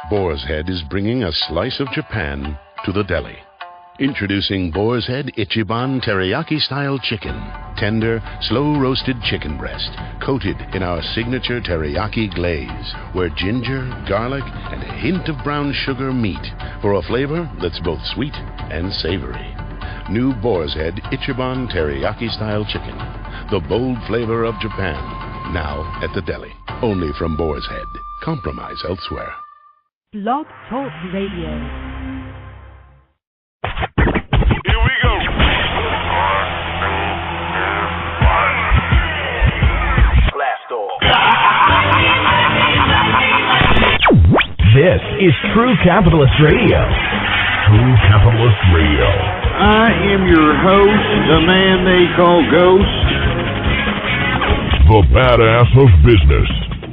Boar's Head is bringing a slice of Japan to the deli. Introducing Boar's Head Ichiban Teriyaki-style chicken. Tender, slow-roasted chicken breast, coated in our signature teriyaki glaze, where ginger, garlic, and a hint of brown sugar meet for a flavor that's both sweet and savory. New Boar's Head Ichiban Teriyaki-style chicken. The bold flavor of Japan. Now at the deli. Only from Boar's Head. Compromise elsewhere. Blog Talk Radio. Here we go. Blast off. This is True Capitalist Radio. True Capitalist Radio. I am your host, the man they call Ghost. The badass of business.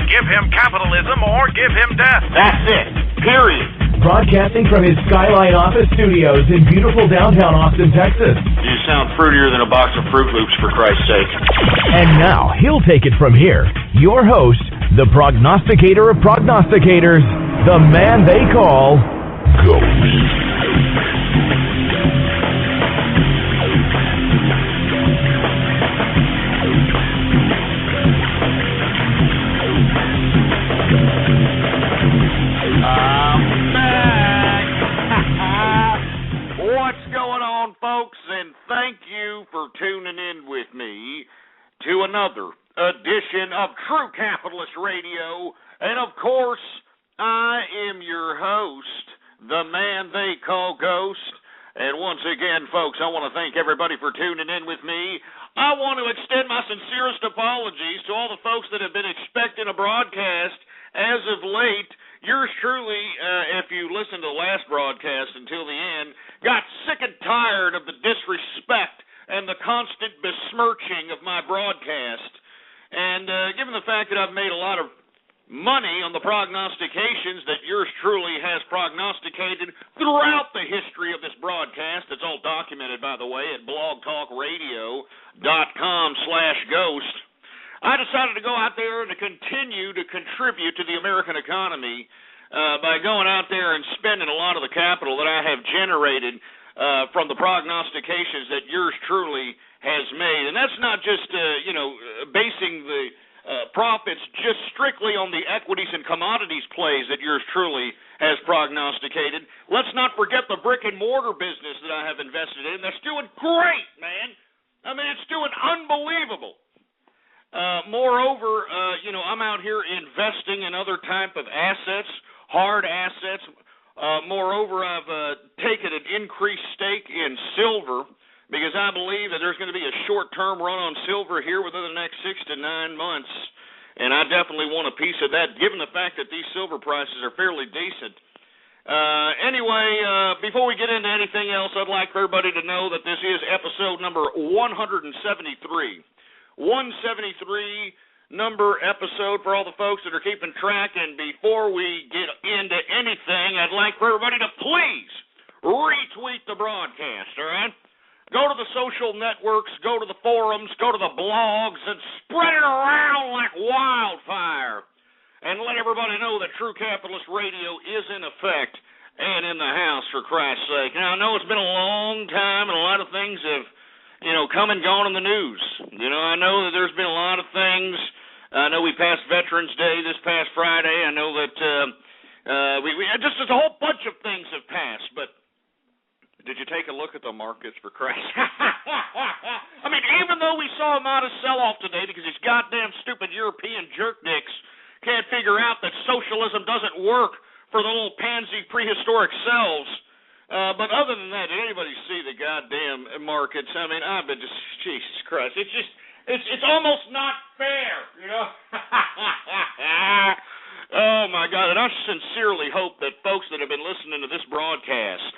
Give him capitalism or give him death. That's it. Period. Broadcasting from his Skyline office studios in beautiful downtown Austin, Texas. You sound fruitier than a box of Fruit Loops, for Christ's sake. And now, he'll take it from here. Your host, the prognosticator of prognosticators, the man they call Ghost. Folks, and thank you for tuning in with me to another edition of True Capitalist Radio. And of course, I am your host, the man they call Ghost. And once again, folks, I want to thank everybody for tuning in with me. I want to extend my sincerest apologies to all the folks that have been expecting a broadcast as of late. Yours truly, if you listened to the last broadcast until the end, got sick and tired of the disrespect and the constant besmirching of my broadcast. And given the fact that I've made a lot of money on the prognostications that yours truly has prognosticated throughout the history of this broadcast, it's all documented, by the way, at blogtalkradio.com/ghost. I decided to go out there and to continue to contribute to the American economy by going out there and spending a lot of the capital that I have generated from the prognostications that yours truly has made. And that's not just, basing the profits just strictly on the equities and commodities plays that yours truly has prognosticated. Let's not forget the brick-and-mortar business that I have invested in. That's doing great, man. I mean, it's doing unbelievable. Moreover, I'm out here investing in other type of assets, hard assets. Moreover, I've taken an increased stake in silver because I believe that there's going to be a short-term run on silver here within the next 6 to 9 months, and I definitely want a piece of that given the fact that these silver prices are fairly decent. Anyway, before we get into anything else, I'd like everybody to know that this is episode number 173. 173 number episode for all the folks that are keeping track. And before we get into anything, I'd like for everybody to please retweet the broadcast, all right? Go to the social networks, go to the forums, go to the blogs, and spread it around like wildfire. And let everybody know that True Capitalist Radio is in effect and in the house, for Christ's sake. Now, I know it's been a long time and a lot of things have come and gone in the news. I know that there's been a lot of things. I know we passed Veterans Day this past Friday. I know that we just a whole bunch of things have passed. But did you take a look at the markets, for Christ? I mean, even though we saw a modest sell-off today because these goddamn stupid European jerkdicks can't figure out that socialism doesn't work for the little pansy prehistoric selves. But other than that, did anybody see the goddamn markets? I mean, I've been just, Jesus Christ, it's almost not fair, Oh my God, and I sincerely hope that folks that have been listening to this broadcast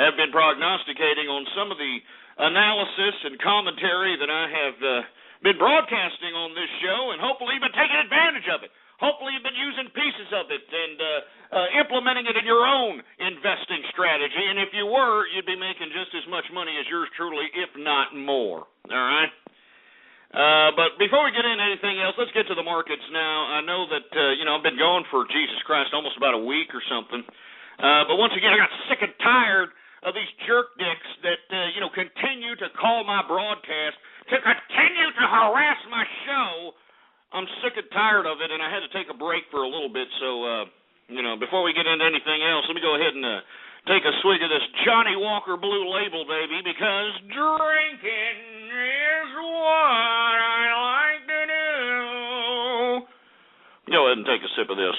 have been prognosticating on some of the analysis and commentary that I have been broadcasting on this show, and hopefully you've been taking advantage of it. Hopefully you've been using pieces of it and implementing it in your own investing strategy. And if you were, you'd be making just as much money as yours truly, if not more. All right? But before we get into anything else, let's get to the markets now. I know that, I've been going for, Jesus Christ, almost about a week or something. But once again, I got sick and tired of these jerk dicks that, continue to call my broadcast, to continue to harass my show. I'm sick and tired of it, and I had to take a break for a little bit. So, before we get into anything else, let me go ahead and take a swig of this Johnny Walker Blue Label, baby, because drinking is what I like to do. Go ahead and take a sip of this.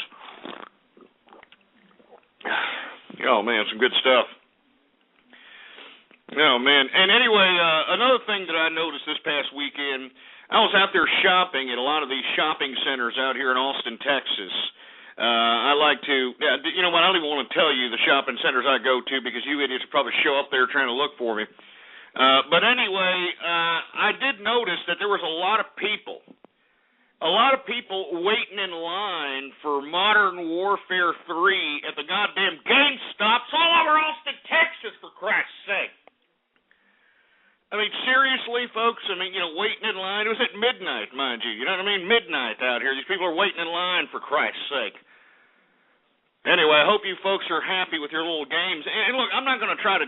Oh, man, some good stuff. Oh, man. And anyway, another thing that I noticed this past weekend, I was out there shopping at a lot of these shopping centers out here in Austin, Texas. I like to, you know what, I don't even want to tell you the shopping centers I go to because you idiots will probably show up there trying to look for me. But anyway, I did notice that there was a lot of people waiting in line for Modern Warfare 3 at the goddamn GameStops all over Austin, Texas, for Christ's sake. I mean, seriously, folks, waiting in line. It was at midnight, mind you. You know what I mean? Midnight out here. These people are waiting in line, for Christ's sake. Anyway, I hope you folks are happy with your little games. And look, I'm not going to try to,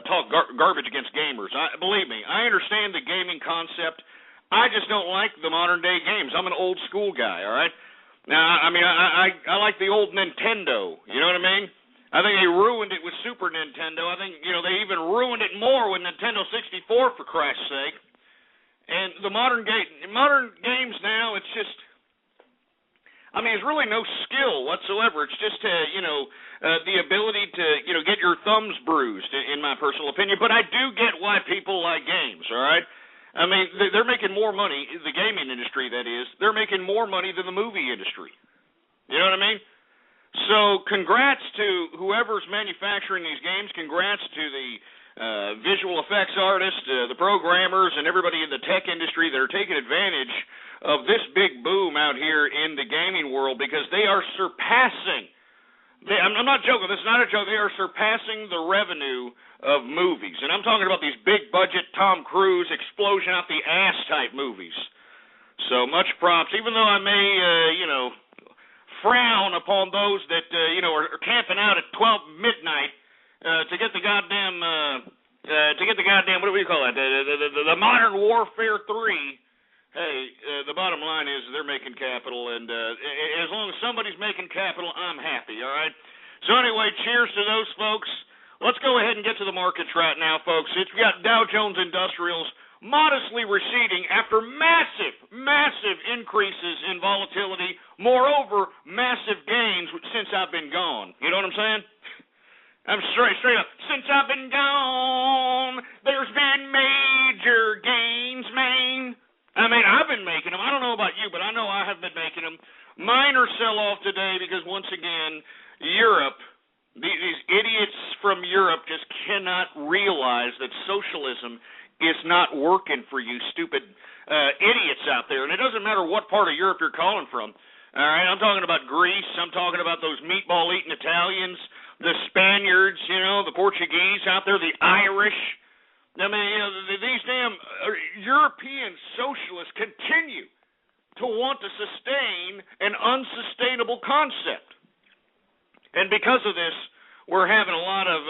talk garbage against gamers. Believe me, I understand the gaming concept. I just don't like the modern-day games. I'm an old-school guy, all right? Now, I like the old Nintendo. You know what I mean? I think they ruined it with Super Nintendo. I think, they even ruined it more with Nintendo 64, for Christ's sake. And the modern games now, it's just, there's really no skill whatsoever. It's just, the ability to, get your thumbs bruised, in my personal opinion. But I do get why people like games, all right? They're making more money, the gaming industry, that is. They're making more money than the movie industry. You know what I mean? So congrats to whoever's manufacturing these games. Congrats to the visual effects artists, the programmers, and everybody in the tech industry that are taking advantage of this big boom out here in the gaming world because they are surpassing. I'm not joking. This is not a joke. They are surpassing the revenue of movies. And I'm talking about these big-budget Tom Cruise explosion out the ass type movies. So much props. Even though I may, frown upon those that are camping out at 12 midnight to get the goddamn what do we call it, the Modern Warfare 3. Hey, the bottom line is they're making capital, and as long as somebody's making capital, I'm happy. All right. So anyway, cheers to those folks. Let's go ahead and get to the markets right now, folks. We got Dow Jones Industrials modestly receding after massive increases in volatility. Moreover, massive gains since I've been gone. You know what I'm saying? I'm straight up. Since I've been gone, there's been major gains, man. I've been making them. I don't know about you, but I know I have been making them. Minor sell-off today because, once again, Europe, these idiots from Europe just cannot realize that socialism is not working for you stupid idiots out there. And it doesn't matter what part of Europe you're calling from. All right, I'm talking about Greece. I'm talking about those meatball-eating Italians, the Spaniards, the Portuguese out there, the Irish. These damn European socialists continue to want to sustain an unsustainable concept. And because of this, we're having a lot of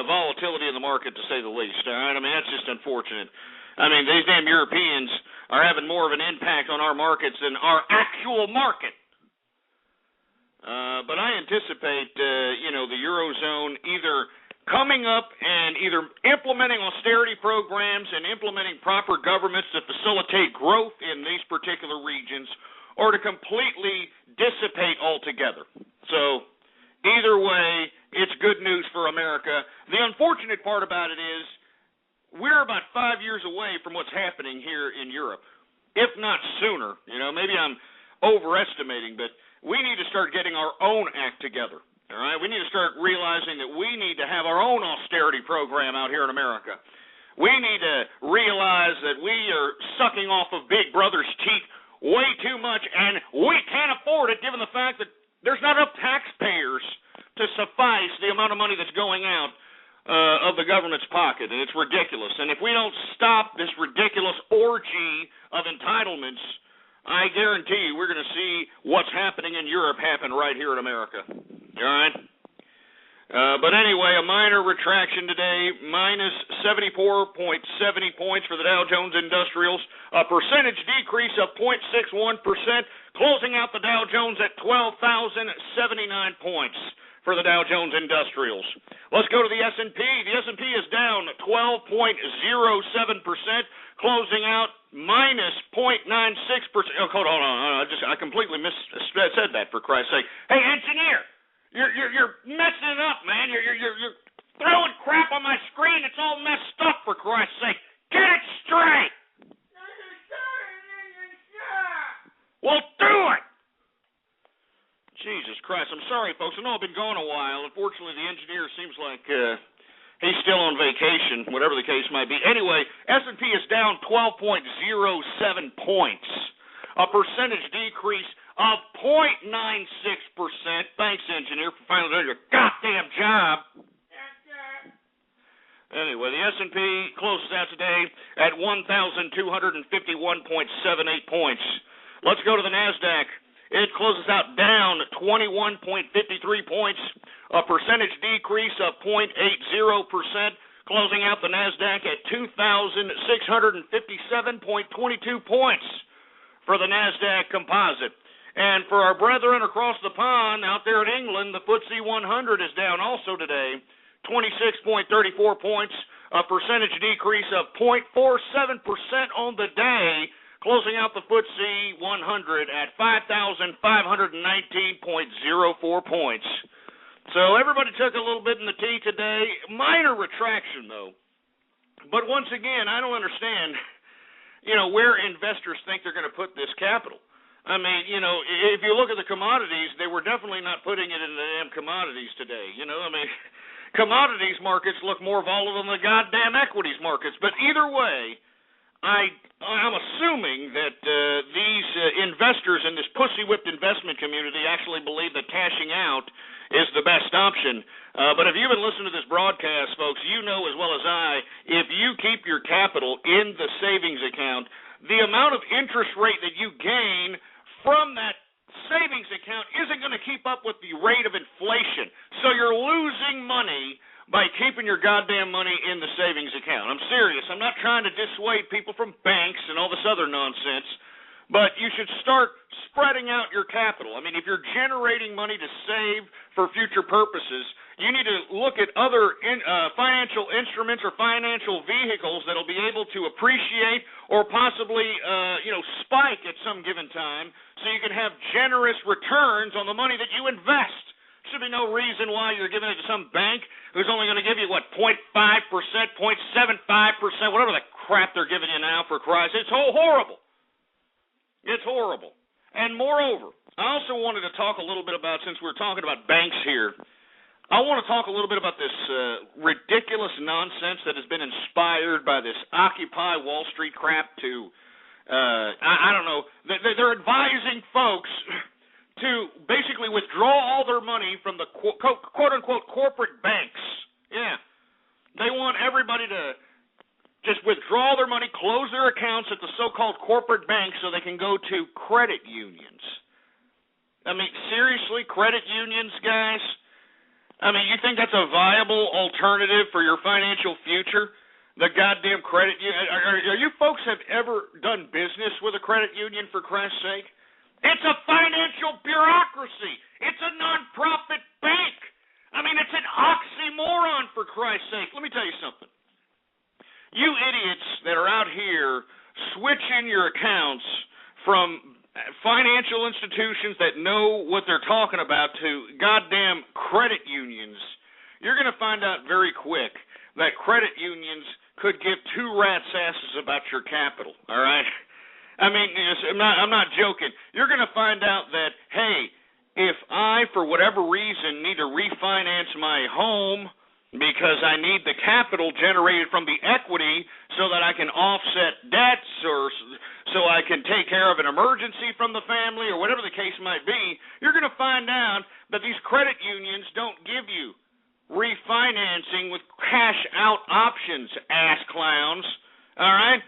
volatility in the market, to say the least. All right, that's just unfortunate. These damn Europeans are having more of an impact on our markets than our actual market. But I anticipate, the Eurozone either coming up and either implementing austerity programs and implementing proper governments to facilitate growth in these particular regions, or to completely dissipate altogether. So either way, it's good news for America. The unfortunate part about it is we're about 5 years away from what's happening here in Europe, if not sooner. Maybe I'm overestimating, but we need to start getting our own act together. All right, we need to start realizing that we need to have our own austerity program out here in America. We need to realize that we are sucking off of Big Brother's teeth way too much, and we can't afford it given the fact that there's not enough taxpayers to suffice the amount of money that's going out of the government's pocket, and it's ridiculous. And if we don't stop this ridiculous orgy of entitlements, I guarantee you we're going to see what's happening in Europe happen right here in America. All right? But anyway, a minor retraction today, minus 74.70 points for the Dow Jones Industrials, a percentage decrease of 0.61%, closing out the Dow Jones at 12,079 points for the Dow Jones Industrials. Let's go to the S&P. The S&P is down 12.07%, closing out minus 0.96%. Oh, hold on. I completely said that, for Christ's sake. Hey, engineer, you're messing it up, man. You're throwing crap on my screen. It's all messed up, for Christ's sake. Get it straight. Well, do it. Jesus Christ, I'm sorry, folks. I know I've been gone a while. Unfortunately, the engineer seems like he's still on vacation, whatever the case might be. Anyway, S&P is down 12.07 points, a percentage decrease of 0.96%. Thanks, engineer, for finally doing your goddamn job. Anyway, the S&P closes out today at 1,251.78 points. Let's go to the NASDAQ. It closes out down 21.53 points, a percentage decrease of 0.80%, closing out the NASDAQ at 2,657.22 points for the NASDAQ composite. And for our brethren across the pond out there in England, the FTSE 100 is down also today, 26.34 points, a percentage decrease of 0.47% on the day, closing out the FTSE 100 at 5,519.04 points. So everybody took a little bit in the teeth today. Minor retraction, though. But once again, I don't understand, where investors think they're going to put this capital. I mean, if you look at the commodities, they were definitely not putting it in the damn commodities today. Commodities markets look more volatile than the goddamn equities markets. But either way, I'm assuming that these investors in this pussy-whipped investment community actually believe that cashing out is the best option. But if you've been listening to this broadcast, folks, you know as well as I, if you keep your capital in the savings account, the amount of interest rate that you gain from that savings account isn't going to keep up with the rate of inflation. So you're losing money by keeping your goddamn money in the savings account. I'm serious. I'm not trying to dissuade people from banks and all this other nonsense, but you should start spreading out your capital. I mean, if you're generating money to save for future purposes, you need to look at other financial instruments or financial vehicles that will be able to appreciate or possibly, spike at some given time so you can have generous returns on the money that you invest. Should be no reason why you're giving it to some bank who's only going to give you, 0.5%, 0.75%, whatever the crap they're giving you now, for Christ. It's horrible. It's horrible. And moreover, I also wanted to talk a little bit about, since we're talking about banks here, I want to talk a little bit about this ridiculous nonsense that has been inspired by this Occupy Wall Street crap to, I don't know, they're advising folks to basically withdraw all their money from the quote-unquote corporate banks. Yeah. They want everybody to just withdraw their money, close their accounts at the so-called corporate banks so they can go to credit unions. I mean, seriously, credit unions, guys? I mean, you think that's a viable alternative for your financial future? The goddamn credit union? Are you folks have ever done business with a credit union, for Christ's sake? It's a financial bureaucracy. It's a non-profit bank. I mean, it's an oxymoron, for Christ's sake. Let me tell you something. You idiots that are out here switching your accounts from financial institutions that know what they're talking about to goddamn credit unions, you're going to find out very quick that credit unions could give two rats' asses about your capital, all right? I mean, I'm not joking. You're going to find out that, hey, if I, for whatever reason, need to refinance my home because I need the capital generated from the equity so that I can offset debts or so I can take care of an emergency from the family or whatever the case might be, you're going to find out that these credit unions don't give you refinancing with cash-out options, ass clowns, all right?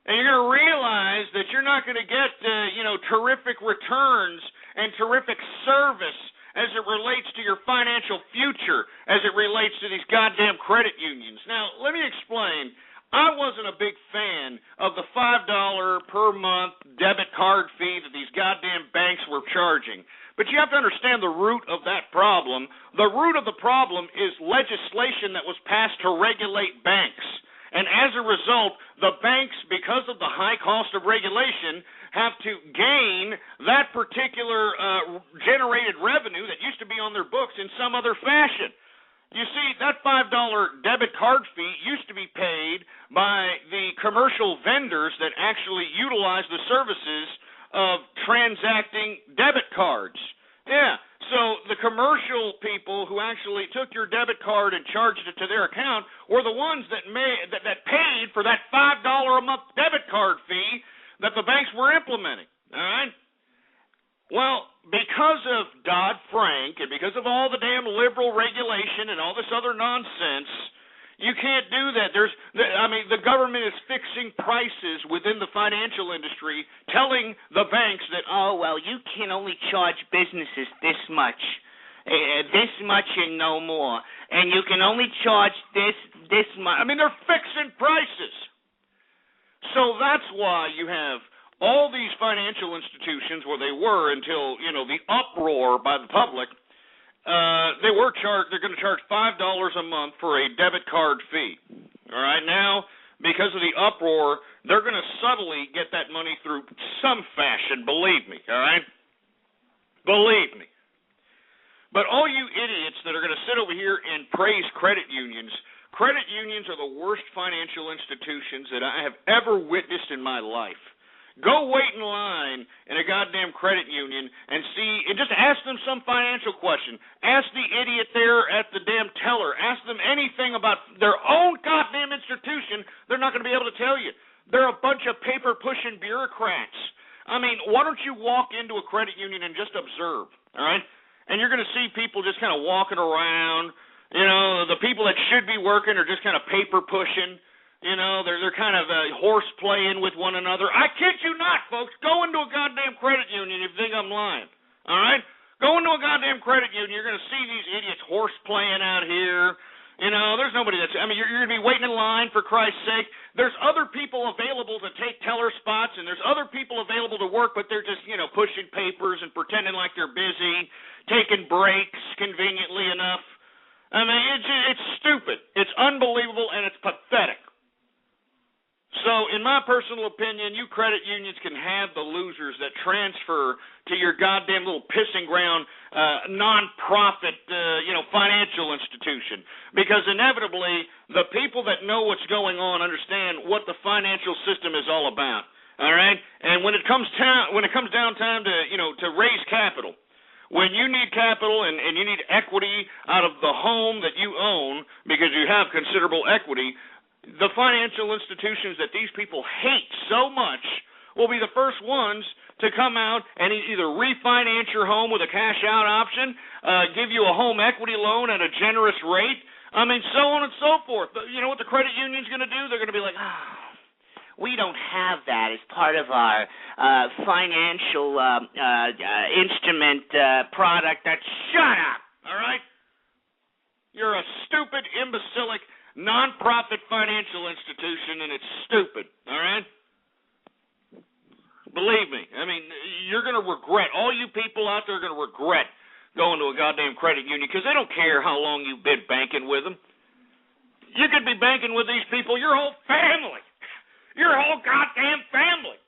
And you're going to realize that you're not going to get, terrific returns and terrific service as it relates to your financial future, as it relates to these goddamn credit unions. Now, let me explain. I wasn't a big fan of the $5 per month debit card fee that these goddamn banks were charging. But you have to understand the root of that problem. The root of the problem is legislation that was passed to regulate banks. And as a result, the banks, because of the high cost of regulation, have to gain that particular generated revenue that used to be on their books in some other fashion. You see, that $5 debit card fee used to be paid by the commercial vendors that actually utilize the services of transacting debit cards. Yeah, so the commercial people who actually took your debit card and charged it to their account were the ones that paid for that $5 a month debit card fee that the banks were implementing, all right? Well, because of Dodd-Frank and because of all the damn liberal regulation and all this other nonsense, you can't do that. The government is fixing prices within the financial industry, telling the banks that, you can only charge businesses this much and no more, and you can only charge this much. They're fixing prices. So that's why you have all these financial institutions where they were until, the uproar by the public. They're going to charge $5 a month for a debit card fee. All right, now, because of the uproar, they're going to subtly get that money through some fashion, believe me, all right? Believe me. But all you idiots that are going to sit over here and praise credit unions are the worst financial institutions that I have ever witnessed in my life. Go wait in line in a goddamn credit union and just ask them some financial question. Ask the idiot there at the damn teller. Ask them anything about their own goddamn institution. They're not going to be able to tell you. They're a bunch of paper-pushing bureaucrats. Why don't you walk into a credit union and just observe, all right? And you're going to see people just kind of walking around. The people that should be working are just kind of paper-pushing. They're kind of horse playing with one another. I kid you not, folks. Go into a goddamn credit union if you think I'm lying. All right? Go into a goddamn credit union. You're going to see these idiots horse playing out here. There's nobody you're going to be waiting in line, for Christ's sake. There's other people available to take teller spots, and there's other people available to work, but they're just, pushing papers and pretending like they're busy, taking breaks conveniently enough. It's stupid. It's unbelievable, and it's pathetic. So, in my personal opinion, you credit unions can have the losers that transfer to your goddamn little pissing ground non-profit, financial institution. Because inevitably, the people that know what's going on understand what the financial system is all about. All right? And when it comes down time to raise capital, when you need capital and you need equity out of the home that you own because you have considerable equity, the financial institutions that these people hate so much will be the first ones to come out and either refinance your home with a cash-out option, give you a home equity loan at a generous rate, so on and so forth. You know what the credit union's going to do? They're going to be like, we don't have that as part of our financial instrument product. Shut up, all right? You're a stupid, imbecilic, non-profit financial institution, and it's stupid, all right? Believe me. You're going to regret, all you people out there are going to regret going to a goddamn credit union because they don't care how long you've been banking with them. You could be banking with these people your whole family. Your whole goddamn family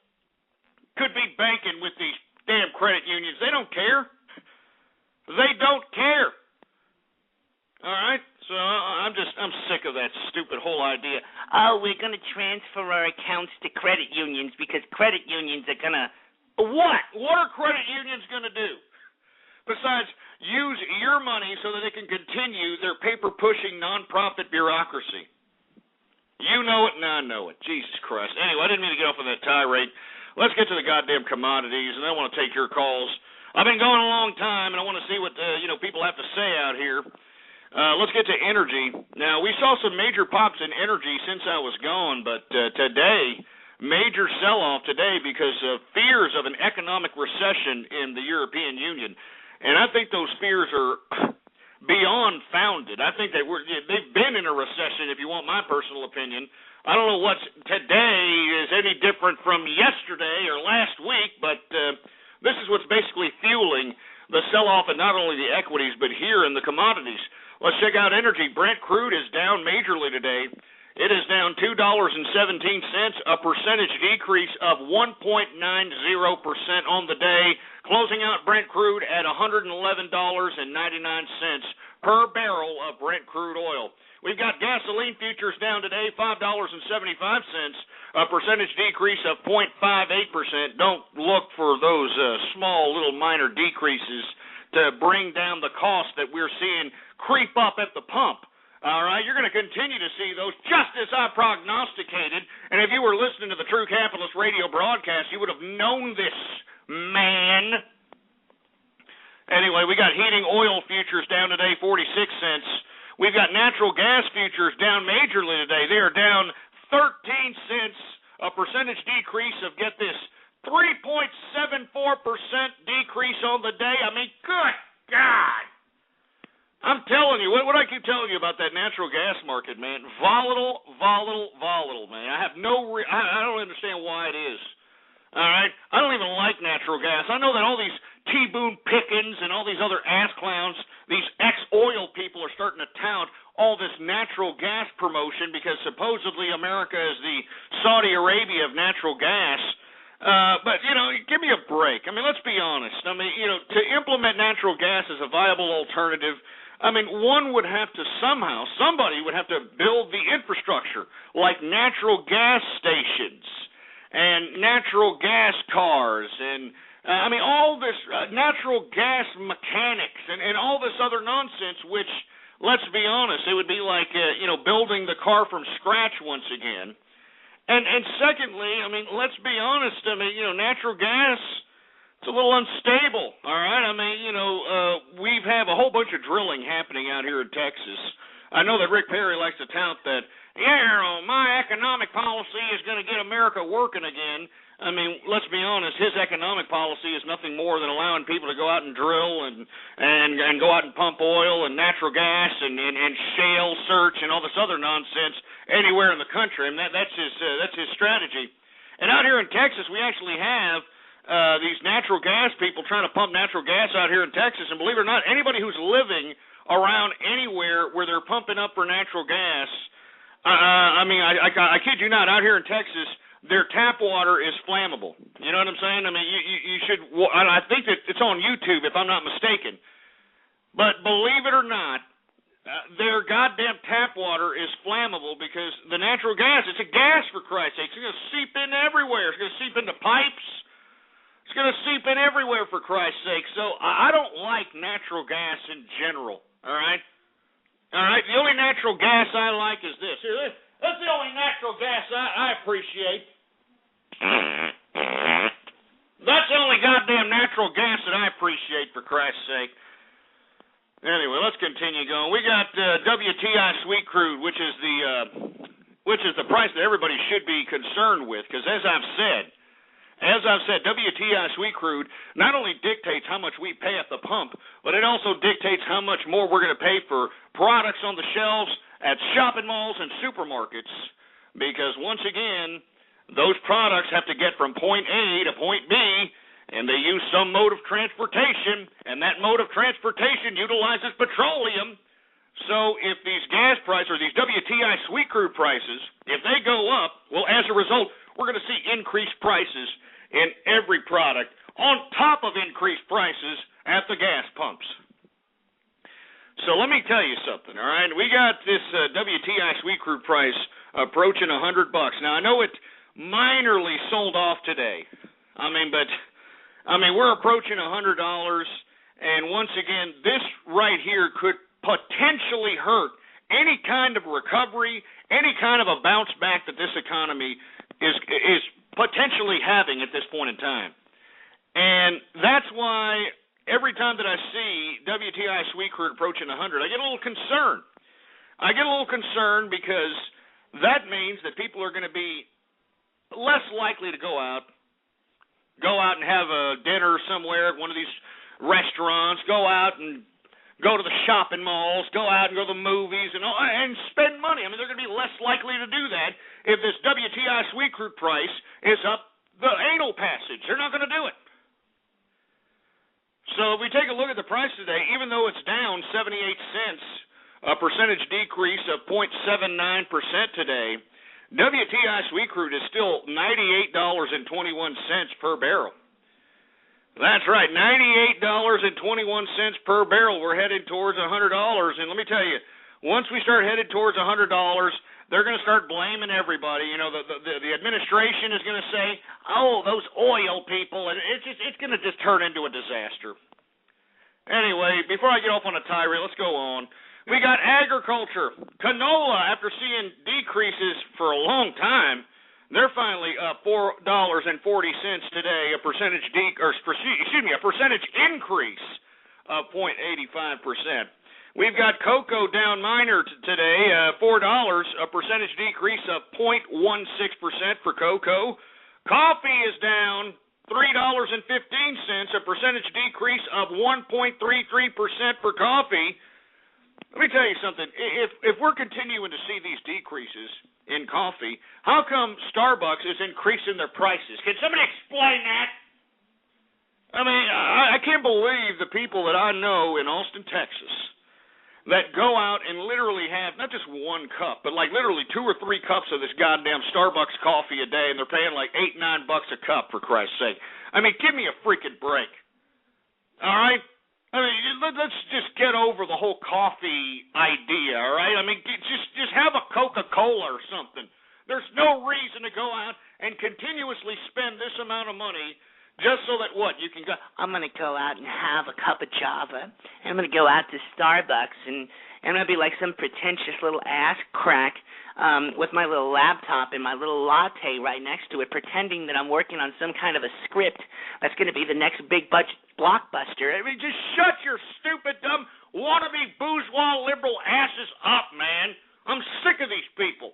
could be banking with these damn credit unions. They don't care. They don't care. All right? So I'm sick of that stupid whole idea. We're going to transfer our accounts to credit unions because credit unions are going to... What? What are credit unions going to do? Besides, use your money so that they can continue their paper-pushing non-profit bureaucracy. You know it and I know it. Jesus Christ. Anyway, I didn't mean to get off on that tirade. Let's get to the goddamn commodities, and I want to take your calls. I've been going a long time, and I want to see what people have to say out here. Let's get to energy. Now, we saw some major pops in energy since I was gone, but today, major sell-off today because of fears of an economic recession in the European Union. And I think those fears are beyond founded. I think they've been in a recession, if you want my personal opinion. I don't know what's today is any different from yesterday or last week, but this is what's basically fueling the sell-off in not only the equities but here in the commodities. Let's check out energy. Brent crude is down majorly today. It is down $2.17, a percentage decrease of 1.90% on the day, closing out Brent crude at $111.99 per barrel of Brent crude oil. We've got gasoline futures down today, $5.75, a percentage decrease of 0.58%. Don't look for those small little minor decreases to bring down the cost that we're seeing creep up at the pump. All right, you're going to continue to see those just as I prognosticated. And if you were listening to the True Capitalist radio broadcast, you would have known this, man. Anyway, we got heating oil futures down today, 46 cents. We've got natural gas futures down majorly today. They are down 13 cents, a percentage decrease of, get this, 3.74% decrease on the day. I mean, good God. I'm telling you, what I keep telling you about that natural gas market, man, volatile, man. I have I don't understand why it is. All right? I don't even like natural gas. I know that all these T. Boone Pickens and all these other ass clowns, these ex-oil people are starting to tout all this natural gas promotion because supposedly America is the Saudi Arabia of natural gas. But, give me a break. I mean, let's be honest. I mean, to implement natural gas as a viable alternative, I mean, somebody would have to build the infrastructure, like natural gas stations and natural gas cars and, all this natural gas mechanics and all this other nonsense, which, let's be honest, it would be like, building the car from scratch once again. And secondly, let's be honest, natural gas, it's a little unstable, all right? We have a whole bunch of drilling happening out here in Texas. I know that Rick Perry likes to tout that, my economic policy is going to get America working again. Let's be honest, his economic policy is nothing more than allowing people to go out and drill and go out and pump oil and natural gas and shale search and all this other nonsense anywhere in the country. That's his strategy. And out here in Texas, we actually have these natural gas people trying to pump natural gas out here in Texas, and believe it or not, anybody who's living around anywhere where they're pumping up for natural gas, I kid you not, out here in Texas, their tap water is flammable. You know what I'm saying? You should, I think that it's on YouTube if I'm not mistaken, but believe it or not, their goddamn tap water is flammable because the natural gas, it's a gas for Christ's sake. It's going to seep in everywhere. It's going to seep into pipes. It's going to seep in everywhere, for Christ's sake. So I don't like natural gas in general, all right? All right, the only natural gas I like is this. Here, that's the only natural gas I appreciate. That's the only goddamn natural gas that I appreciate, for Christ's sake. Anyway, let's continue going. We got WTI sweet crude, which is the price that everybody should be concerned with, because as I've said, WTI sweet crude not only dictates how much we pay at the pump, but it also dictates how much more we're going to pay for products on the shelves at shopping malls and supermarkets. Because once again, those products have to get from point A to point B, and they use some mode of transportation, and that mode of transportation utilizes petroleum. So if these gas prices, or these WTI sweet crude prices, if they go up, well, as a result, we're going to see increased prices in every product on top of increased prices at the gas pumps. So let me tell you something, all right? We got this WTI sweet crude price approaching $100. Now, I know it minorly sold off today. We're approaching $100, and once again, this right here could potentially hurt any kind of recovery, any kind of a bounce back that this economy is potentially having at this point in time. And that's why every time that I see WTI sweet crude approaching 100, I get a little concerned. I get a little concerned because that means that people are going to be less likely to go out and have a dinner somewhere at one of these restaurants, go out and go to the shopping malls, go out and go to the movies, and spend money. I mean, they're going to be less likely to do that if this WTI sweet crude price is up the anal passage. They're not going to do it. So if we take a look at the price today, even though it's down 78 cents, a percentage decrease of 0.79% today, WTI sweet crude is still $98.21 per barrel. That's right, $98.21 per barrel. We're headed towards $100, and let me tell you, once we start headed towards $100, they're going to start blaming everybody. You know, the administration is going to say, "Oh, those oil people," and it's going to just turn into a disaster. Anyway, before I get off on a tirade, let's go on. We got agriculture. Canola, after seeing decreases for a long time, they're finally up $4.40 today, a percentage increase of 0.85%. We've got cocoa down minor today, $4, a percentage decrease of 0.16% for cocoa. Coffee is down $3.15, a percentage decrease of 1.33% for coffee. Let me tell you something. If we're continuing to see these decreases in coffee, how come Starbucks is increasing their prices? Can somebody explain that? I mean, I can't believe the people that I know in Austin, Texas, that go out and literally have not just one cup, but like literally 2 or 3 cups of this goddamn Starbucks coffee a day, and they're paying like $8-9 a cup, for Christ's sake. I mean, give me a freaking break. All right? I mean, let's just get over the whole coffee idea, all right? I mean, just have a Coca-Cola or something. There's no reason to go out and continuously spend this amount of money just so that what? You can go, I'm going to go out and have a cup of Java. And I'm going to go out to Starbucks, and I'm going to be like some pretentious little ass crack with my little laptop and my little latte right next to it, pretending that I'm working on some kind of a script that's going to be the next big budget blockbuster. I mean, just shut your stupid, dumb, wannabe bourgeois liberal asses up, man. I'm sick of these people.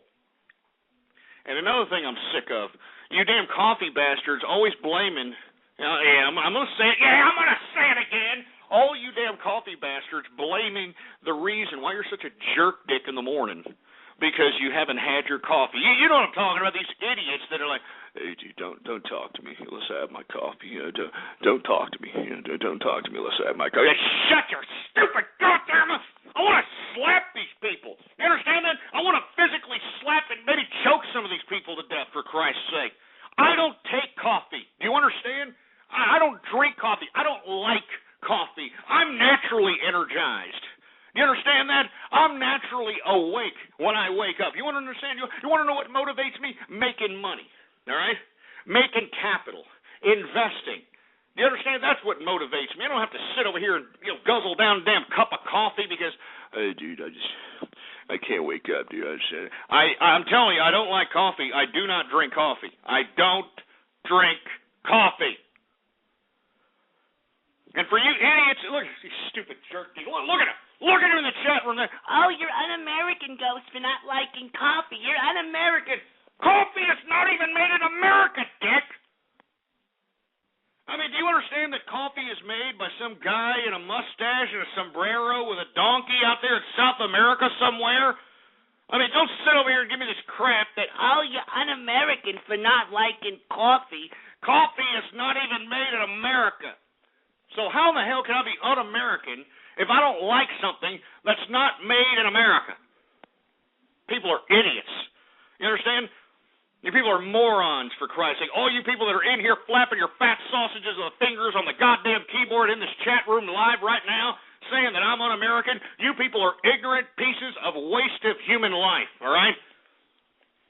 And another thing I'm sick of, you damn coffee bastards always blaming, I'm going to say it, I'm going to say it again, all you damn coffee bastards blaming the reason why you're such a jerk dick in the morning. Because you haven't had your coffee. You know what I'm talking about, these idiots that are like, "Hey, dude, don't talk to me. Let's have my coffee. Don't talk to me. Don't talk to me. Let's have my coffee." Shut your stupid goddamn mouth. I want to slap these people. You understand that? I want to physically slap and maybe choke some of these people to death, for Christ's sake. I don't take coffee. Do you understand? I don't drink coffee. I don't like coffee. I'm naturally energized. You understand that? I'm naturally awake when I wake up. You want to understand? You want to know what motivates me? Making money, all right? Making capital, investing. You understand? That's what motivates me. I don't have to sit over here and guzzle down a damn cup of coffee because, hey, dude, I can't wake up, dude. I'm telling you, I don't like coffee. I do not drink coffee. I don't drink coffee. And for you idiots, look at these stupid jerk. Look at him. Look at him in the chat room there. Oh, you're un-American, Ghost, for not liking coffee. You're un-American. Coffee is not even made in America, dick. I mean, do you understand that coffee is made by some guy in a mustache and a sombrero with a donkey out there in South America somewhere? I mean, don't sit over here and give me this crap that, oh, you're un-American for not liking coffee. Coffee is not even made in America. So how in the hell can I be un-American if I don't like something that's not made in America? People are idiots. You understand? You people are morons, for Christ's sake. All you people that are in here flapping your fat sausages of fingers on the goddamn keyboard in this chat room live right now, saying that I'm un-American, you people are ignorant pieces of wasted human life, all right?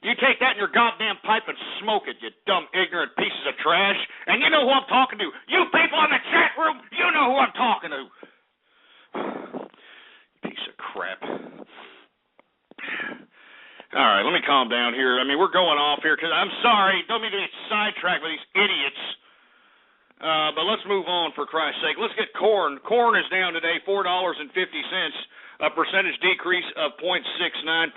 You take that in your goddamn pipe and smoke it, you dumb, ignorant pieces of trash. And you know who I'm talking to. You people in the chat room, you know who I'm talking to. Piece of crap. All right, let me calm down here. I mean, we're going off here because I'm sorry. Don't mean to get sidetracked with these idiots. But let's move on, for Christ's sake. Let's get corn. Corn is down today, $4.50, a percentage decrease of 0.69%.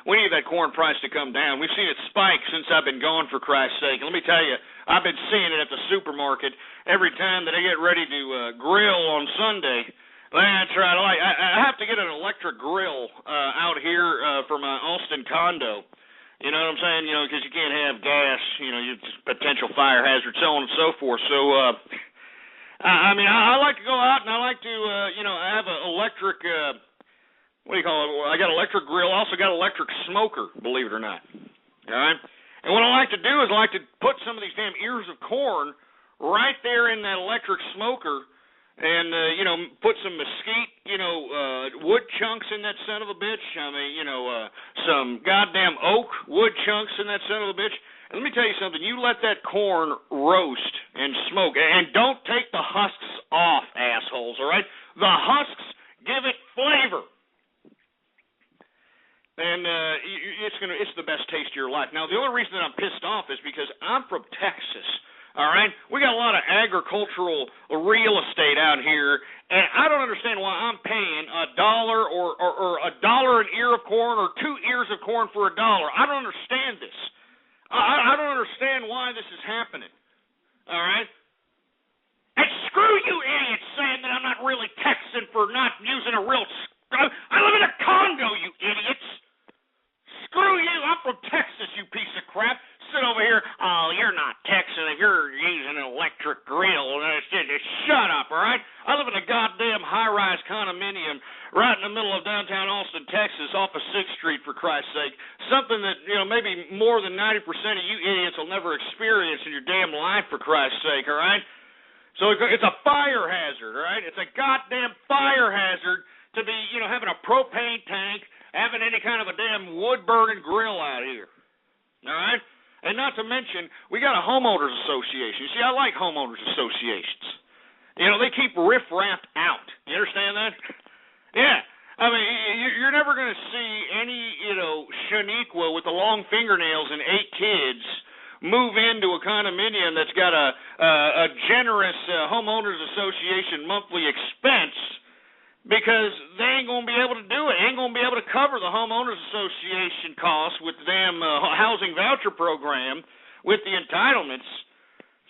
We need that corn price to come down. We've seen it spike since I've been gone, for Christ's sake. And let me tell you, I've been seeing it at the supermarket every time that I get ready to grill on Sunday. That's right. I have to get an electric grill out here for my Austin condo. You know what I'm saying? You know, because you can't have gas, you know, potential fire hazard, so on and so forth. So, I mean, I like to go out and I like to, you know, I have an electric, what do you call it? I got an electric grill. I also got an electric smoker, believe it or not. All right? And what I like to do is I like to put some of these damn ears of corn right there in that electric smoker and, you know, put some mesquite, you know, wood chunks in that son of a bitch. I mean, you know, some goddamn oak wood chunks in that son of a bitch. And let me tell you something. You let that corn roast and smoke, and don't take the husks off, assholes, all right? The husks give it flavor. And it's the best taste of your life. Now, the only reason that I'm pissed off is because I'm from Texas. All right, we got a lot of agricultural real estate out here, and I don't understand why I'm paying $1 or $1 an ear of corn or 2 ears of corn for $1. I don't understand this. I don't understand why this is happening. All right, and screw you idiots saying that I'm not really Texan for not using a real. I live in a condo, you idiots. Screw you. I'm from Texas, you piece of crap. Sit over here. Oh, you're not Texan if you're using an electric grill. Just shut up, all right? I live in a goddamn high-rise condominium right in the middle of downtown Austin, Texas, off of 6th Street, for Christ's sake. Something that, you know, maybe more than 90% of you idiots will never experience in your damn life, for Christ's sake, all right? So it's a fire hazard, all right? It's a goddamn fire hazard to be, you know, having a propane tank, having any kind of a damn wood-burning grill out here, all right? And not to mention, we got a homeowners association. See, I like homeowners associations. You know, they keep riffraff out. You understand that? Yeah. I mean, you're never going to see any, you know, Shaniqua with the long fingernails and 8 kids move into a condominium that's got a generous homeowners association monthly expense, because they ain't going to be able to do it. Ain't going to be able to cover the homeowners association costs with the damn housing voucher program with the entitlements.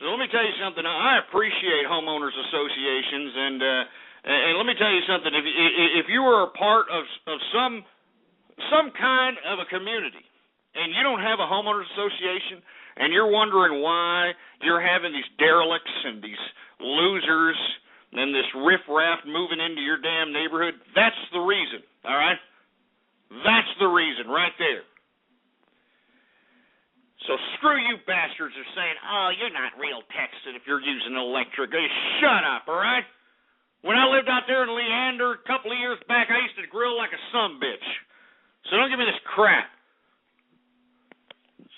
So let me tell you something. I appreciate homeowners associations, and let me tell you something. If you are a part of some kind of a community and you don't have a homeowners association and you're wondering why you're having these derelicts and these losers and this riffraff moving into your damn neighborhood, that's the reason, all right? That's the reason right there. So screw you bastards are saying, oh, you're not real Texan if you're using electric. Shut up, all right? When I lived out there in Leander a couple of years back, I used to grill like a sumbitch. So don't give me this crap.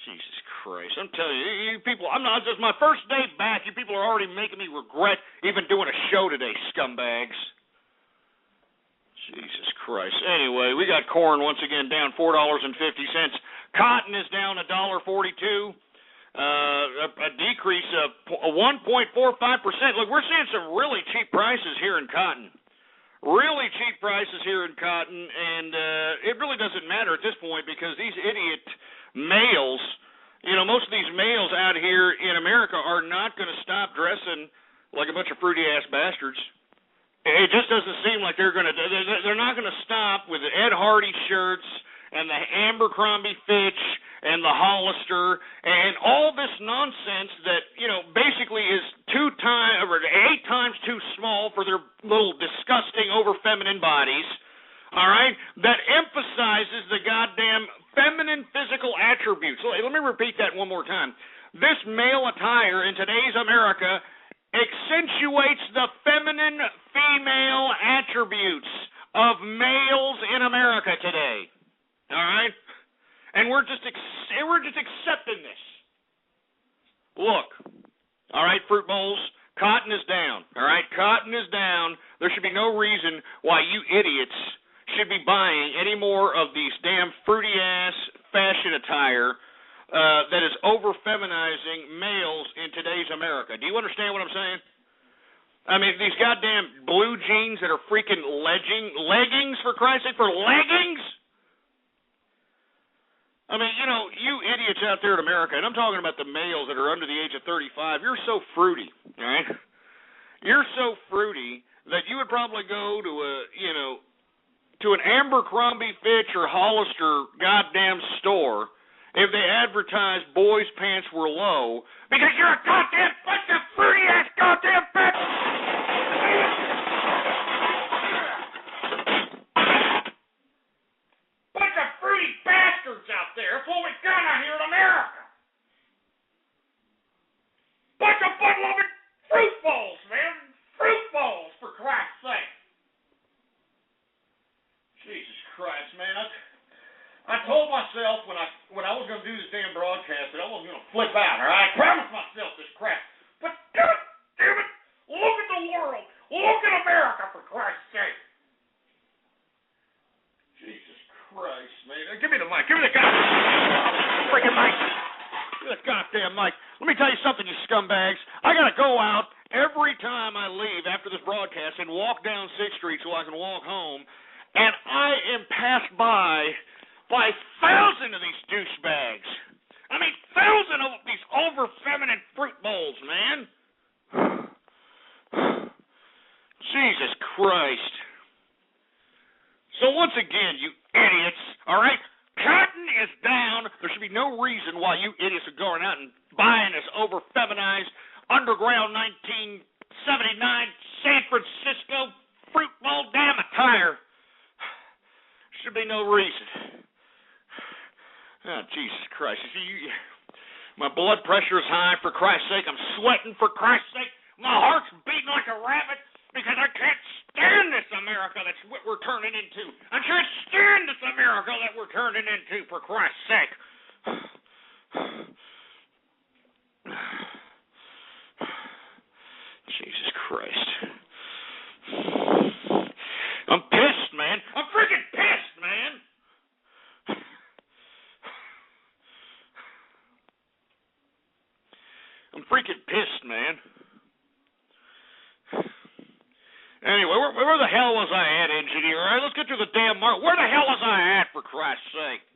Jesus Christ, I'm telling you, you people, I'm not, this is my first day back. You people are already making me regret even doing a show today, scumbags. Jesus Christ. Anyway, we got corn once again down $4.50. Cotton is down $1.42. A decrease of 1.45%. Look, we're seeing some really cheap prices here in cotton. Really cheap prices here in cotton, and it really doesn't matter at this point because these idiot males, you know, most of these males out here in America are not going to stop dressing like a bunch of fruity-ass bastards. It just doesn't seem like they're going to. They're not going to stop with the Ed Hardy shirts and the Abercrombie Fitch and the Hollister and all this nonsense that, you know, basically is 8 times too small for their little disgusting, over-feminine bodies. All right, that emphasizes the goddamn feminine physical attributes. Let me repeat that one more time. This male attire in today's America accentuates the feminine female attributes of males in America today. All right, and we're just accepting this. Look, all right, fruit bowls. Cotton is down. All right, cotton is down. There should be no reason why you idiots should be buying any more of these damn fruity-ass fashion attire that is over-feminizing males in today's America. Do you understand what I'm saying? I mean, these goddamn blue jeans that are freaking leggings, for Christ's sake, for leggings? I mean, you know, you idiots out there in America, and I'm talking about the males that are under the age of 35, you're so fruity, all right? You're so fruity that you would probably go to to an Abercrombie Fitch or Hollister goddamn store if they advertised boys' pants were low because you're a goddamn bunch of fruity-ass goddamn bitch! Bunch of fruity bastards out there. That's what we got out here in America. Bunch of butt-loving fruit balls, man. Fruit balls, for Christ's sake. Jesus Christ, man. I told myself when I was going to do this damn broadcast that I wasn't going to flip out, all right? I promised myself this crap. But damn it, look at the world. Look at America, for Christ's sake. Jesus Christ, man. Give me the mic. Give me the goddamn freaking mic. Give me the goddamn mic. Let me tell you something, you scumbags. I got to go out every time I leave after this broadcast and walk down 6th Street so I can walk home, and I am passed by 1,000 of these douchebags. I mean, 1,000 of these over-feminine fruit bowls, man. Jesus Christ. So once again, you idiots, all right, cotton is down. There should be no reason why you idiots are going out and buying this over-feminized, underground 1979 San Francisco fruit bowl damn attire. Should be no reason. Oh, Jesus Christ. You see, my blood pressure is high, for Christ's sake. I'm sweating, for Christ's sake. My heart's beating like a rabbit because I can't stand this America that's what we're turning into. I can't stand this America that we're turning into, for Christ's sake. Jesus Christ. I'm pissed, man. I'm freaking pissed, man. I'm freaking pissed, man. Anyway, where the hell was I at, engineer? All right, let's get to the damn mark. Where the hell was I at, for Christ's sake?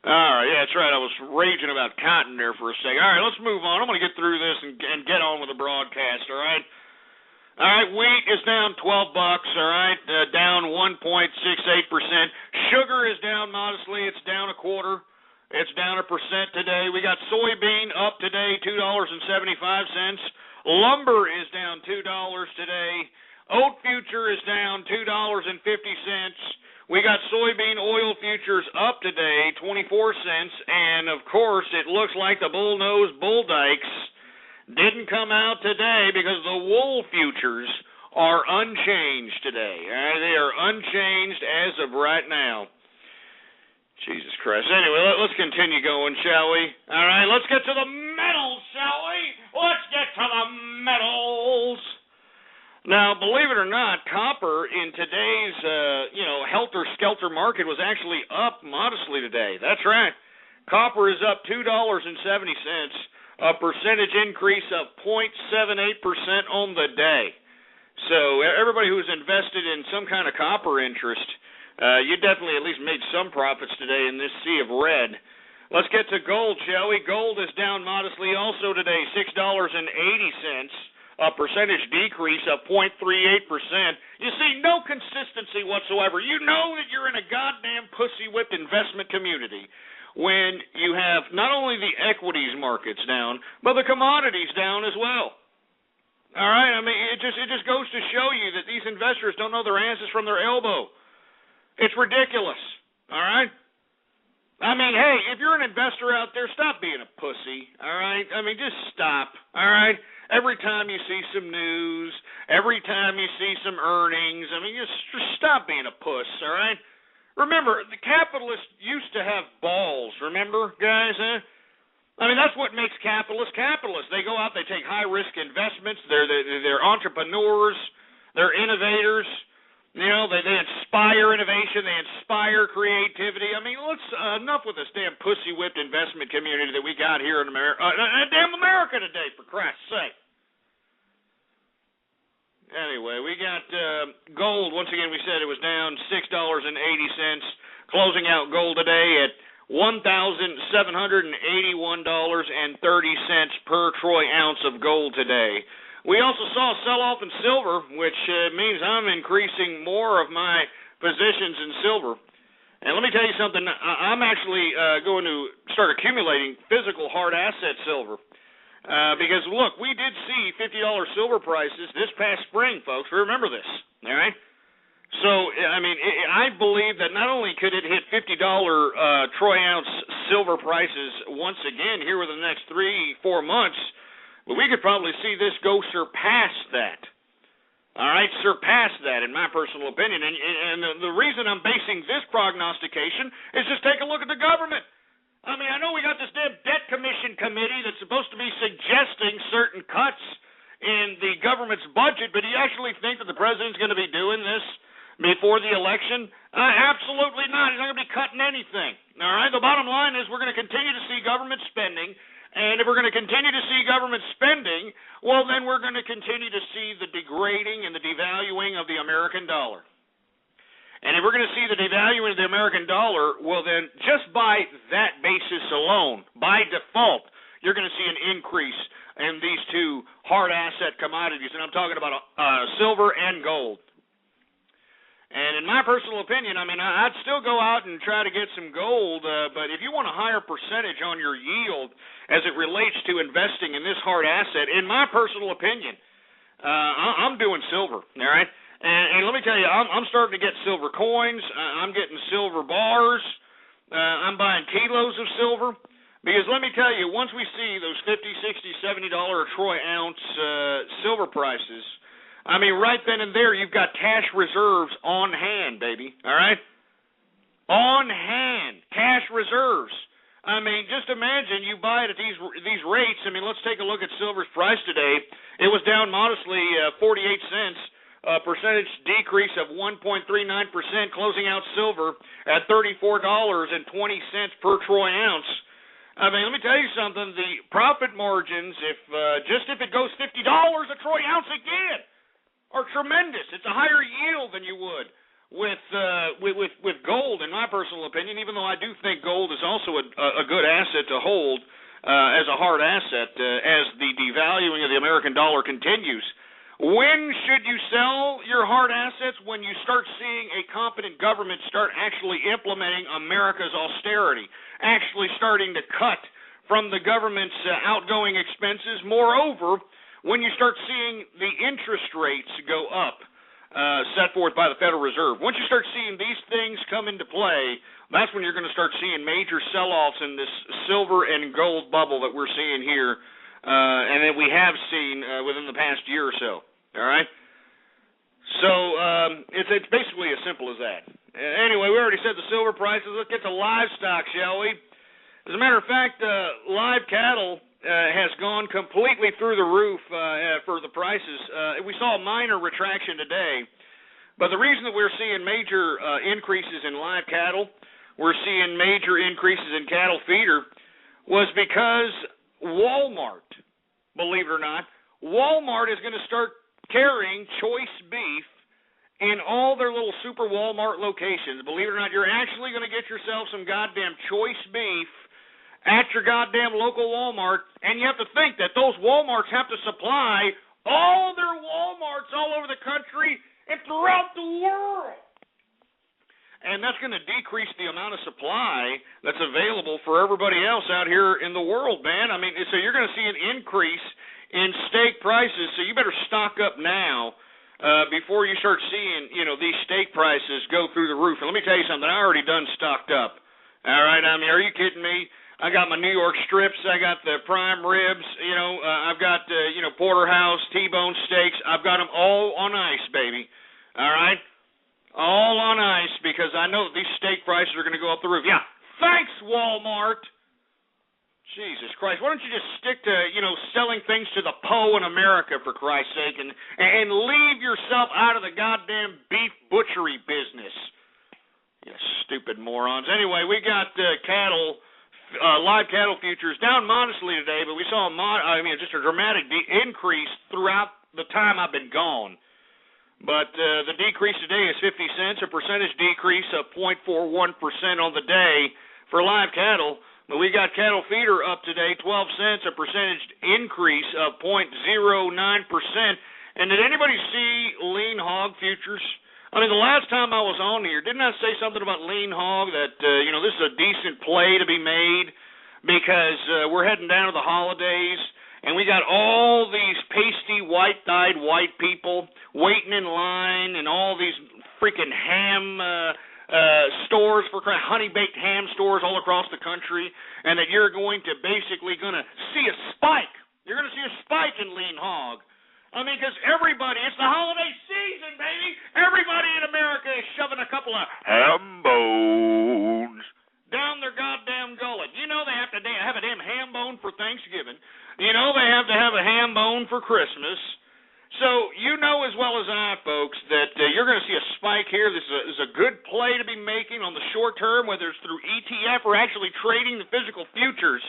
All right, yeah, that's right. I was raging about cotton there for a second. All right, let's move on. I'm going to get through this and get on with the broadcast, all right? All right, wheat is down $12, all right, down 1.68%. Sugar is down modestly. It's down a quarter. It's down 1% today. We got soybean up today, $2.75. Lumber is down $2 today. Oat future is down $2.50. We got soybean oil futures up today, 24 cents. And, of course, it looks like the bull-nosed bull dykes didn't come out today because the wool futures are unchanged today. They are unchanged as of right now. Jesus Christ. Anyway, let's continue going, shall we? All right, let's get to the metals, shall we? Let's get to the metals. Now, believe it or not, copper in today's, helter-skelter market was actually up modestly today. That's right. Copper is up $2.70, a percentage increase of 0.78% on the day. So everybody who's invested in some kind of copper interest, you definitely at least made some profits today in this sea of red. Let's get to gold, shall we? Gold is down modestly also today, $6.80, a percentage decrease of 0.38%. You see, no consistency whatsoever. You know that you're in a goddamn pussy-whipped investment community when you have not only the equities markets down, but the commodities down as well. All right? I mean, it just goes to show you that these investors don't know their asses from their elbow. It's ridiculous, all right? I mean, hey, if you're an investor out there, stop being a pussy, all right? I mean, just stop, all right? Every time you see some news, every time you see some earnings, I mean, just stop being a puss, all right? Remember, the capitalists used to have balls, remember, guys, huh? I mean, that's what makes capitalists capitalists. They go out, they take high-risk investments, they're entrepreneurs, they're innovators. You know, they inspire innovation, they inspire creativity. I mean, let's enough with this damn pussy-whipped investment community that we got here in America. Damn America today, for Christ's sake. Anyway, we got gold. Once again, we said it was down $6.80, closing out gold today at $1,781.30 per troy ounce of gold today. We also saw a sell-off in silver, which means I'm increasing more of my positions in silver. And let me tell you something. I'm actually going to start accumulating physical hard asset silver. Because, look, we did see $50 silver prices this past spring, folks. Remember this, all right? So, I mean, I believe that not only could it hit $50 troy ounce silver prices once again here within the next 3-4 months, but we could probably see this go surpass that. All right, surpass that, in my personal opinion. And the reason I'm basing this prognostication is just take a look at the government. I mean, I know we got this damn debt commission committee that's supposed to be suggesting certain cuts in the government's budget, but do you actually think that the president's going to be doing this before the election? Absolutely not. He's not going to be cutting anything. All right, the bottom line is we're going to continue to see government spending. And if we're going to continue to see government spending, well, then we're going to continue to see the degrading and the devaluing of the American dollar. And if we're going to see the devaluing of the American dollar, well, then just by that basis alone, by default, you're going to see an increase in these two hard asset commodities. And I'm talking about silver and gold. And in my personal opinion, I mean, I'd still go out and try to get some gold, but if you want a higher percentage on your yield as it relates to investing in this hard asset, in my personal opinion, I'm doing silver, all right? And let me tell you, I'm starting to get silver coins. I'm getting silver bars. I'm buying kilos of silver. Because let me tell you, once we see those $50, $60, $70 a troy ounce silver prices, I mean, right then and there, you've got cash reserves on hand, baby, all right? On hand, cash reserves. I mean, just imagine you buy it at these rates. I mean, let's take a look at silver's price today. It was down modestly 48 cents, a percentage decrease of 1.39%, closing out silver at $34.20 per troy ounce. I mean, let me tell you something. The profit margins, if it goes $50 a troy ounce again, are tremendous. It's a higher yield than you would with gold, in my personal opinion, even though I do think gold is also a good asset to hold as a hard asset as the devaluing of the American dollar continues. When should you sell your hard assets? When you start seeing a competent government start actually implementing America's austerity, actually starting to cut from the government's outgoing expenses. Moreover, when you start seeing the interest rates go up, set forth by the Federal Reserve, once you start seeing these things come into play, that's when you're going to start seeing major sell-offs in this silver and gold bubble that we're seeing here, and that we have seen within the past year or so. All right? So it's basically as simple as that. Anyway, we already said the silver prices. Let's get to livestock, shall we? As a matter of fact, live cattle has gone completely through the roof for the prices. We saw a minor retraction today, but the reason that we're seeing major increases in live cattle, we're seeing major increases in cattle feeder, was because Walmart, believe it or not, Walmart is going to start carrying choice beef in all their little super Walmart locations. Believe it or not, you're actually going to get yourself some goddamn choice beef at your goddamn local Walmart, and you have to think that those Walmarts have to supply all their Walmarts all over the country and throughout the world. And that's going to decrease the amount of supply that's available for everybody else out here in the world, man. I mean, so you're going to see an increase in steak prices, so you better stock up now before you start seeing, these steak prices go through the roof. And let me tell you something, I already done stocked up. All right, I mean, are you kidding me? I got my New York strips. I got the prime ribs. I've got porterhouse, T-bone steaks. I've got them all on ice, baby. All right, all on ice because I know that these steak prices are going to go up the roof. Yeah, thanks Walmart. Jesus Christ, why don't you just stick to, selling things to the Po in America, for Christ's sake, and leave yourself out of the goddamn beef butchery business. You stupid morons. Anyway, we got live cattle futures down modestly today, but we saw just a dramatic increase throughout the time I've been gone. But the decrease today is 50 cents, a percentage decrease of 0.41% on the day for live cattle. But we got cattle feeder up today, 12 cents, a percentage increase of 0.09%. And did anybody see lean hog futures? I mean, the last time I was on here, didn't I say something about lean hog, that, this is a decent play to be made because we're heading down to the holidays, and we got all these pasty, white-dyed white people waiting in line, and all these freaking ham stores for honey-baked ham stores all across the country, and that you're going to see a spike. You're going to see a spike in lean hog. I mean, because everybody, it's the holiday season, baby. Everybody in America is shoving a couple of ham bones down their goddamn gullet. You know they have to have a damn ham bone for Thanksgiving. You know they have to have a ham bone for Christmas. So you know as well as I, folks, that you're going to see a spike here. This is a good play to be making on the short term, whether it's through ETF or actually trading the physical futures.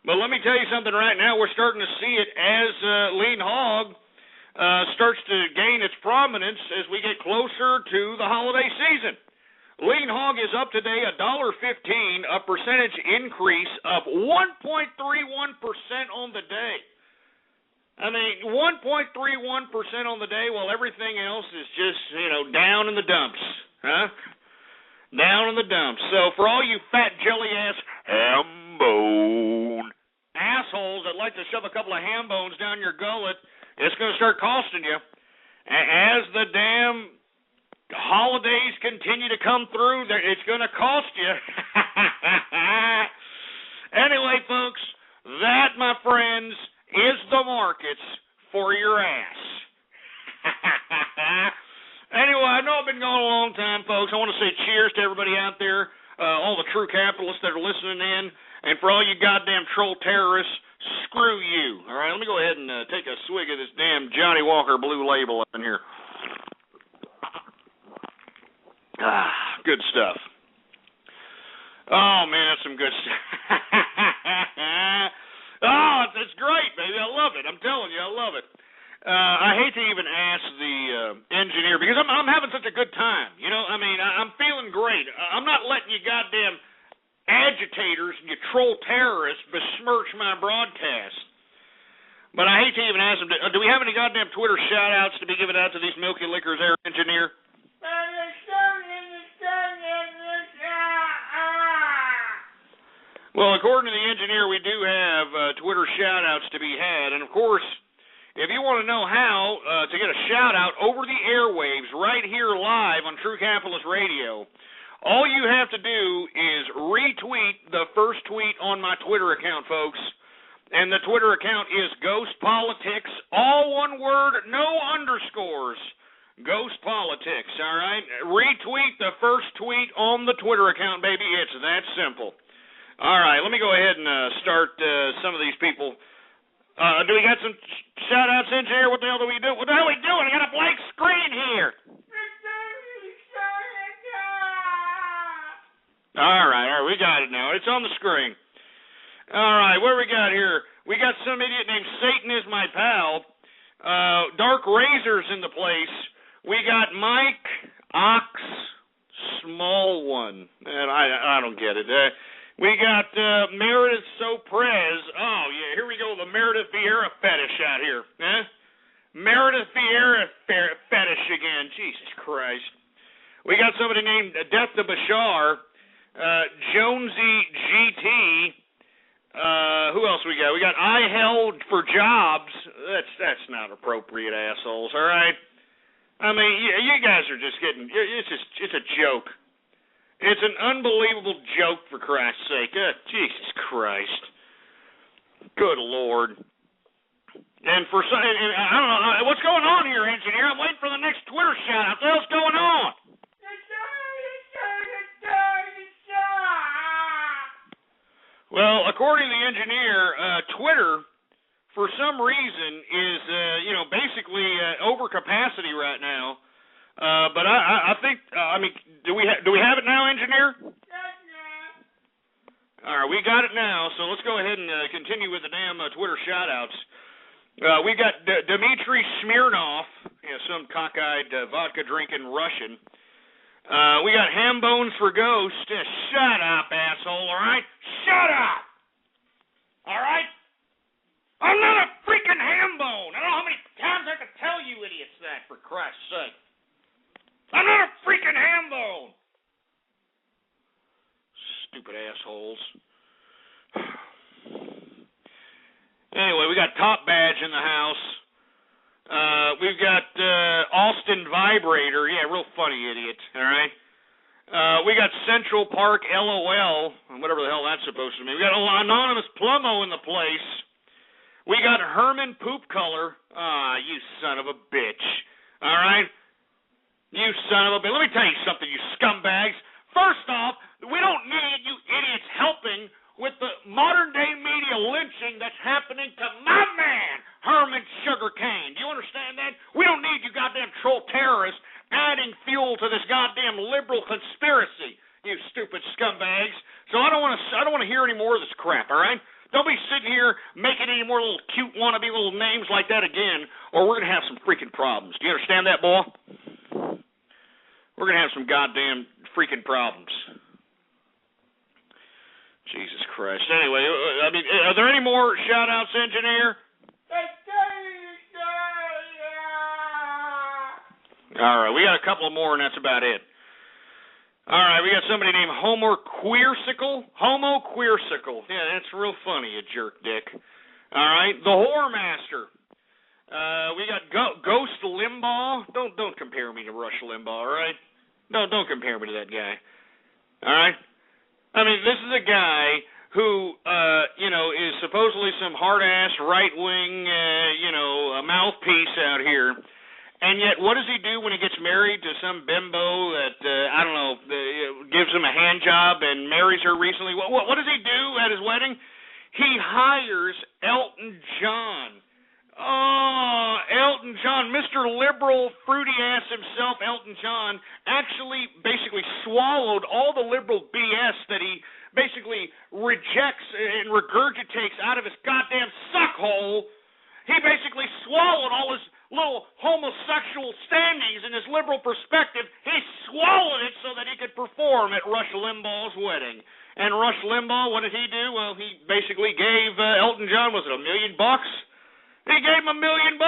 But let me tell you something right now. We're starting to see it as lean hog starts to gain its prominence as we get closer to the holiday season. Lean hog is up today $1.15, a percentage increase of 1.31% on the day. I mean, 1.31% on the day, while everything else is just, down in the dumps, huh? Down in the dumps. So for all you fat jelly-ass ham bone assholes that like to shove a couple of ham bones down your gullet, it's going to start costing you. As the damn holidays continue to come through, it's going to cost you. Anyway, folks, that, my friends, is the markets for your ass. Anyway, I know I've been going a long time, folks. I want to say cheers to everybody out there, all the true capitalists that are listening in, and for all you goddamn troll terrorists, screw you. All right, let me go ahead and take a swig of this damn Johnny Walker Blue Label up in here. Good stuff. Oh, man, that's some good stuff. Oh, it's great, baby. I love it. I'm telling you, I love it. I hate to even ask the engineer because I'm having such a good time. I'm feeling great. I'm not letting you goddamn agitators and you troll terrorists besmirch my broadcast. But I hate to even ask them, do we have any goddamn Twitter shout-outs to be given out to these milky lickers there, engineer? Well, according to the engineer, we do have Twitter shout-outs to be had. And, of course, if you want to know how to get a shout-out over the airwaves right here live on True Capitalist Radio, all you have to do is retweet the first tweet on my Twitter account, folks. And the Twitter account is Ghost Politics, all one word, no underscores. Ghost Politics, all right? Retweet the first tweet on the Twitter account, baby. It's that simple. All right, let me go ahead and start some of these people. Do we got some shout-outs, engineer? What the hell do we do? What the hell are we doing? I got a blank screen here. All right, we got it now. It's on the screen. All right, what do we got here? We got some idiot named Satan is my pal. Dark Razor's in the place. We got Mike Ox Small One. And I don't get it. We got Meredith Soprez. Oh, yeah, here we go, the Meredith Vieira fetish out here. Meredith Vieira fetish again. Jesus Christ. We got somebody named Death to Bashar, Jonesy GT. Who else we got? We got I Held for Jobs. That's not appropriate, assholes, all right? I mean, you guys are just getting, it's a joke. It's an unbelievable joke, for Christ's sake. Jesus Christ. Good Lord. And I don't know, what's going on here, engineer? I'm waiting for the next Twitter shout-out. What the hell's going on? Well, according to the engineer, Twitter, for some reason, is, basically over capacity right now. But I think, do we have it now, engineer? All right, we got it now, so let's go ahead and continue with the damn Twitter shout-outs. We got Dmitry Smirnov, some cockeyed vodka-drinking Russian. We got Ham Bones for Ghost. Shut up, asshole, all right? Shut up! All right? I'm not a freaking ham bone. I don't know how many times I have to tell you idiots that, for Christ's sake. I'm not a freaking ham bone. Stupid assholes. Anyway, we got Top Badge in the house. We've got Austin Vibrator. Yeah, real funny idiot. All right. We got Central Park LOL, whatever the hell that's supposed to mean. We got Anonymous Plummo in the place. We got Herman Poop Color. You son of a bitch. All right? You son of a bitch. Let me tell you something, you scumbags. First off, we don't need you idiots helping with the modern-day media lynching that's happening to my man, Herman Sugarcane. Do you understand that? We don't need you goddamn troll terrorists adding fuel to this goddamn liberal conspiracy, you stupid scumbags. So I don't want to hear any more of this crap, all right? Don't be sitting here making any more little cute wannabe little names like that again, or we're going to have some freaking problems. Do you understand that, boy? We're going to have some goddamn freaking problems. Jesus Christ. Anyway, are there any more shout-outs, engineer? All right, we got a couple more, and that's about it. All right, we got somebody named Homo Queersicle. Yeah, that's real funny, you jerk dick. All right, the Whore Master. We got Ghost Limbaugh. Don't compare me to Rush Limbaugh, all right? Don't compare me to that guy. All right? This is a guy who, is supposedly some hard-ass, right-wing, mouthpiece out here. And yet, what does he do when he gets married to some bimbo that, gives him a hand job and marries her recently? What does he do at his wedding? He hires Elton John. Oh, Elton John, Mr. Liberal, fruity-ass himself, Elton John, actually basically swallowed all the liberal BS that he basically rejects and regurgitates out of his goddamn suckhole. He basically swallowed all his little homosexual standings in his liberal perspective. He swallowed it so that he could perform at Rush Limbaugh's wedding. And Rush Limbaugh, what did he do? Well, he basically gave Elton John, was it $1 million? He gave him $1 million.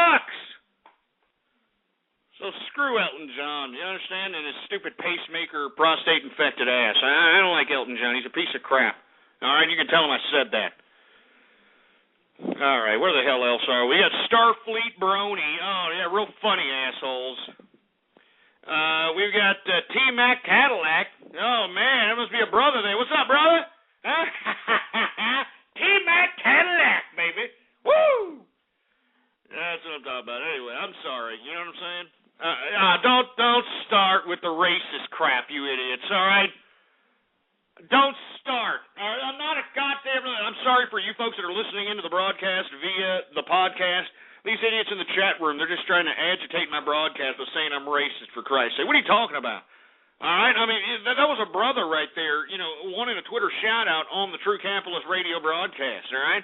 So screw Elton John, you understand? And his stupid pacemaker, prostate-infected ass. I don't like Elton John. He's a piece of crap. All right, you can tell him I said that. All right, where the hell else are we? We got Starfleet Baroni. Oh, yeah, real funny assholes. We've got T-Mac Cadillac. Oh, man, that must be a brother there. What's up, brother? T-Mac Cadillac, baby. Woo! That's what I'm talking about. Anyway, I'm sorry. You know what I'm saying? Don't start with the racist crap, you idiots, all right? Don't start. I'm not a goddamn... I'm sorry for you folks that are listening into the broadcast via the podcast. These idiots in the chat room, they're just trying to agitate my broadcast by saying I'm racist, for Christ's sake. What are you talking about? All right? That was a brother right there, wanting a Twitter shout-out on the True Capitalist Radio broadcast, all right?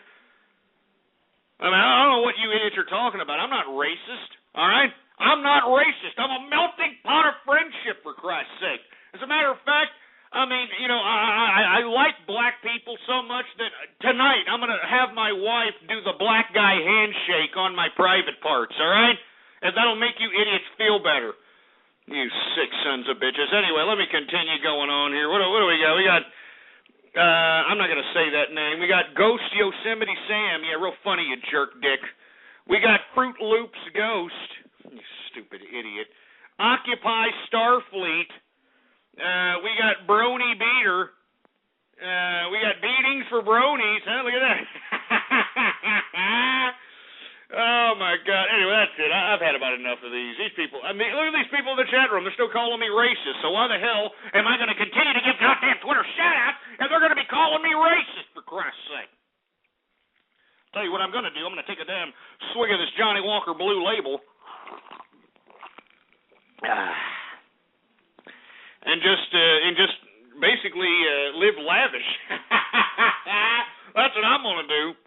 I don't know what you idiots are talking about. I'm not racist, all right? I'm not racist. I'm a melting pot of friendship, for Christ's sake. As a matter of fact, I like black people so much that tonight I'm going to have my wife do the black guy handshake on my private parts, all right? And that'll make you idiots feel better. You sick sons of bitches. Anyway, let me continue going on here. What do we got? We got, I'm not going to say that name. We got Ghost Yosemite Sam. Yeah, real funny, you jerk dick. We got Fruit Loops Ghost. You stupid idiot. Occupy Starfleet. We got Brony Beater. We got beatings for bronies. Huh? Look at that. Oh, my God. Anyway, that's it. I've had about enough of these. These people, look at these people in the chat room. They're still calling me racist. So why the hell am I going to continue to give goddamn Twitter shout-outs if they're going to be calling me racist, for Christ's sake? Tell you what I'm going to do. I'm going to take a damn swig of this Johnny Walker Blue Label. And just basically live lavish. That's what I'm going to do.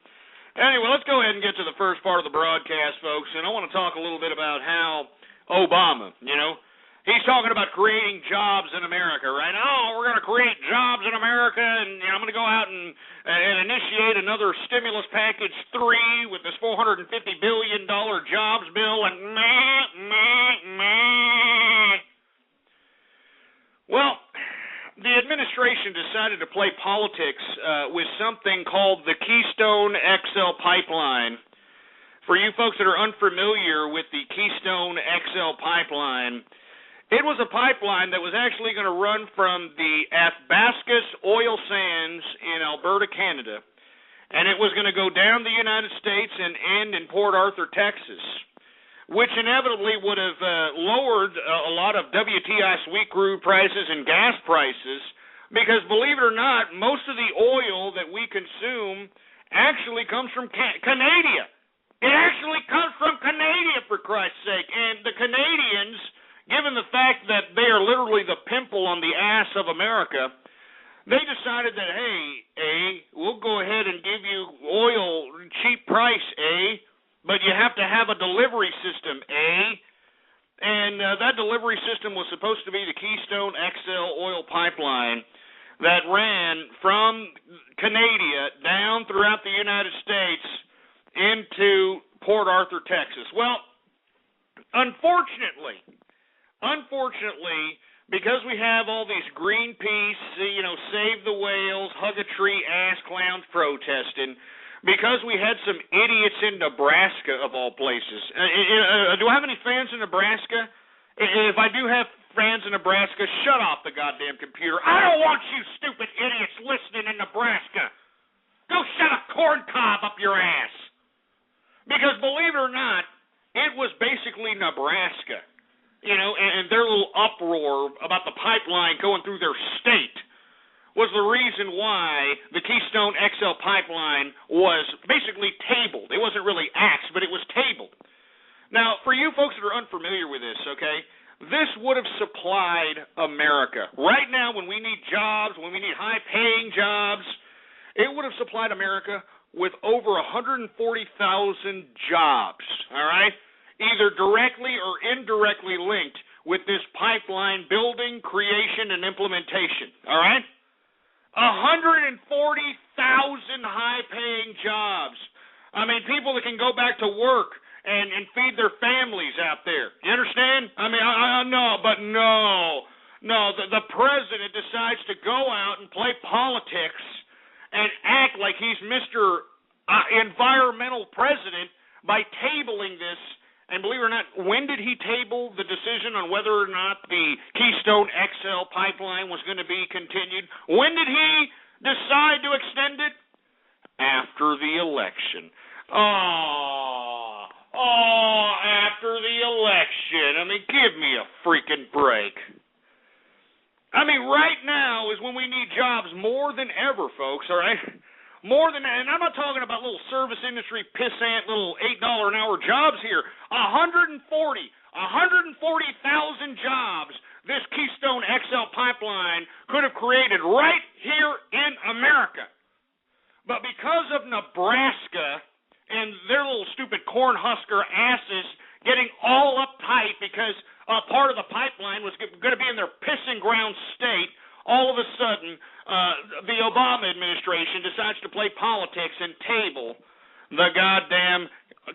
Anyway, let's go ahead and get to the first part of the broadcast, folks. And I want to talk a little bit about how Obama, he's talking about creating jobs in America, right? Oh, we're going to create jobs in America, and I'm going to go out and initiate another stimulus package 3 with this $450 billion jobs bill, and Well, the administration decided to play politics with something called the Keystone XL pipeline. For you folks that are unfamiliar with the Keystone XL pipeline, it was a pipeline that was actually going to run from the Athabasca oil sands in Alberta, Canada, and it was going to go down the United States and end in Port Arthur, Texas, which inevitably would have lowered a lot of WTI sweet crude prices and gas prices, because believe it or not, most of the oil that we consume actually comes from Canada. It actually comes from Canada, for Christ's sake. And the Canadians, given the fact that they are literally the pimple on the ass of America, they decided that, hey, we'll go ahead and give you oil cheap price, but you have to have a delivery system, And that delivery system was supposed to be the Keystone XL oil pipeline that ran from Canada down throughout the United States into Port Arthur, Texas. Well, unfortunately, because we have all these Greenpeace, save the whales, hug a tree ass clowns protesting, because we had some idiots in Nebraska, of all places. Do I have any fans in Nebraska? If I do have fans in Nebraska, shut off the goddamn computer. I don't want you stupid idiots listening in Nebraska. Go shove a corn cob up your ass. Because believe it or not, it was basically Nebraska, and their little uproar about the pipeline going through their state was the reason why the Keystone XL pipeline was basically tabled. It wasn't really axed, but it was tabled. Now, for you folks that are unfamiliar with this, this would have supplied America. Right now, when we need jobs, when we need high-paying jobs, it would have supplied America with over 140,000 jobs, all right, either directly or indirectly linked with this pipeline building, creation, and implementation, all right? 140,000 high-paying jobs. I mean, people that can go back to work and feed their families out there. You understand? I mean, I know, but no. The president decides to go out and play politics and act like he's Mr. Environmental President by tabling this. And believe it or not, when did he table the decision on whether or not the Keystone XL pipeline was going to be continued? When did he decide to extend it? After the election. After the election. I mean, give me a freaking break. I mean, right now is when we need jobs more than ever, folks, all right? More than that, and I'm not talking about little service industry pissant little $8 an hour jobs here. 140,000 jobs this Keystone XL pipeline could have created right here in America. But because of Nebraska and their little stupid cornhusker asses getting all uptight because part of the pipeline was going to be in their pissing ground state, all of a sudden, the Obama administration decides to play politics and table the goddamn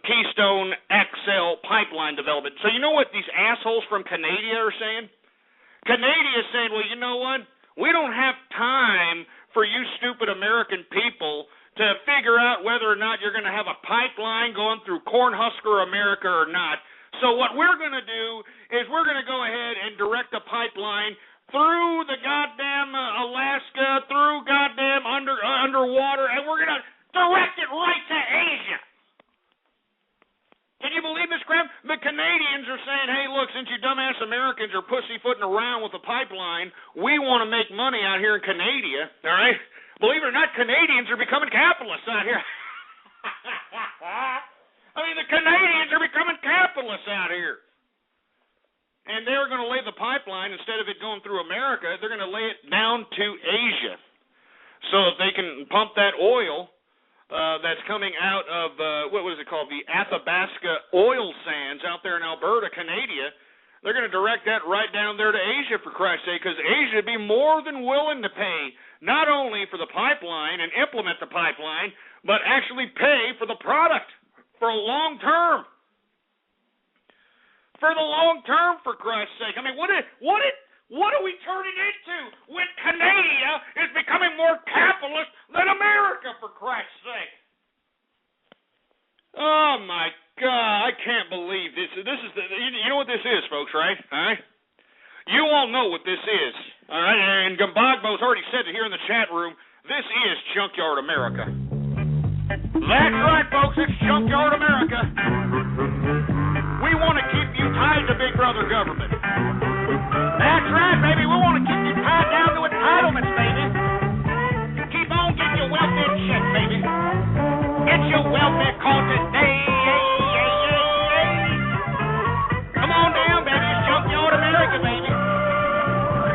Keystone XL pipeline development. So you know what these assholes from Canada are saying? Canada is saying, well, you know what? We don't have time for you stupid American people to figure out whether or not you're going to have a pipeline going through Cornhusker America or not. So what we're going to do is we're going to go ahead and direct a pipeline through the goddamn Alaska, through goddamn underwater, and we're going to direct it right to Asia. Can you believe this crap? The Canadians are saying, hey, look, since you dumbass Americans are pussyfooting around with the pipeline, we want to make money out here in Canada, all right? Believe it or not, Canadians are becoming capitalists out here. I mean, the Canadians are becoming capitalists out here. And they're going to lay the pipeline, instead of it going through America, they're going to lay it down to Asia so that they can pump that oil that's coming out of, what was it called, the Athabasca oil sands out there in Alberta, Canada. They're going to direct that right down there to Asia, for Christ's sake, because Asia would be more than willing to pay not only for the pipeline and implement the pipeline, but actually pay for the product for a long term. For the long term, for Christ's sake. I mean, what are we turning into when Canada is becoming more capitalist than America, for Christ's sake? Oh, my God, I can't believe this. You know what this is, folks, right? All right? You all know what this is, all right? And Gambagbo's already said it here in the chat room. This is Junkyard America. That's right, folks, it's Junkyard America. We want to keep you tied to Big Brother government. That's right, baby. We want to keep you tied down to entitlements, baby. Keep on getting your welfare check, baby. Get your welfare call today. Come on down, baby. It's Junkyard America, baby.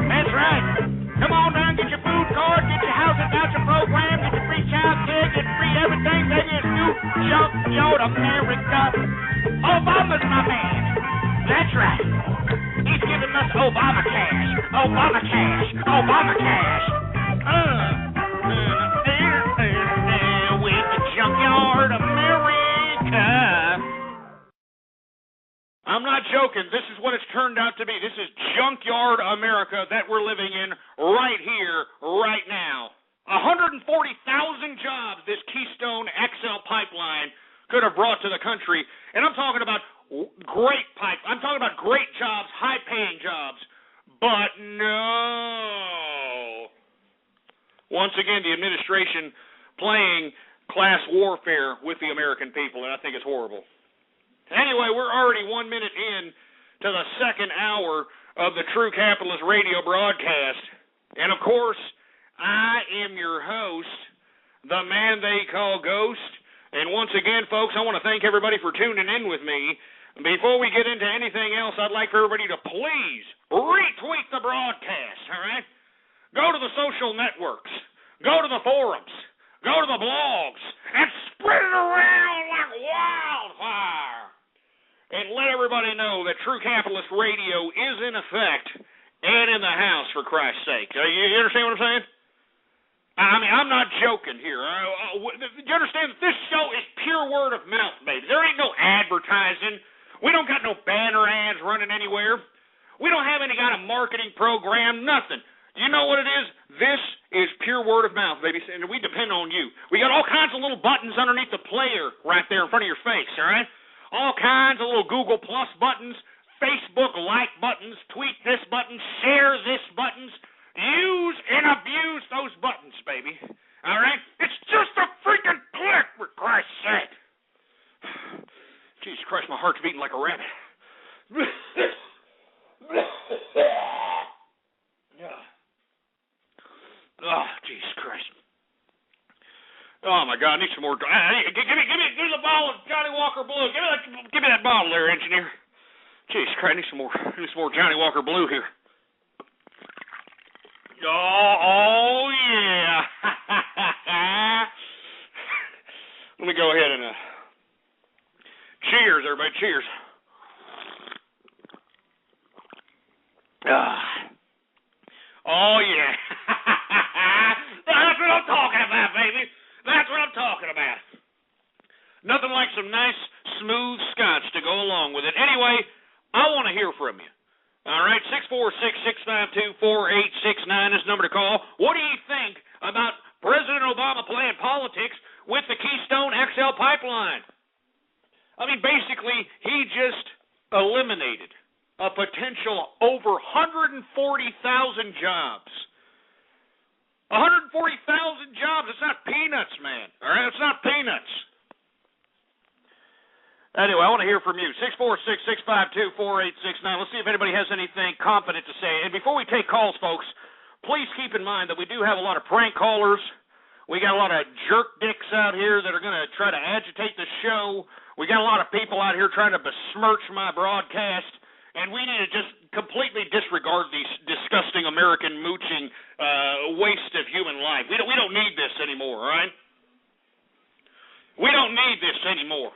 That's right. Come on down, get your food card, get your housing voucher program, get your free child care, get free everything, baby. It's new Junkyard America. Obama's my man. That's right. He's giving us Obama cash. Obama cash. Obama cash. With the Junkyard America. I'm not joking. This is what it's turned out to be. This is Junkyard America that we're living in right here, right now. 140,000 jobs this Keystone XL pipeline could have brought to the country. And I'm talking about I'm talking about great jobs, high-paying jobs. But no. Once again, the administration playing class warfare with the American people, and I think it's horrible. Anyway, we're already 1 minute in to the second hour of the True Capitalist radio broadcast. And, of course, I am your host, the man they call Ghost. And once again, folks, I want to thank everybody for tuning in with me. Before we get into anything else, I'd like for everybody to please retweet the broadcast, all right? Go to the social networks. Go to the forums. Go to the blogs. And spread it around like wildfire. And let everybody know that True Capitalist Radio is in effect and in the house, for Christ's sake. You understand what I'm saying? I mean, I'm not joking here. You understand that this show is pure word of mouth, baby. There ain't no advertising. We don't got no banner ads running anywhere. We don't have any kind of marketing program, nothing. You know what it is? This is pure word of mouth, baby, and we depend on you. We got all kinds of little buttons underneath the player right there in front of your face, all right? All kinds of little Google Plus buttons, Facebook like buttons, tweet this button, share this buttons. Use and abuse those buttons, baby. All right? It's just a freaking click, for Christ's sake. Jesus Christ, my heart's beating like a rabbit. Oh, Jesus Christ. Oh, my God, I need some more. Give me the bottle of Johnny Walker Blue. Give me that bottle there, engineer. Jesus Christ, I need some more Johnny Walker Blue here. Oh yeah. Let me go ahead and cheers, everybody. Cheers. Oh yeah. That's what I'm talking about, baby. That's what I'm talking about. Nothing like some nice, smooth scotch to go along with it. Anyway, I want to hear from you. All right, 646-652-4869 is the number to call. What do you think about President Obama playing politics with the Keystone XL pipeline? I mean, basically, he just eliminated a potential over 140,000 jobs. 140,000 jobs. It's not peanuts, man. All right, it's not peanuts. Anyway, I want to hear from you. 646-652-4869. Let's see if anybody has anything confident to say. And before we take calls, folks, please keep in mind that we do have a lot of prank callers. We got a lot of jerk dicks out here that are going to try to agitate the show. We got a lot of people out here trying to besmirch my broadcast. And we need to just completely disregard these disgusting American mooching waste of human life. We don't need this anymore, all right? We don't need this anymore.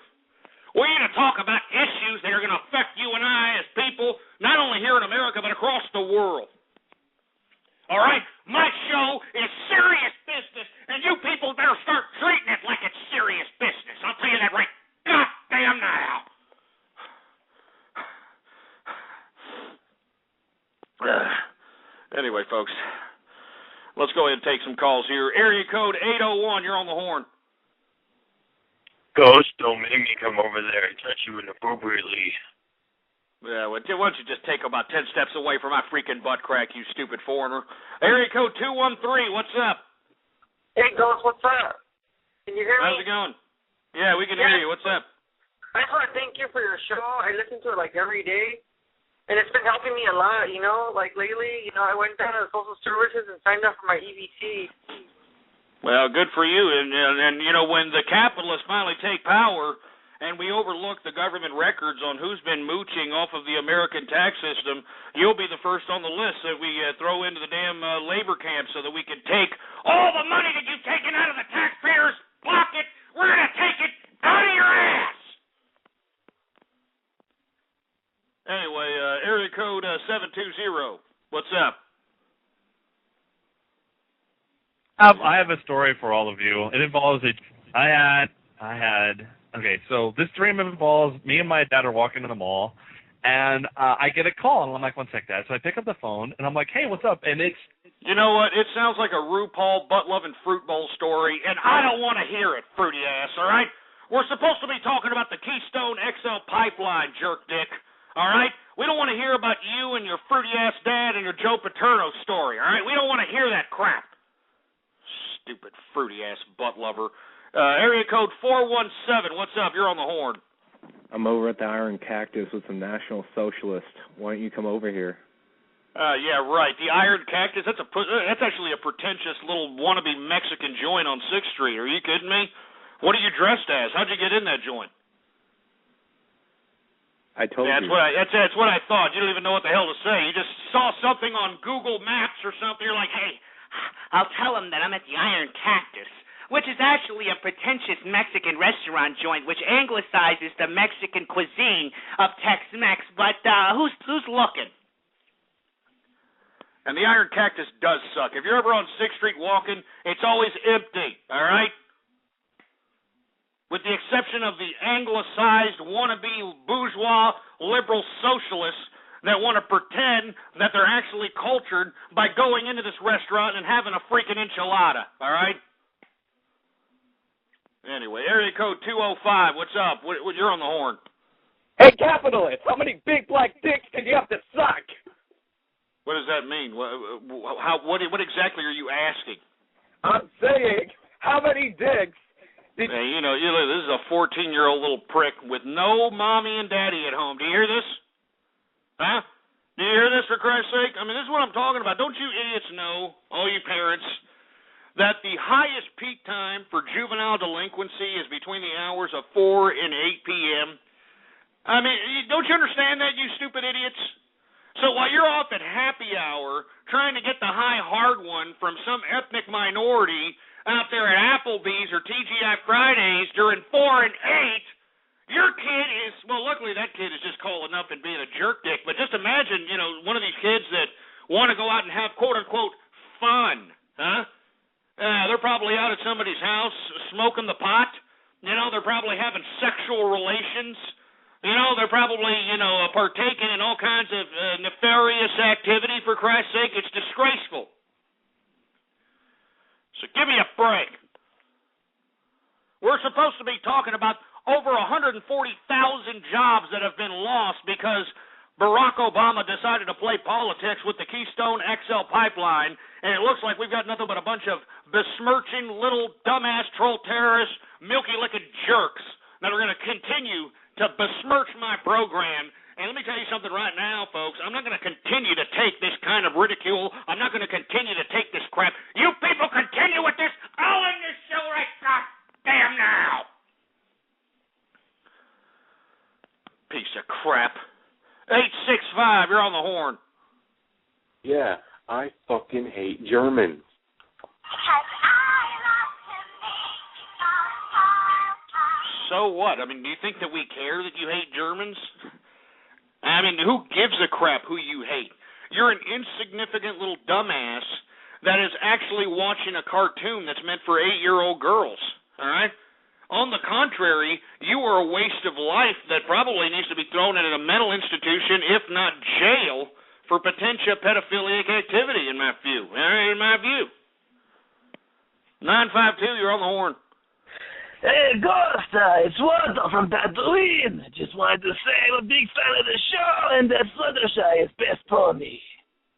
We need to talk about issues that are going to affect you and I as people, not only here in America, but across the world. All right? My show is serious business, and you people better start treating it like it's serious business. I'll tell you that right goddamn now. Anyway, folks, let's go ahead and take some calls here. Area code 801, you're on the horn. Ghost, don't make me come over there and touch you inappropriately. Yeah, well, why don't you just take about 10 steps away from my freaking butt crack, you stupid foreigner. Area code 213, what's up? Hey, Ghost, what's up? Can you hear me? How's it going? Yeah, we can hear you. What's up? I just want to thank you for your show. I listen to it, like, every day, and it's been helping me a lot, you know? Like, lately, you know, I went down to the social services and signed up for my EBT. Well, good for you. And you know, when the capitalists finally take power and we overlook the government records on who's been mooching off of the American tax system, you'll be the first on the list that we throw into the damn labor camp so that we can take all the money that you've taken out of the taxpayers' pocket. We're going to take it out of your ass. Anyway, area code 720. What's up? I have a story for all of you. It involves okay, so this dream involves me and my dad are walking to the mall, and I get a call, and I'm like, one sec, Dad. So I pick up the phone, and I'm like, hey, what's up? And it's... You know what? It sounds like a RuPaul butt-loving fruit bowl story, and I don't want to hear it, fruity ass, all right? We're supposed to be talking about the Keystone XL pipeline, jerk dick, all right? We don't want to hear about you and your fruity-ass dad and your Joe Paterno story, all right? We don't want to hear that crap. Stupid fruity-ass butt lover. Area code 417, what's up? You're on the horn. I'm over at the Iron Cactus with some National Socialists. Why don't you come over here? Yeah, right. The Iron Cactus, that's actually a pretentious little wannabe Mexican joint on 6th Street. Are you kidding me? What are you dressed as? How'd you get in that joint? I told you. That's what I thought. You don't even know what the hell to say. You just saw something on Google Maps or something. You're like, hey, I'll tell them that I'm at the Iron Cactus, which is actually a pretentious Mexican restaurant joint which anglicizes the Mexican cuisine of Tex-Mex. But who's looking? And the Iron Cactus does suck. If you're ever on 6th Street walking, it's always empty, all right? With the exception of the anglicized wannabe bourgeois liberal socialists that want to pretend that they're actually cultured by going into this restaurant and having a freaking enchilada, all right? Anyway, area code 205, what's up? You're on the horn. Hey, capitalists, how many big black dicks can you have to suck? What does that mean? What exactly are you asking? I'm saying, how many dicks did hey, you know, this is a 14-year-old little prick with no mommy and daddy at home. Do you hear this? Huh? Do you hear this, for Christ's sake? I mean, this is what I'm talking about. Don't you idiots know, all you parents, that the highest peak time for juvenile delinquency is between the hours of 4 and 8 p.m.? I mean, don't you understand that, you stupid idiots? So while you're off at happy hour trying to get the high hard one from some ethnic minority out there at Applebee's or TGI Fridays during 4 and 8, your kid is, well, luckily that kid is just calling up and being a jerk dick, but just imagine, you know, one of these kids that want to go out and have quote-unquote fun, huh? They're probably out at somebody's house smoking the pot. You know, they're probably having sexual relations. You know, they're probably, you know, partaking in all kinds of nefarious activity, for Christ's sake. It's disgraceful. So give me a break. We're supposed to be talking about over 140,000 jobs that have been lost because Barack Obama decided to play politics with the Keystone XL pipeline, and it looks like we've got nothing but a bunch of besmirching little dumbass troll terrorists, milky-licking jerks that are going to continue to besmirch my program. And let me tell you something right now, folks. I'm not going to continue to take this kind of ridicule. I'm not going to continue to take this crap. You people continue with this, I'll end You're on the horn. Yeah, I fucking hate Germans. So what? I mean, do you think that we care that you hate Germans? I mean, who gives a crap who you hate? You're an insignificant little dumbass that is actually watching a cartoon that's meant for 8-year-old girls, all right? On the contrary, you are a waste of life that probably needs to be thrown in a mental institution, if not jail, for potential pedophilic activity, in my view. All right, in my view. 952, you're on the horn. Hey, Ghost, it's Walter from Tatooine. Just wanted to say I'm a big fan of the show and that Fluttershy is best pony.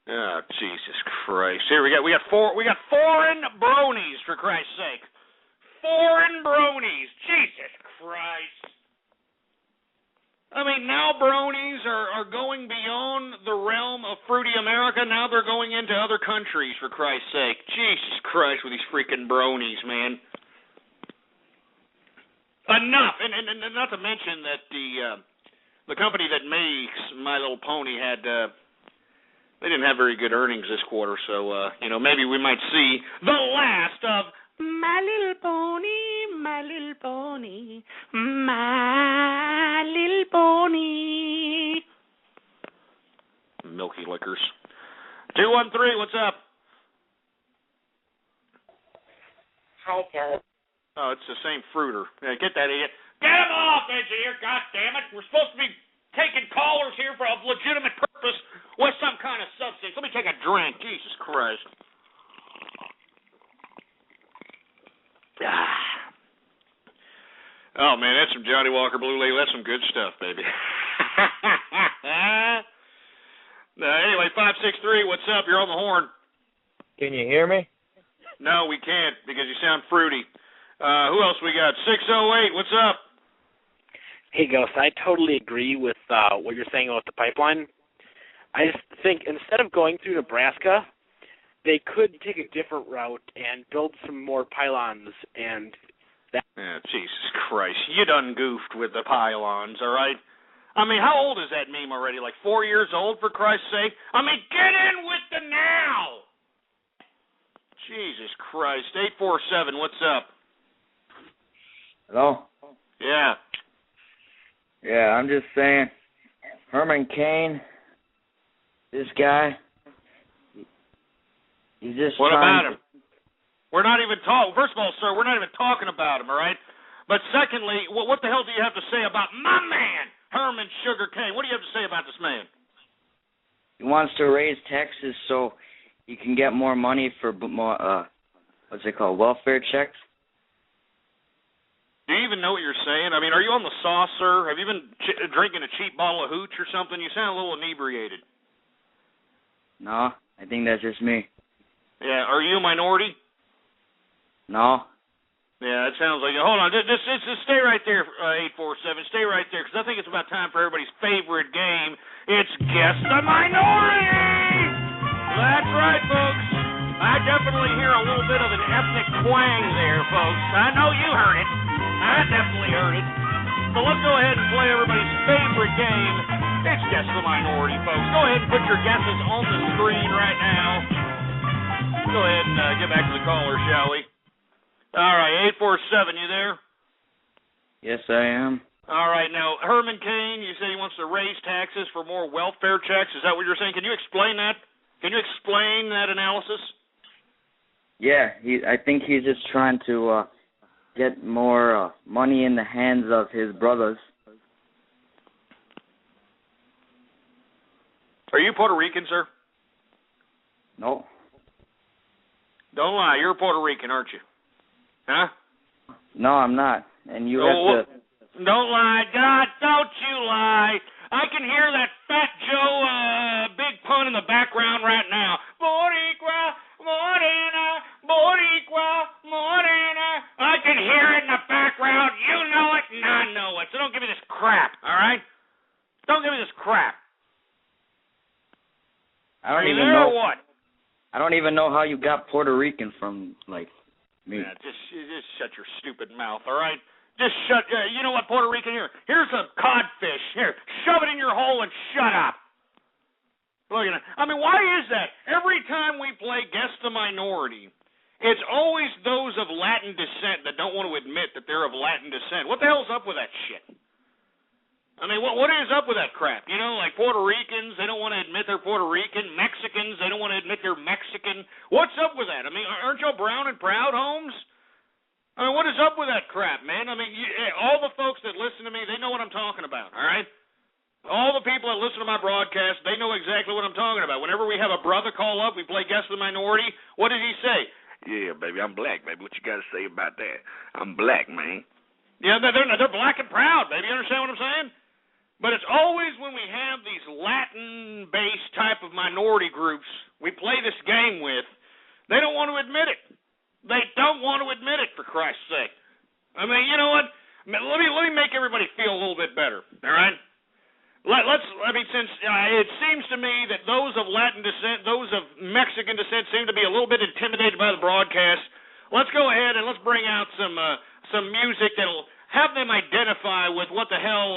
Oh, Jesus Christ. Here we got foreign bronies, for Christ's sake. Foreign bronies. Jesus Christ. I mean, now bronies are going beyond the realm of fruity America. Now they're going into other countries, for Christ's sake. Jesus Christ with these freaking bronies, man. Enough. And not to mention that the company that makes My Little Pony had they didn't have very good earnings this quarter, so maybe we might see the last of My Little Pony, My Little Pony, My Little Pony. Milky Liquors. 213, what's up? Hi, Ted. Oh, it's the same fruiter. Yeah, get that idiot. Get him off, engineer, goddammit. We're supposed to be taking callers here for a legitimate purpose with some kind of substance. Let me take a drink. Jesus Christ. Oh, man, that's some Johnny Walker Blue Label. That's some good stuff, baby. Anyway, 563, what's up? You're on the horn. Can you hear me? No, we can't because you sound fruity. Who else we got? 608, what's up? Hey, Ghost, I totally agree with what you're saying about the pipeline. I just think instead of going through Nebraska, they could take a different route and build some more pylons and that. Yeah, Jesus Christ. You done goofed with the pylons, all right? I mean, how old is that meme already? Like 4 years old, for Christ's sake? I mean, get in with the now! Jesus Christ. 847, what's up? Hello? Yeah. Yeah, I'm just saying, Herman Cain, this guy, he's just What trying about him? We're not even talking. First of all, sir, we're not even talking about him, all right? But secondly, what the hell do you have to say about my man, Herman Sugar Cain? What do you have to say about this man? He wants to raise taxes so he can get more money for more, what's it called, welfare checks. Do you even know what you're saying? I mean, are you on the sauce, sir? Have you been drinking a cheap bottle of hooch or something? You sound a little inebriated. No, I think that's just me. Yeah, are you a minority? No. Yeah, it sounds like it. Hold on, just stay right there, 847. Stay right there, because I think it's about time for everybody's favorite game. It's Guess the Minority! That's right, folks. I definitely hear a little bit of an ethnic twang there, folks. I know you heard it. I definitely heard it. So let's go ahead and play everybody's favorite game. It's Guess the Minority, folks. Go ahead and put your guesses on the screen right now. Go ahead and get back to the caller, shall we? All right, 847, you there? Yes, I am. All right, now, Herman Cain, you say he wants to raise taxes for more welfare checks. Is that what you're saying? Can you explain that? Can you explain that analysis? Yeah, I think he's just trying to get more money in the hands of his brothers. Are you Puerto Rican, sir? No. Don't lie. You're Puerto Rican, aren't you? Huh? No, I'm not. And you have to... Don't lie. God, don't you lie. I can hear that Fat Joe big pun in the background right now. Boricua, morena, Boricua, morena. I can hear it in the background. You know it and I know it. So don't give me this crap, all right? Don't give me this crap. I don't Are you even there know or what? I don't even know how you got Puerto Rican from, like, me. Yeah, just shut your stupid mouth, all right? Just shut. You know what, Puerto Rican? Here's a codfish. Here, shove it in your hole and shut up. Look at it. I mean, why is that? Every time we play Guess the Minority, it's always those of Latin descent that don't want to admit that they're of Latin descent. What the hell's up with that shit? I mean, what is up with that crap? You know, like Puerto Ricans, they don't want to admit they're Puerto Rican. Mexicans, they don't want to admit they're Mexican. What's up with that? I mean, aren't y'all brown and proud, Holmes? I mean, what is up with that crap, man? I mean, all the folks that listen to me, they know what I'm talking about, all right? All the people that listen to my broadcast, they know exactly what I'm talking about. Whenever we have a brother call up, we play Guess the Minority, what does he say? Yeah, baby, I'm black, baby. What you got to say about that? I'm black, man. Yeah, they're black and proud, baby. You understand what I'm saying? But it's always when we have these Latin-based type of minority groups we play this game with, they don't want to admit it. They don't want to admit it, for Christ's sake. I mean, you know what? Let me make everybody feel a little bit better, all right? Since it seems to me that those of Latin descent, those of Mexican descent seem to be a little bit intimidated by the broadcast, let's go ahead and let's bring out some music that'll have them identify with what the hell,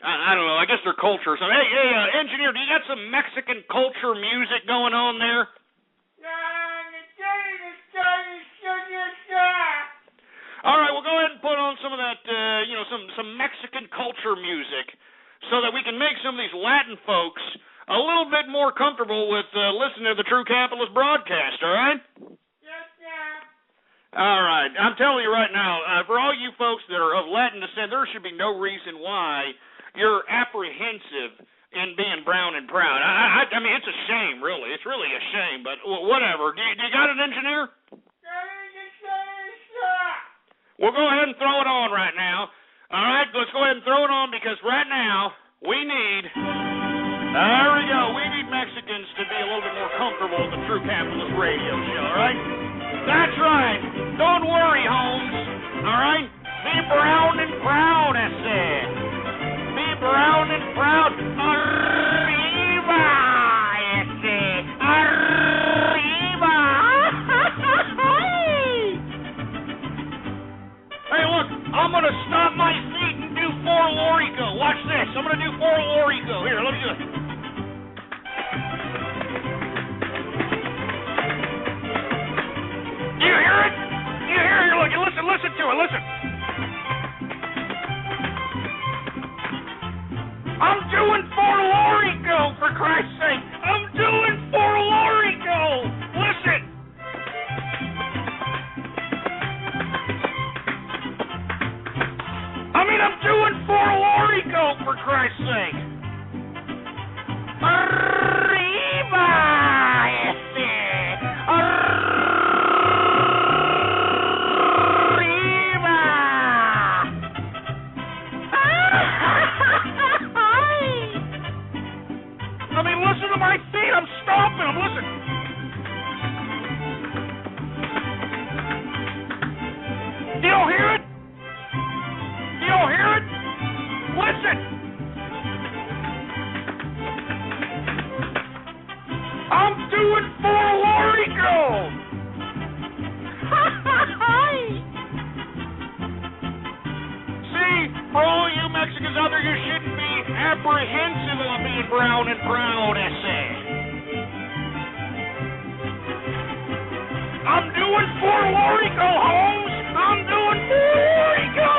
I don't know, I guess their culture. So, hey, engineer, do you got some Mexican culture music going on there? All right, we'll go ahead and put on some of that, some Mexican culture music so that we can make some of these Latin folks a little bit more comfortable with listening to the True Capitalist broadcast, all right? Yes, sir. All right, I'm telling you right now, for all you folks that are of Latin descent, there should be no reason why you're apprehensive in being brown and proud. I mean, it's a shame, really. It's really a shame, but whatever. Do you got an engineer? We'll go ahead and throw it on right now. All right, let's go ahead and throw it on because right now we need, there we go, we need Mexicans to be a little bit more comfortable with the True Capitalist Radio Show, all right? That's right. Don't worry, Holmes, all right? Be brown and proud, I said. Be brown and proud. Arriba, I said. Arriba. Hey, look, I'm going to stomp my feet and do four Lorico. Watch this. I'm going to do four Lorico. Here, let me do it. Do you hear it? Do you hear it? Look, listen to it. Listen. I'm doing four Lorico, for Christ's sake. I'm doing four Lorico. Listen. I'm doing four Lorico, for Christ's sake. Arriba, este. Arriba. I mean, listen to my feet. I'm stomping them. Listen. Do you hear it? You don't hear it? Listen! I'm doing four Lorico! See, for all you Mexicans out there, you shouldn't be apprehensive of being brown and proud, I say. I'm doing four Lorico, Holmes! I'm doing four Lorico!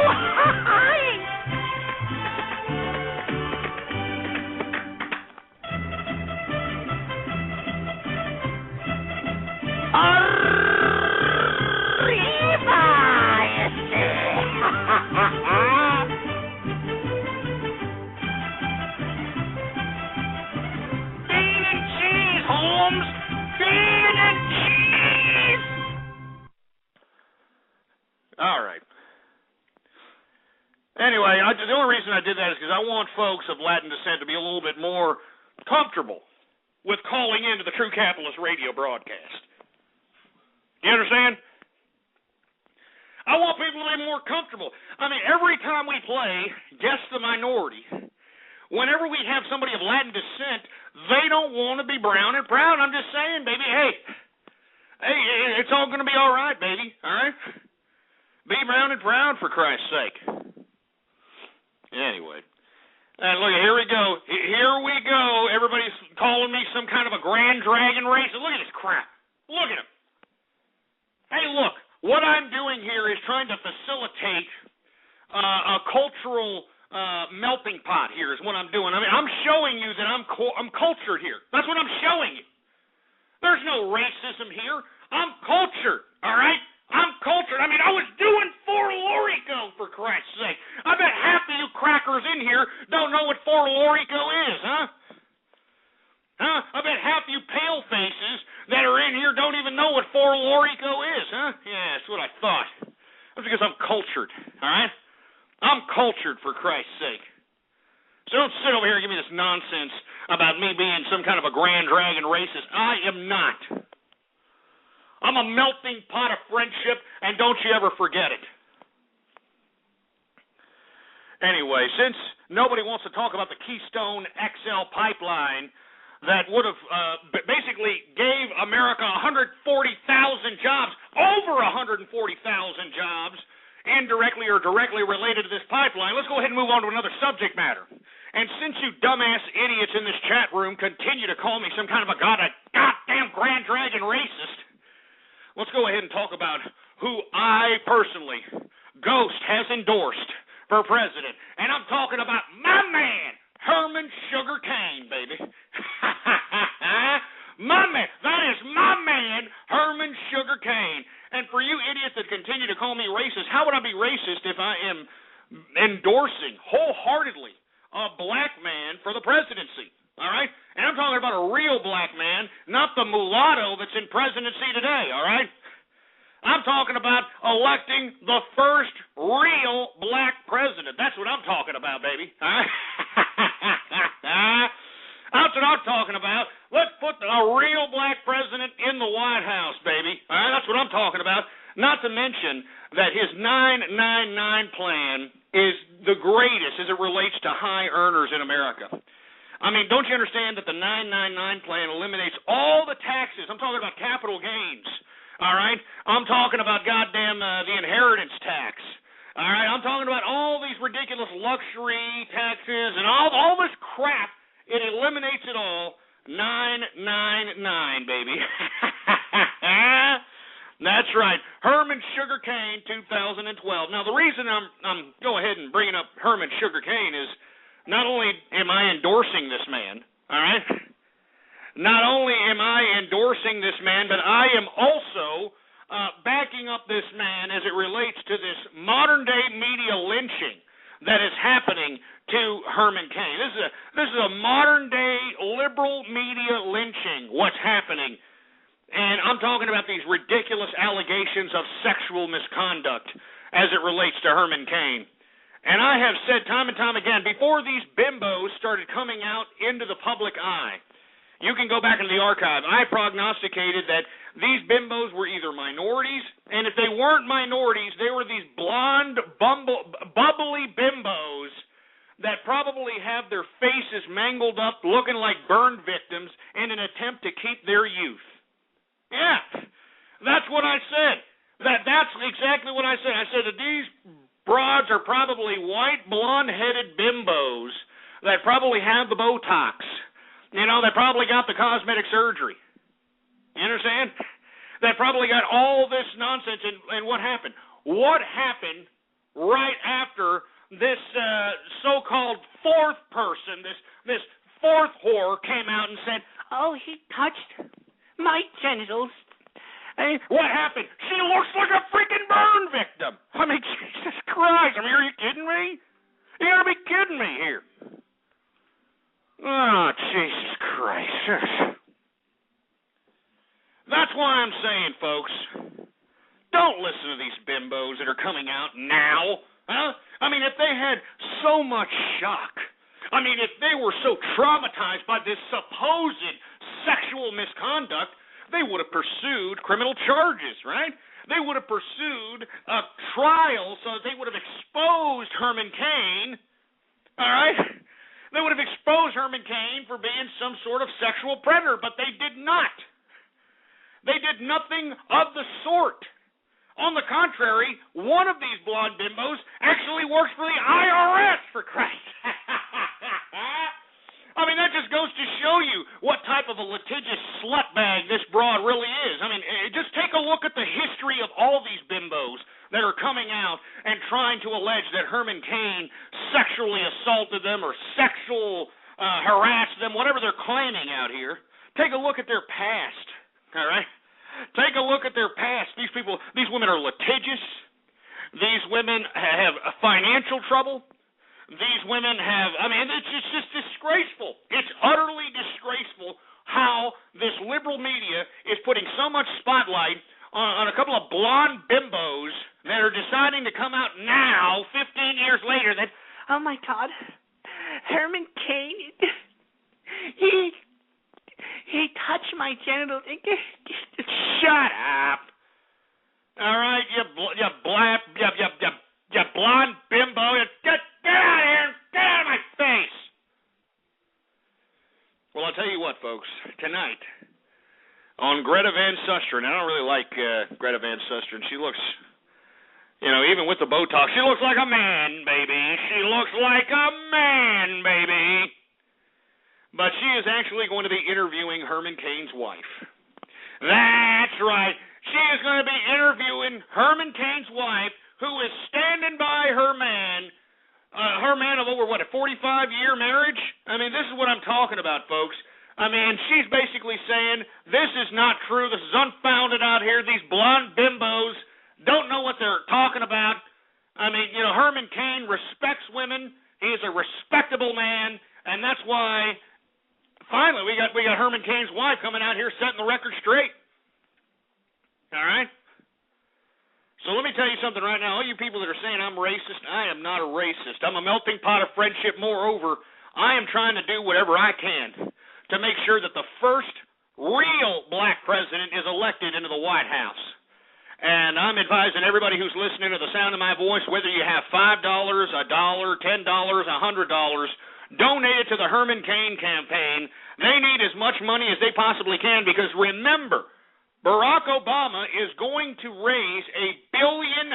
Arriba, este. Bean and cheese, Holmes. Bean and cheese. All right. Anyway, the only reason I did that is because I want folks of Latin descent to be a little bit more comfortable with calling into the True Capitalist Radio broadcast. You understand? I want people to be more comfortable. I mean, every time we play Guess the Minority, whenever we have somebody of Latin descent, they don't want to be brown and proud. I'm just saying, baby, hey, it's all going to be all right, baby, all right? Be brown and proud, for Christ's sake. Anyway. And look, here we go. Here we go. Everybody's calling me some kind of a grand dragon racist. Look at this crap. Look at him. Hey, look, what I'm doing here is trying to facilitate a cultural melting pot here is what I'm doing. I mean, I'm showing you that I'm cultured here. That's what I'm showing you. There's no racism here. I'm cultured, all right? I'm cultured. I mean, I was doing For Lorico, for Christ's sake. I bet half of you crackers in here don't know what For Lorico is, huh? Huh? I bet half you pale faces that are in here don't even know what For Lorico is, huh? Yeah, that's what I thought. That's because I'm cultured, all right? I'm cultured, for Christ's sake. So don't sit over here and give me this nonsense about me being some kind of a grand dragon racist. I am not. I'm a melting pot of friendship, and don't you ever forget it. Anyway, since nobody wants to talk about the Keystone XL pipeline that would have basically gave America 140,000 jobs, over 140,000 jobs, indirectly or directly related to this pipeline, let's go ahead and move on to another subject matter. And since you dumbass idiots in this chat room continue to call me some kind of a goddamn grand dragon racist, let's go ahead and talk about who I personally, Ghost, has endorsed for president. And I'm talking about my man, Herman Sugar Cane, baby. My man, that is my man, Herman Sugar Cane. And for you idiots that continue to call me racist, how would I be racist if I am endorsing wholeheartedly a black man for the presidency? All right? And I'm talking about a real black man, not the mulatto that's in presidency today, all right? I'm talking about electing the first real black president. That's what I'm talking about, baby. All right? That's what I'm talking about. Let's put a real black president in the White House, baby. All right, that's what I'm talking about. Not to mention that his 999 plan is the greatest as it relates to high earners in America. I mean, don't you understand that the 999 plan eliminates all the taxes? I'm talking about capital gains. All right? I'm talking about goddamn the inheritance tax. All right? I'm talking about all these ridiculous luxury taxes and all this crap. It eliminates it all. 999, baby. That's right. Herman Sugar Cane 2012. Now, the reason I'm go ahead and bringing up Herman Sugar Cane is not only am I endorsing this man, all right? Not only am I endorsing this man, but I am also backing up this man as it relates to this modern-day media lynching that is happening to Herman Cain. This is a modern-day liberal media lynching, what's happening. And I'm talking about these ridiculous allegations of sexual misconduct as it relates to Herman Cain. And I have said time and time again, before these bimbos started coming out into the public eye, you can go back into the archive, I prognosticated that these bimbos were either minorities, and if they weren't minorities, they were these blonde, bubbly bimbos that probably have their faces mangled up, looking like burn victims in an attempt to keep their youth. Yeah, that's what I said. That's exactly what I said. I said that these broads are probably white, blonde-headed bimbos that probably have the Botox. You know, they probably got the cosmetic surgery. You understand? They probably got all this nonsense. And what happened? What happened right after this so-called fourth person, this fourth whore came out and said, "Oh, he touched my genitals." What happened? She looks like a freaking burn victim. I mean, Jesus Christ. I mean, are you kidding me? You gotta be kidding me here. Oh, Jesus Christ. That's why I'm saying, folks, don't listen to these bimbos that are coming out now. Huh? I mean, if they had so much shock, I mean, if they were so traumatized by this supposed sexual misconduct, they would have pursued criminal charges, right? They would have pursued a trial so that they would have exposed Herman Cain, all right? They would have exposed Herman Cain for being some sort of sexual predator, but they did not. They did nothing of the sort. On the contrary, one of these blonde bimbos actually works for the IRS, for Christ. I I mean, that just goes to show you what type of a litigious slutbag this broad really is. I mean, just take a look at the history of all these bimbos that are coming out and trying to allege that Herman Cain sexually assaulted them or harassed them, whatever they're claiming out here. Take a look at their past, all right? Take a look at their past. These women are litigious. These women have financial trouble. These women have, I mean, it's just disgraceful. It's utterly disgraceful how this liberal media is putting so much spotlight on a couple of blonde bimbos that are deciding to come out now, 15 years later, that, oh my God, Herman Cain, he touched my genitals. Shut up. All right, you blonde bimbo. Get out of here. Get out of my face. Well, I'll tell you what, folks. Tonight, on Greta Van Susteren, I don't really like Greta Van Susteren. She looks, even with the Botox, she looks like a man, baby. She looks like a man, baby. But she is actually going to be interviewing Herman Cain's wife. That's right. She is going to be interviewing Herman Cain's wife, who is standing by her man of over, a 45-year marriage? I mean, this is what I'm talking about, folks. I mean, she's basically saying, this is not true, this is unfounded out here, these blonde bimbos don't know what they're talking about. I mean, Herman Cain respects women, he is a respectable man, and that's why, finally, we got Herman Cain's wife coming out here setting the record straight. All right? So let me tell you something right now. All you people that are saying I'm racist, I am not a racist. I'm a melting pot of friendship. Moreover, I am trying to do whatever I can to make sure that the first real black president is elected into the White House. And I'm advising everybody who's listening to the sound of my voice, whether you have $5, $1, $10, $100, donate it to the Herman Cain campaign. They need as much money as they possibly can because remember, Barack Obama is going to raise $1 billion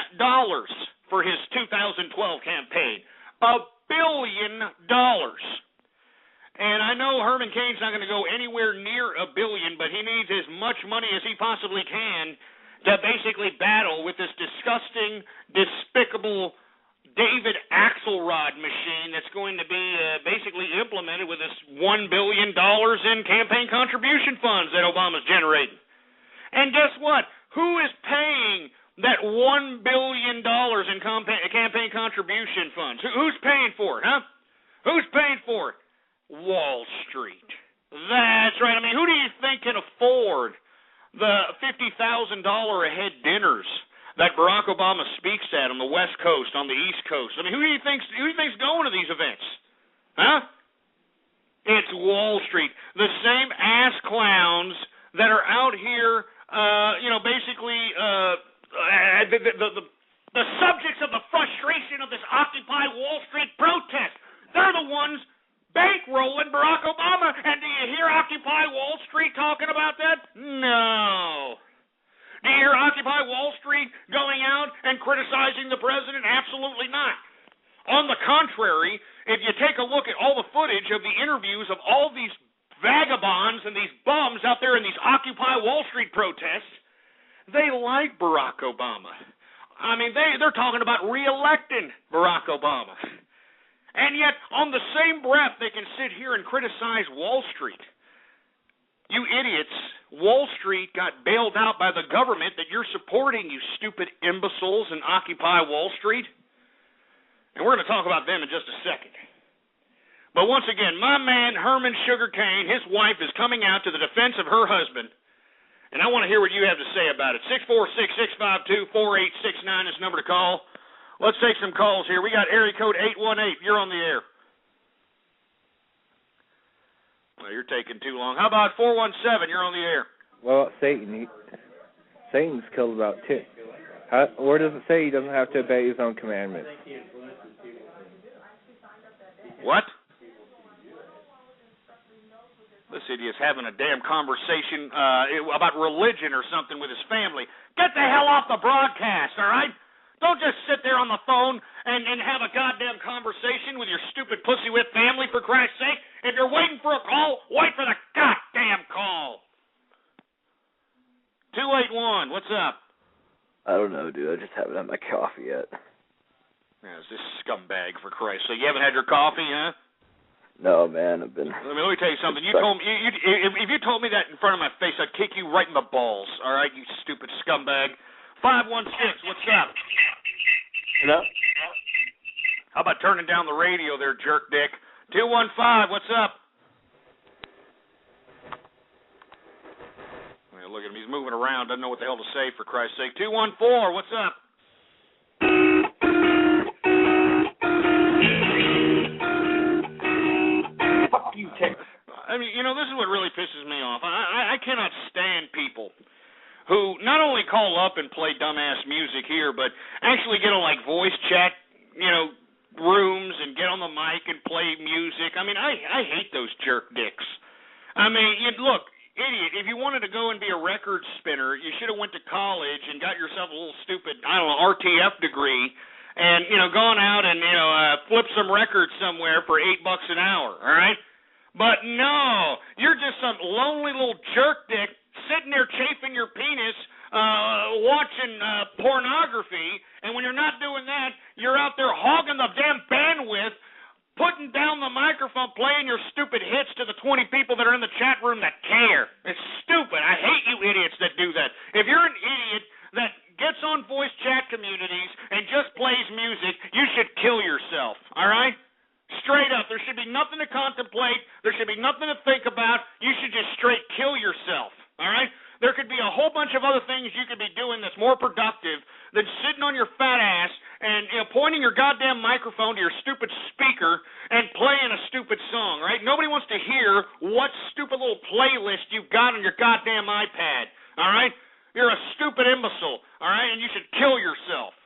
for his 2012 campaign. $1 billion. And I know Herman Cain's not going to go anywhere near $1 billion, but he needs as much money as he possibly can to basically battle with this disgusting, despicable David Axelrod machine that's going to be basically implemented with this $1 billion in campaign contribution funds that Obama's generating. And guess what? Who is paying that $1 billion in campaign contribution funds? Who's paying for it, huh? Who's paying for it? Wall Street. That's right. I mean, who do you think can afford the $50,000 a head dinners that Barack Obama speaks at on the West Coast, on the East Coast? I mean, who do you think's going to these events? Huh? It's Wall Street. The same ass clowns that are out here basically the subjects of the frustration of this Occupy Wall Street protest. They're the ones bankrolling Barack Obama. And do you hear Occupy Wall Street talking about that? No. Do you hear Occupy Wall Street going out and criticizing the president? Absolutely not. On the contrary, if you take a look at all the footage of the interviews of all these vagabonds and these bums out there in these Occupy Wall Street protests, they like Barack Obama. I mean, they're talking about re-electing Barack Obama. And yet, on the same breath, they can sit here and criticize Wall Street. You idiots, Wall Street got bailed out by the government that you're supporting, you stupid imbeciles in Occupy Wall Street. And we're going to talk about them in just a second. But once again, my man Herman Sugar Cain, his wife, is coming out to the defense of her husband. And I want to hear what you have to say about it. 646-652-4869 is the number to call. Let's take some calls here. We got area code 818. You're on the air. Well, you're taking too long. How about 417? You're on the air. Well, Satan's killed about 10. Where does it say he doesn't have to obey his own commandments? What? This idiot's having a damn conversation about religion or something with his family. Get the hell off the broadcast, all right? Don't just sit there on the phone and have a goddamn conversation with your stupid pussy-whip family, for Christ's sake. If you're waiting for a call, wait for the goddamn call. 281, what's up? I don't know, dude. I just haven't had my coffee yet. Yeah, it's this scumbag, for Christ's sake. You haven't had your coffee, huh? No, man. I've been... Let me tell you something. You told me, if you told me that in front of my face, I'd kick you right in the balls, all right, you stupid scumbag. 516, what's up? Hello? How about turning down the radio there, jerk dick? 215, what's up? Well, look at him, he's moving around, doesn't know what the hell to say, for Christ's sake. 214, what's up? Fuck you, Tick. I mean, this is what really pisses me off. I cannot stand people who not only call up and play dumbass music here, but actually get on, like, voice chat, rooms and get on the mic and play music. I mean, I hate those jerk dicks. I mean, look, idiot, if you wanted to go and be a record spinner, you should have went to college and got yourself a little stupid, RTF degree and, gone out and, flipped some records somewhere for $8 an hour, all right? But no, you're just some lonely little jerk dick sitting there chafing your penis, watching pornography, and when you're not doing that, you're out there hogging the damn bandwidth, putting down the microphone, playing your stupid hits to the 20 people that are in the chat room that care. It's stupid. I hate you idiots that do that. If you're an idiot that gets on voice chat communities and just plays music, you should kill yourself, all right? Straight up. There should be nothing to contemplate. There should be nothing to think about. You should just straight kill yourself. All right? There could be a whole bunch of other things you could be doing that's more productive than sitting on your fat ass and pointing your goddamn microphone to your stupid speaker and playing a stupid song, right? Nobody wants to hear what stupid little playlist you've got on your goddamn iPad, all right? You're a stupid imbecile, all right? And you should kill yourself.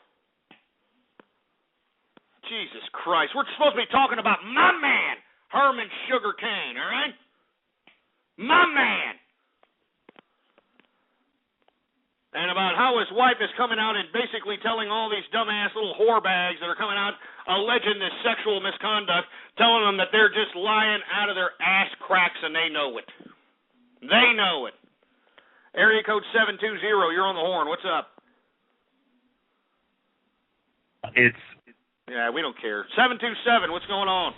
Jesus Christ. We're supposed to be talking about my man, Herman Sugarcane, all right? My man. And about how his wife is coming out and basically telling all these dumbass little whore bags that are coming out alleging this sexual misconduct, telling them that they're just lying out of their ass cracks and they know it. They know it. Area code 720, you're on the horn. What's up? Yeah, we don't care. 727, what's going on?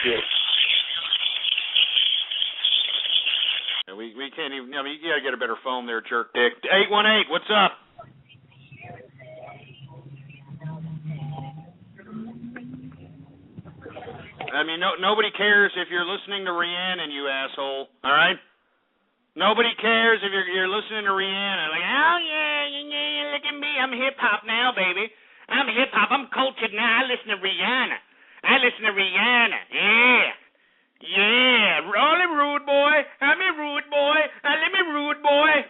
Yes. We can't even, you gotta get a better phone there, jerk dick. 818, what's up? I mean, nobody cares if you're listening to Rhiannon, you asshole, all right? Nobody cares if you're listening to Rhiannon. Like, oh, yeah, look at me. I'm hip-hop now, baby. I'm hip-hop. I'm cultured now. I listen to Rihanna. Yeah. Rolly rude boy. I'm a rude boy. Let me rude boy.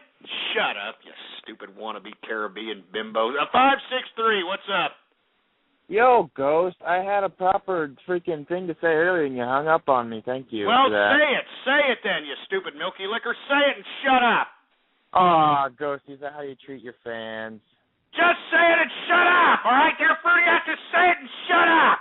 Shut up, you stupid wannabe Caribbean bimbo. 563, what's up? Yo, Ghost, I had a proper freaking thing to say earlier and you hung up on me. Thank you Well, for that. say it then, you stupid milky liquor. Say it and shut up. Aw, Ghost, is that how you treat your fans? Just say it and shut up, all right? Therefore, you have to say it and shut up.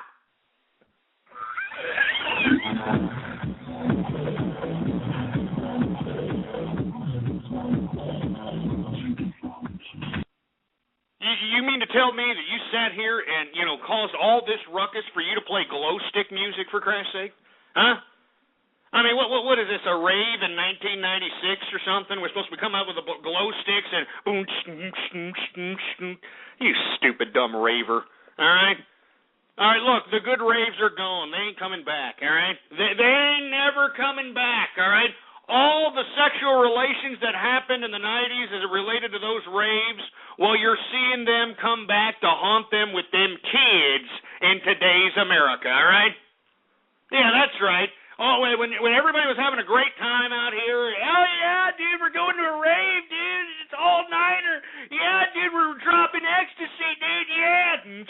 You mean to tell me that you sat here and, caused all this ruckus for you to play glow stick music, for Christ's sake? Huh? I mean, what is this, a rave in 1996 or something? We're supposed to come out with glow sticks and you stupid dumb raver, all right? All right, look, the good raves are gone. They ain't coming back, all right? They ain't never coming back, all right? All the sexual relations that happened in the 90s as it related to those raves, well, you're seeing them come back to haunt them with them kids in today's America, all right? Yeah, that's right. Oh, when everybody was having a great time out here, oh, yeah, dude, we're going to a rave, dude. It's all-nighter. Yeah, dude, we're dropping ecstasy, dude, yeah.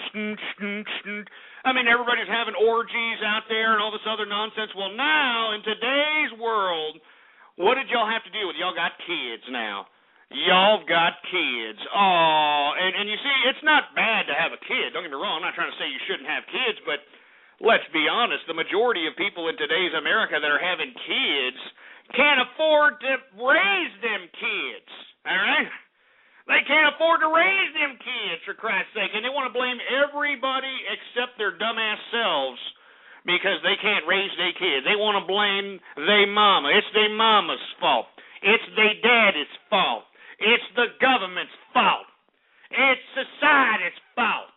I mean, everybody's having orgies out there and all this other nonsense. Well, now, in today's world, what did y'all have to deal with? Y'all got kids now. Y'all got kids. Oh, and you see, it's not bad to have a kid. Don't get me wrong. I'm not trying to say you shouldn't have kids, but let's be honest. The majority of people in today's America that are having kids can't afford to raise them kids. All right? They can't afford to raise them kids, for Christ's sake, and they want to blame everybody except their dumbass selves because they can't raise their kids. They want to blame their mama. It's their mama's fault. It's their daddy's fault. It's the government's fault. It's society's fault.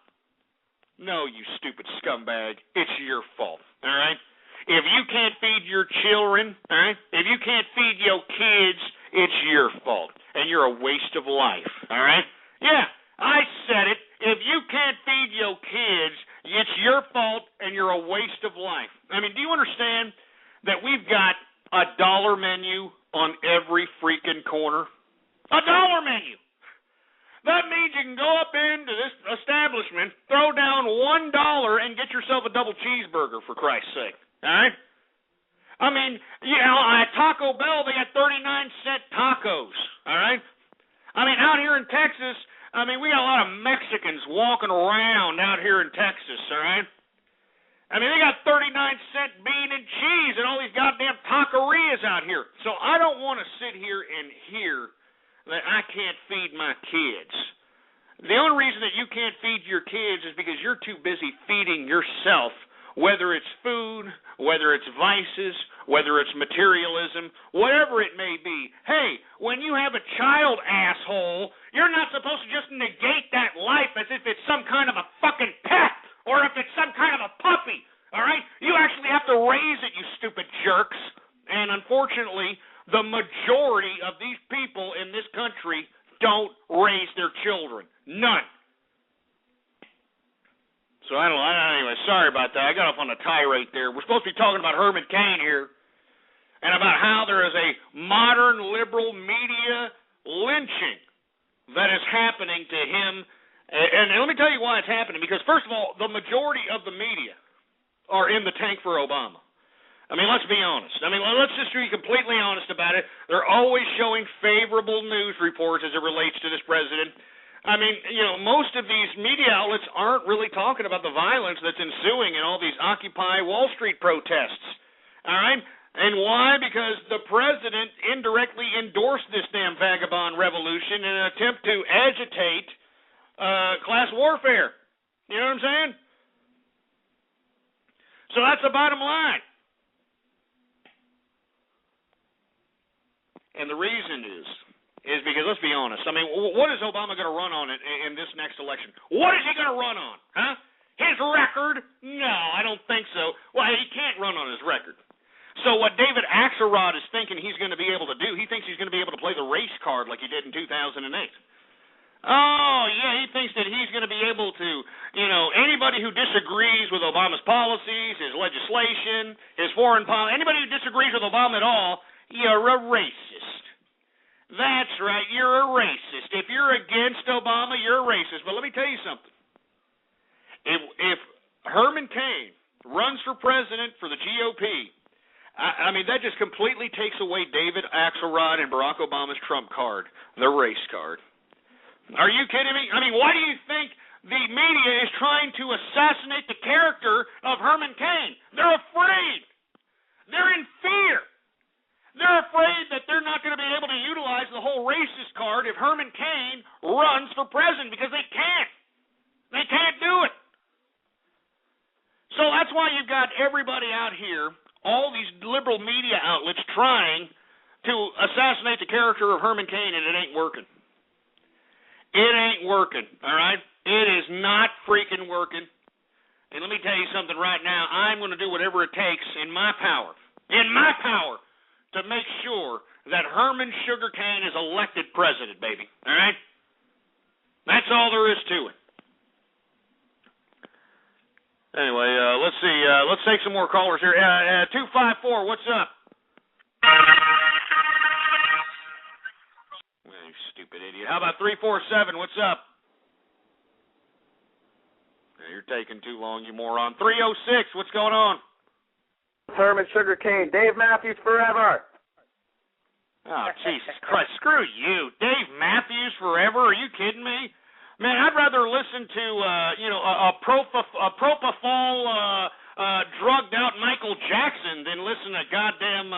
No, you stupid scumbag. It's your fault, all right? If you can't feed your children, all right, if you can't feed your kids, it's your fault, and you're a waste of life, all right? Yeah, I said it. If you can't feed your kids, it's your fault, and you're a waste of life. I mean, do you understand that we've got a dollar menu on every freaking corner? A dollar menu. That means you can go up into this establishment, throw down $1, and get yourself a double cheeseburger, for Christ's sake. All right? I mean, you know, at Taco Bell, they got 39-cent tacos. All right? I mean, out here in Texas, I mean, we got a lot of Mexicans walking around out here in Texas. All right? I mean, they got 39-cent bean and cheese and all these goddamn taquerias out here. So I don't want to sit here and hear that I can't feed my kids. The only reason that you can't feed your kids is because you're too busy feeding yourself, whether it's food, whether it's vices, whether it's materialism, whatever it may be. Hey, when you have a child, asshole, you're not supposed to just negate that life as if it's some kind of a fucking pet or if it's some kind of a puppy, all right? You actually have to raise it, you stupid jerks. And unfortunately, the majority of these people in this country don't raise their children. None. So I don't know. Anyway, sorry about that. I got off on a tirade there. We're supposed to be talking about Herman Cain here and about how there is a modern liberal media lynching that is happening to him. And let me tell you why it's happening. Because, first of all, the majority of the media are in the tank for Obama. I mean, let's be honest. I mean, let's just be completely honest about it. They're always showing favorable news reports as it relates to this president. I mean, you know, most of these media outlets aren't really talking about the violence that's ensuing in all these Occupy Wall Street protests. All right? And why? Because the president indirectly endorsed this damn vagabond revolution in an attempt to agitate class warfare. You know what I'm saying? So that's the bottom line. And the reason is because, let's be honest, I mean, what is Obama going to run on in this next election? What is he going to run on? Huh? His record? No, I don't think so. Well, he can't run on his record. So what David Axelrod is thinking he's going to be able to do, he thinks he's going to be able to play the race card like he did in 2008. Oh, yeah, he thinks that he's going to be able to, you know, anybody who disagrees with Obama's policies, his legislation, his foreign policy, anybody who disagrees with Obama at all, you're a racist. That's right, you're a racist. If you're against Obama, you're a racist. But let me tell you something. If Herman Cain runs for president for the GOP, I mean, that just completely takes away David Axelrod and Barack Obama's trump card, the race card. Are you kidding me? I mean, why do you think the media is trying to assassinate the character of Herman Cain? They're afraid. They're in fear. They're afraid that they're not going to be able to utilize the whole racist card if Herman Cain runs for president because they can't. They can't do it. So that's why you've got everybody out here, all these liberal media outlets trying to assassinate the character of Herman Cain, and it ain't working. It ain't working, all right? It is not freaking working. And let me tell you something right now. I'm going to do whatever it takes in my power, to make sure that Herman Sugar Cain is elected president, baby. All right? That's all there is to it. Anyway, let's see. Let's take some more callers here. 254, what's up? You stupid idiot. How about 347, what's up? You're taking too long, you moron. 306, what's going on? Herman Sugar Cane, Dave Matthews forever. Oh, Jesus Christ. Screw you. Dave Matthews forever? Are you kidding me? Man, I'd rather listen to, a propofol, drugged out Michael Jackson than listen to goddamn,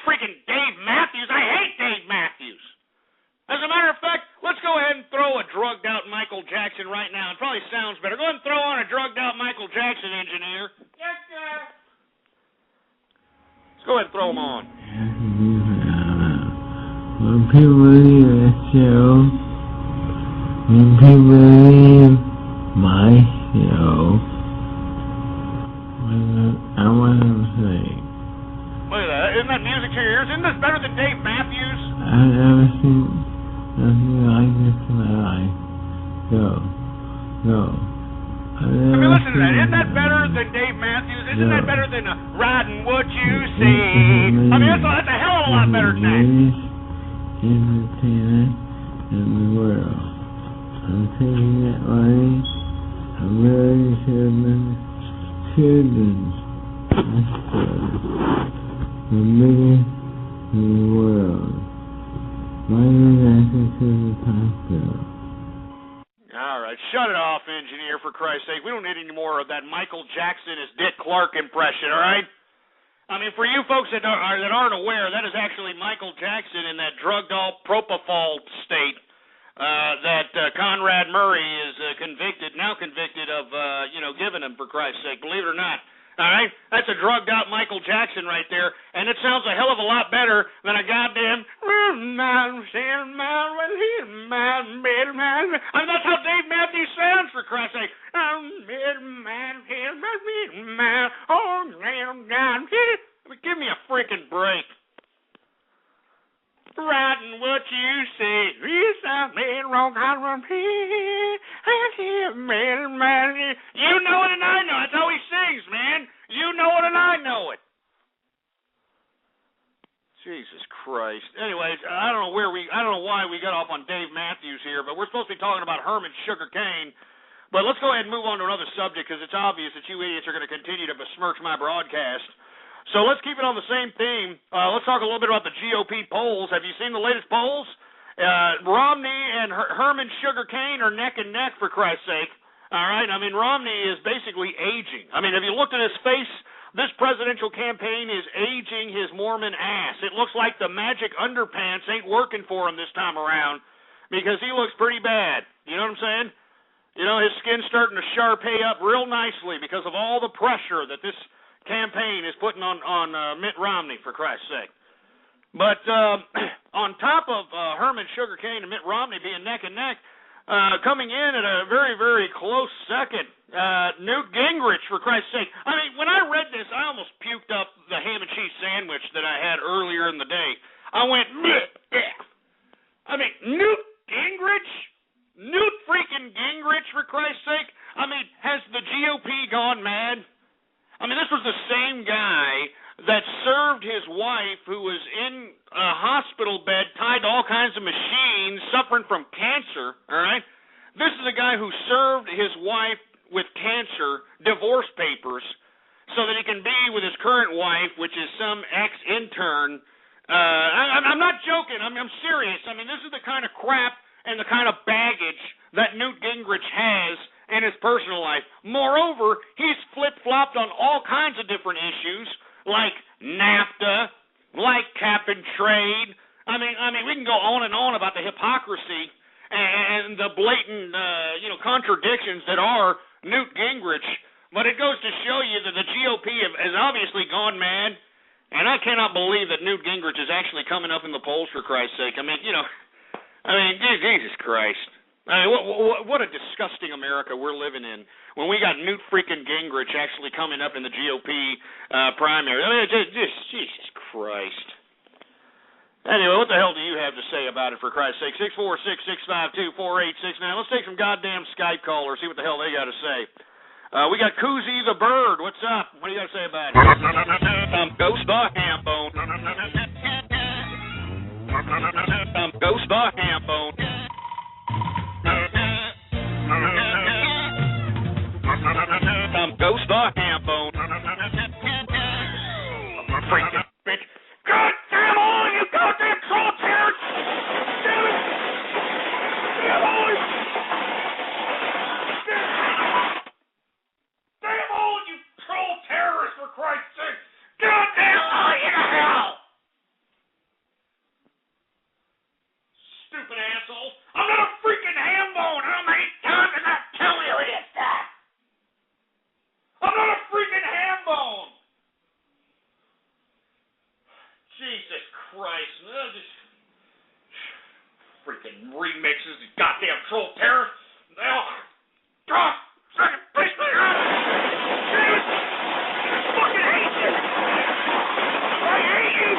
freaking Dave Matthews. I hate Dave Matthews. As a matter of fact, let's go ahead and throw a drugged out Michael Jackson right now. It probably sounds better. Go ahead and throw on a drugged out Michael Jackson, engineer. Yes, sir. Let's go ahead and throw him on. When people leave the show, when people leave my show, I want to say, look at that. Isn't that music to your ears? Isn't this better than Dave Matthews? I've never seen nothing like this in my life. Go. I mean, listen to that. Isn't that better than Dave Matthews? Isn't that better than Riding What You See? I mean, that's a hell of a lot better than that. Entertainment in the world. I'm taking that way. I really should have been children. That's good. The biggest in the world. My reaction to the hospital. All right, shut it off, engineer, for Christ's sake. We don't need any more of that Michael Jackson as Dick Clark impression, all right? I mean, for you folks that aren't aware, that is actually Michael Jackson in that drugged-out propofol state that Conrad Murray is now convicted of, giving him, for Christ's sake, believe it or not. All right? That's a drugged-out Michael Jackson right there, and it sounds a hell of a lot better than a goddamn... I mean, that's how Dave Matthews sounds, for Christ's sake. Give me a freaking break. Writing what you say. You know it and I know it. That's how he sings, man. You know it and I know it. Jesus Christ. Anyways, I don't know why we got off on Dave Matthews here, but we're supposed to be talking about Herman Sugar Cane. But let's go ahead and move on to another subject, because it's obvious that you idiots are going to continue to besmirch my broadcast. So let's keep it on the same theme. Let's talk a little bit about the GOP polls. Have you seen the latest polls? Romney and Herman Sugar Cane are neck and neck, for Christ's sake. All right? I mean, Romney is basically aging. I mean, have you looked at his face? This presidential campaign is aging his Mormon ass. It looks like the magic underpants ain't working for him this time around, because he looks pretty bad. You know what I'm saying? You know, his skin's starting to Sharpay up real nicely because of all the pressure that this campaign is putting on Mitt Romney, for Christ's sake. But on top of Herman Sugar Cane and Mitt Romney being neck and neck, coming in at a very, very close second, Newt Gingrich, for Christ's sake. I mean, when I read this, I almost puked up the ham and cheese sandwich that I had earlier in the day. I went, bleh. I mean, Newt Gingrich? Newt freaking Gingrich, for Christ's sake? I mean, has the GOP gone mad? I mean, this was the same guy that served his wife, who was in a hospital bed, tied to all kinds of machines, suffering from cancer, all right? This is a guy who served his wife with cancer divorce papers so that he can be with his current wife, which is some ex-intern. I'm not joking. I'm serious. I mean, this is the kind of crap and the kind of baggage that Newt Gingrich has in his personal life. Moreover, he's flip-flopped on all kinds of different issues, like NAFTA, like cap and trade. I mean, we can go on and on about the hypocrisy and the blatant, contradictions that are Newt Gingrich. But it goes to show you that the GOP has obviously gone mad, and I cannot believe that Newt Gingrich is actually coming up in the polls, for Christ's sake. I mean, Jesus Christ. I mean, what a disgusting America we're living in when we got Newt freaking Gingrich actually coming up in the GOP primary. I mean, just Jesus Christ. Anyway, what the hell do you have to say about it, for Christ's sake? 646-652-4869. Let's take some goddamn Skype callers, see what the hell they got to say. We got Koozie the Bird. What's up? What do you got to say about it? Ghost the Hambone. Ghost the Hambone. Ghost the Hambone. Freaking bitch. God damn all Jesus Christ. Just freaking remixes, these goddamn troll terrorists. Now, God, second piece me up. I fucking hate you. I hate you.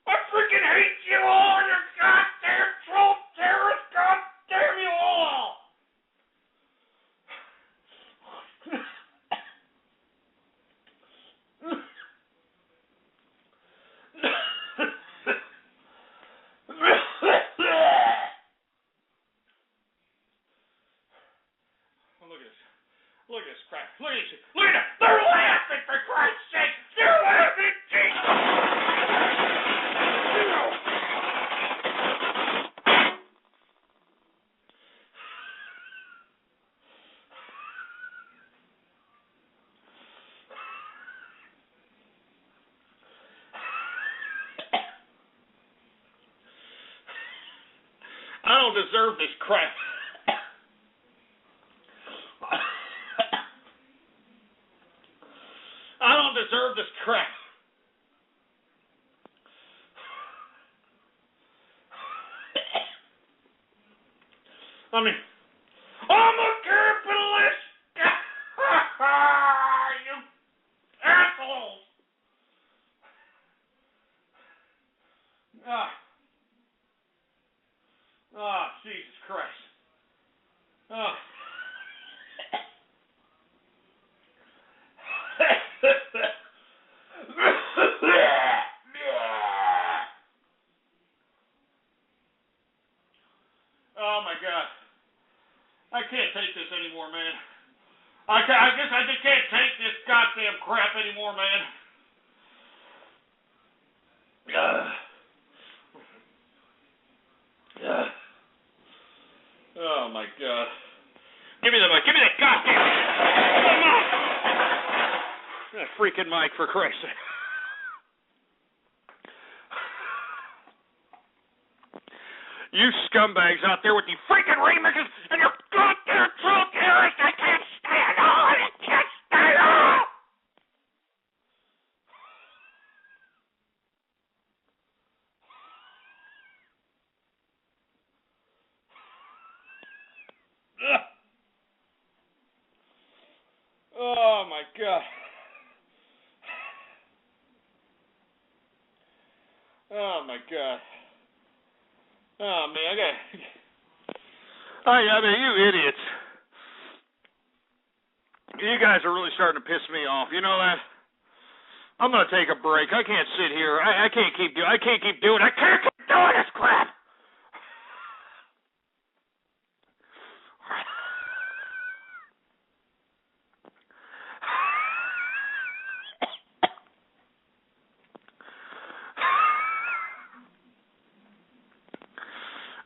I freaking hate you all, you goddamn troll terrorists. God damn you all. Look at this crap. Look at this. Look at it. They're laughing, for Christ's sake. They're laughing. Jesus. I don't deserve this crap. I don't deserve this crap. I mean, I'm a capitalist. You assholes. Jesus Christ. Oh my God. I can't take this anymore, man. I guess I just can't take this goddamn crap anymore, man. Oh my God. Give me the mic. Give me that goddamn mic. That freaking mic, for Christ's sake. You scumbags out there with the freaking remixes and your goddamn troll terrorists, I can't stand all of it. Can't stand all. Oh my God. Oh my God. Oh man, I mean, you idiots. You guys are really starting to piss me off. You know that? I'm gonna take a break. I can't sit here. I can't keep doing. I can't keep doing this crap.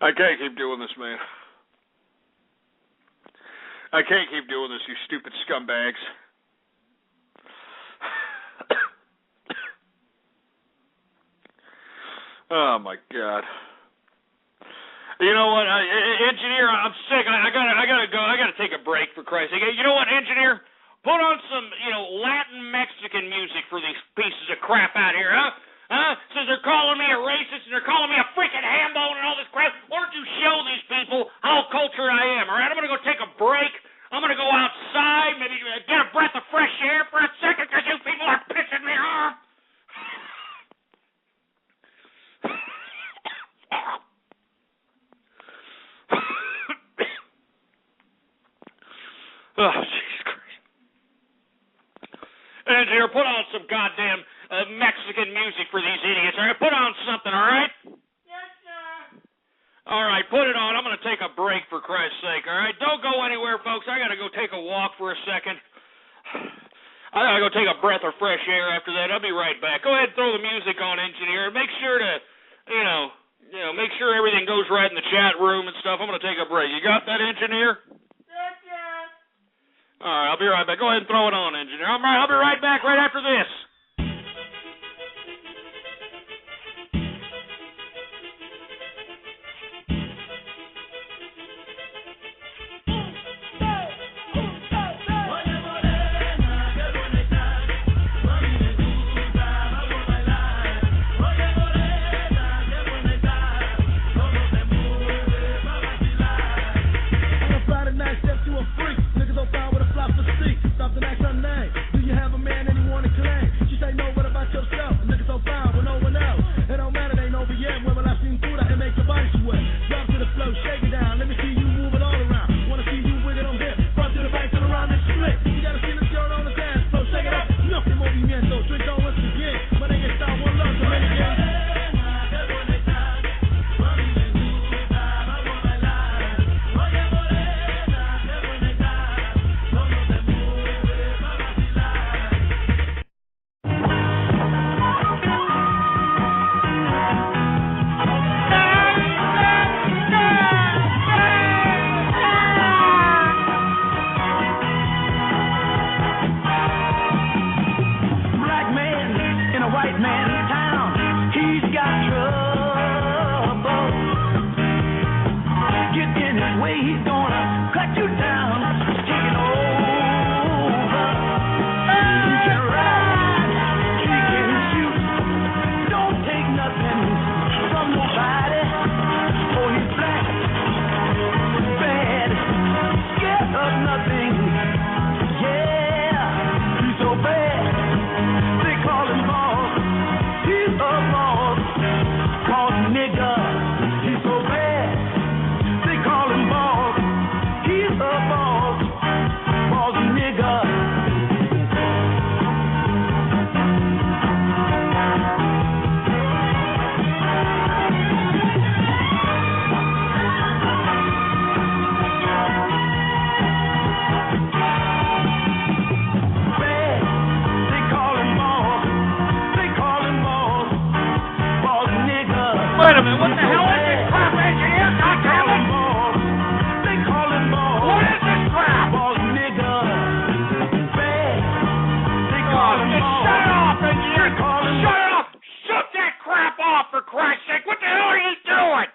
I can't keep doing this, man. I can't keep doing this, you stupid scumbags. Oh my God. You know what, engineer? I'm sick. I gotta go. I gotta take a break, for Christ's sake. You know what, engineer? Put on some, Latin Mexican music for these pieces of crap out here, huh? Since they're calling me a racist and they're calling me a freaking hambone and all this crap, why don't you show these people how cultured I am, all right? I'm going to go take a break. I'm going to go outside, maybe get a breath of fresh air for a second, because you people are pissing me off. Oh, Jesus Christ. Engineer, put on some goddamn Mexican music for these idiots. All right, put on something, all right? Yes, sir. All right, put it on. I'm going to take a break, for Christ's sake, all right? Don't go anywhere, folks. I got to go take a walk for a second. I got to go take a breath of fresh air after that. I'll be right back. Go ahead and throw the music on, engineer. Make sure to, make sure everything goes right in the chat room and stuff. I'm going to take a break. You got that, engineer? Yes, sir. All right, I'll be right back. Go ahead and throw it on, engineer. All right, I'll be right back right after this. white man in town, he's got trouble. Get in his way, he's gonna cut you down, taking over. You can ride, he can shoot, don't take nothing from nobody. Oh, he's black, bad, scared of nothing. Yeah, he's so bad, they call him boss. He's a boss, called nigga. He's so bad, they call him boss. He's a boss, boss nigga. Bad, they call him boss. They call him boss, boss nigga. Wait a minute, what the hell is this crap, engineer? God damn it! They call him boss. What is this crap? Boss nigga. Bad, they call him Just boss. shut it off, engineer! They call him Shut it off! Shut that crap off, for Christ's sake! What the hell are you doing?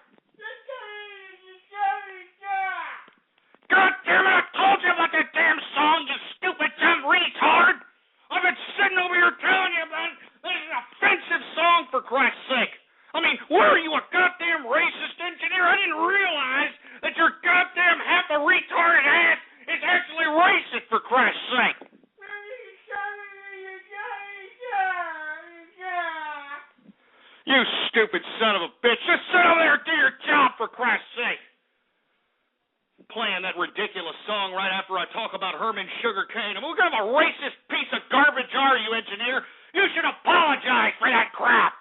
God damn it, I told you about that damn song, you stupid dumb retard! I've been sitting over here telling you about it. This is an offensive song, for Christ's sake! I mean, what are you, a goddamn racist engineer? I didn't realize that your goddamn half a retarded ass is actually racist, for Christ's sake! You stupid son of a bitch! Just sit over there and do your job, for Christ's sake! Playing that ridiculous song right after I talk about Herman Sugarcane. I mean, what kind of a racist piece of garbage are you, engineer? You should apologize for that crap!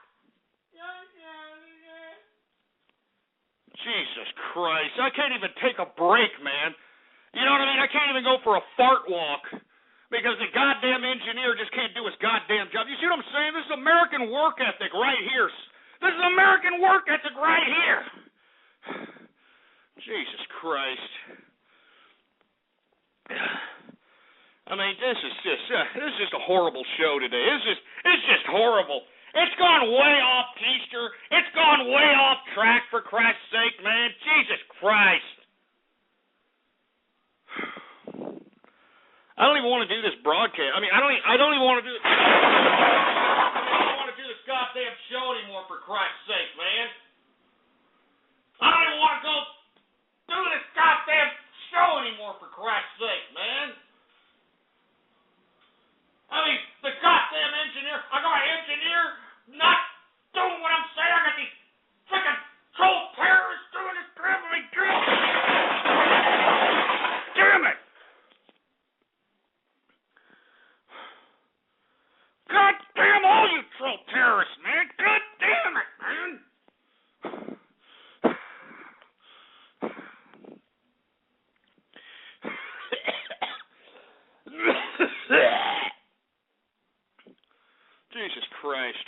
Jesus Christ, I can't even take a break, man. You know what I mean? I can't even go for a fart walk because the goddamn engineer just can't do his goddamn job. You see what I'm saying? This is American work ethic right here. This is American work ethic right here. Jesus Christ. I mean, this is just a horrible show today. It's just horrible. It's gone way off keister. It's gone way off track, for Christ's sake, man. Jesus Christ. I don't even want to do this broadcast. I mean, I don't even want to do this. I don't want to do this goddamn show anymore, for Christ's sake, man. I don't even want to go do this goddamn show anymore, for Christ's sake, man. I mean, the goddamn engineer, I got an engineer not doing what I'm saying. I got these freaking troll terrorists doing this crap. I mean, damn it. God damn all you troll terrorists, man. God damn it, man. Jesus Christ.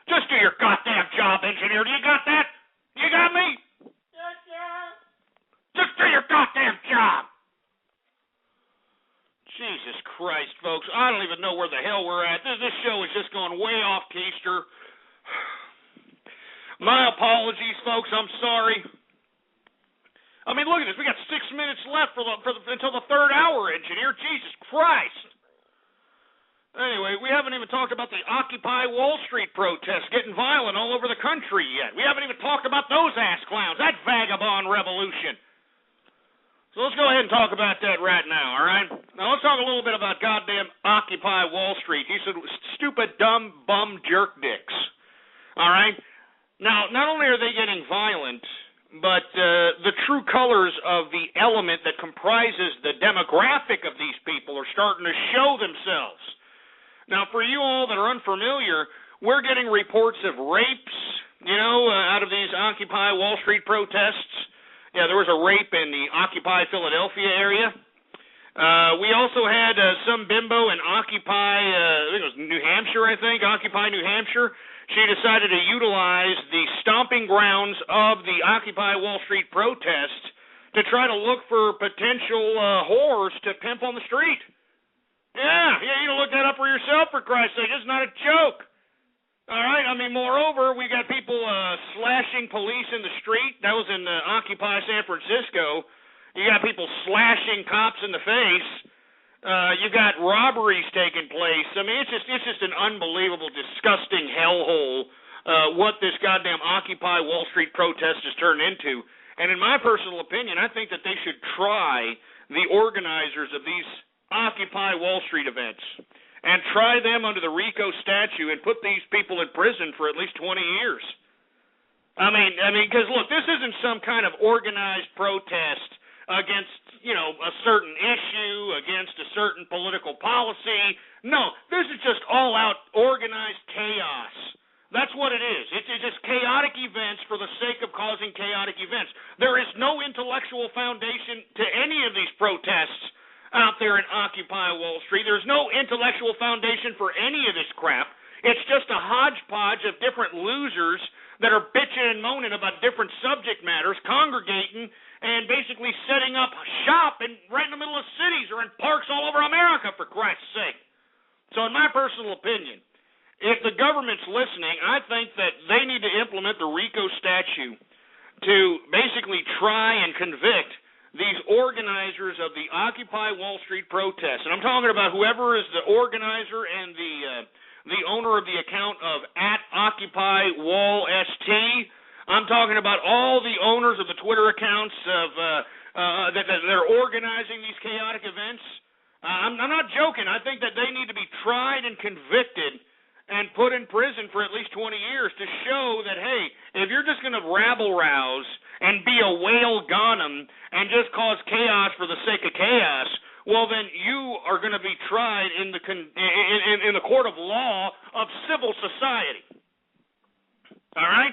Just do your goddamn job, engineer. Do you got that? You got me? Yes, sir. Just do your goddamn job. Jesus Christ, folks. I don't even know where the hell we're at. This show is just going way off keister. My apologies, folks. I'm sorry. I mean, look at this. We got 6 minutes left until the third hour, engineer. Jesus Christ. Anyway, we haven't even talked about the Occupy Wall Street protests getting violent all over the country yet. We haven't even talked about those ass clowns, that vagabond revolution. So let's go ahead and talk about that right now, all right? Now let's talk a little bit about goddamn Occupy Wall Street. You said stupid, dumb, bum jerk dicks, all right? Now, not only are they getting violent, but the true colors of the element that comprises the demographic of these people are starting to show themselves. Now, for you all that are unfamiliar, we're getting reports of rapes, out of these Occupy Wall Street protests. Yeah, there was a rape in the Occupy Philadelphia area. We also had some bimbo in Occupy, I think it was New Hampshire, Occupy New Hampshire. She decided to utilize the stomping grounds of the Occupy Wall Street protest to try to look for potential whores to pimp on the street. Yeah, you can look that up for yourself, for Christ's sake. It's not a joke. All right. I mean, moreover, we got people slashing police in the street. That was in Occupy San Francisco. You got people slashing cops in the face. You got robberies taking place. I mean, it's just an unbelievable, disgusting hellhole. What this goddamn Occupy Wall Street protest has turned into. And in my personal opinion, I think that they should try the organizers of these Occupy Wall Street events and try them under the RICO statute and put these people in prison for at least 20 years. I mean, because look, this isn't some kind of organized protest against, a certain issue, against a certain political policy. No, this is just all-out organized chaos. That's what it is. It's just chaotic events for the sake of causing chaotic events. There is no intellectual foundation to any of these protests out there in Occupy Wall Street. There's no intellectual foundation for any of this crap. It's just a hodgepodge of different losers that are bitching and moaning about different subject matters, congregating and basically setting up shop right in the middle of cities or in parks all over America, for Christ's sake. So in my personal opinion, if the government's listening, I think that they need to implement the RICO statute to basically try and convict these organizers of the Occupy Wall Street protest. And I'm talking about whoever is the organizer and the owner of the account of @OccupyWallST. I'm talking about all the owners of the Twitter accounts of that are organizing these chaotic events. I'm not joking. I think that they need to be tried and convicted and put in prison for at least 20 years to show that, hey, if you're just going to rabble-rouse and be a whale gonum and just cause chaos for the sake of chaos, well, then you are going to be tried in the court of law of civil society. All right?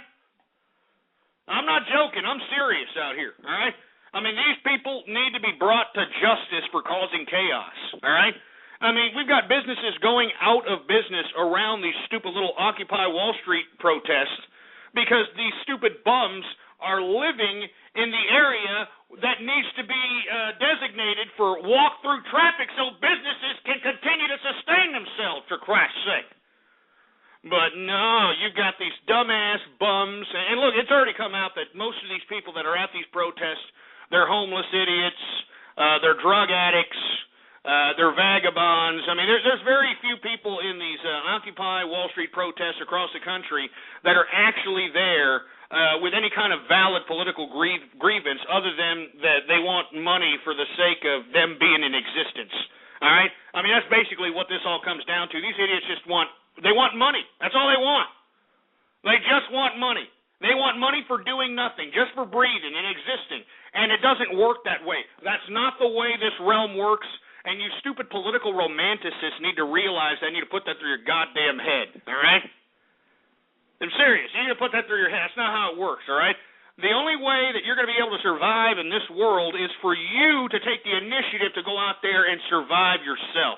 I'm not joking. I'm serious out here. All right? I mean, these people need to be brought to justice for causing chaos. All right? I mean, we've got businesses going out of business around these stupid little Occupy Wall Street protests because these stupid bums are living in the area that needs to be designated for walk-through traffic so businesses can continue to sustain themselves, for Christ's sake. But no, you've got these dumbass bums. And look, it's already come out that most of these people that are at these protests, they're homeless idiots, they're drug addicts, they're vagabonds. I mean, there's very few people in these Occupy Wall Street protests across the country that are actually there with any kind of valid political grievance other than that they want money for the sake of them being in existence. All right? I mean, that's basically what this all comes down to. These idiots just want money. That's all they want. They just want money. They want money for doing nothing, just for breathing and existing. And it doesn't work that way. That's not the way this realm works. And you stupid political romanticists need to realize that. You need to put that through your goddamn head, all right? I'm serious. You need to put that through your head. That's not how it works, all right? The only way that you're going to be able to survive in this world is for you to take the initiative to go out there and survive yourself.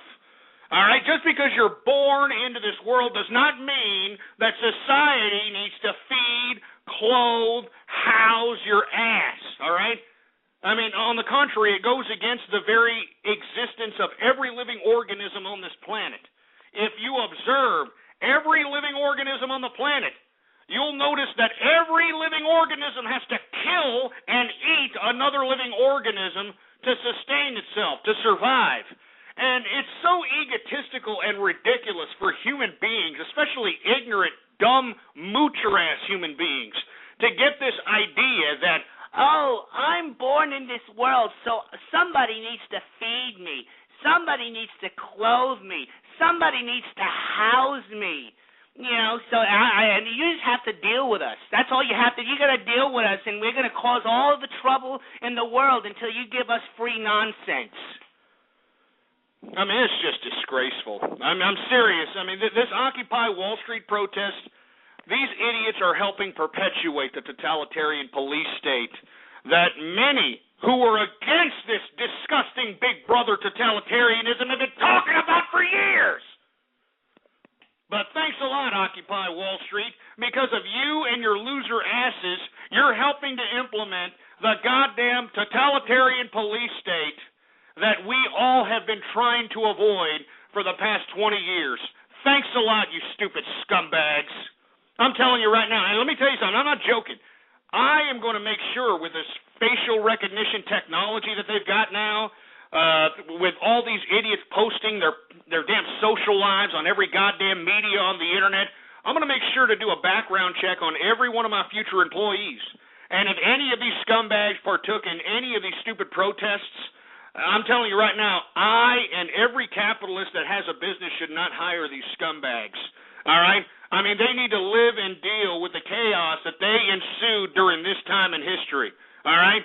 All right? Just because you're born into this world does not mean that society needs to feed, clothe, house your ass, all right? I mean, on the contrary, it goes against the very existence of every living organism on this planet. If you observe every living organism on the planet, you'll notice that every living organism has to kill and eat another living organism to sustain itself, to survive. And it's so egotistical and ridiculous for human beings, especially ignorant, dumb, moocher-ass human beings, to get this idea that, oh, I'm born in this world, so somebody needs to feed me. Somebody needs to clothe me. Somebody needs to house me. And you just have to deal with us. That's all you have to. You got to deal with us, and we're going to cause all the trouble in the world until you give us free nonsense. I mean, it's just disgraceful. I'm serious. I mean, this Occupy Wall Street protest, these idiots are helping perpetuate the totalitarian police state that many who are against this disgusting big brother totalitarianism have been talking about for years. But thanks a lot, Occupy Wall Street. Because of you and your loser asses, you're helping to implement the goddamn totalitarian police state that we all have been trying to avoid for the past 20 years. Thanks a lot, you stupid scumbags. I'm telling you right now, and let me tell you something, I'm not joking. I am going to make sure with this facial recognition technology that they've got now, with all these idiots posting their damn social lives on every goddamn media on the internet, I'm going to make sure to do a background check on every one of my future employees. And if any of these scumbags partook in any of these stupid protests, I'm telling you right now, I and every capitalist that has a business should not hire these scumbags. All right? I mean, they need to live and deal with the chaos that they ensued during this time in history. All right?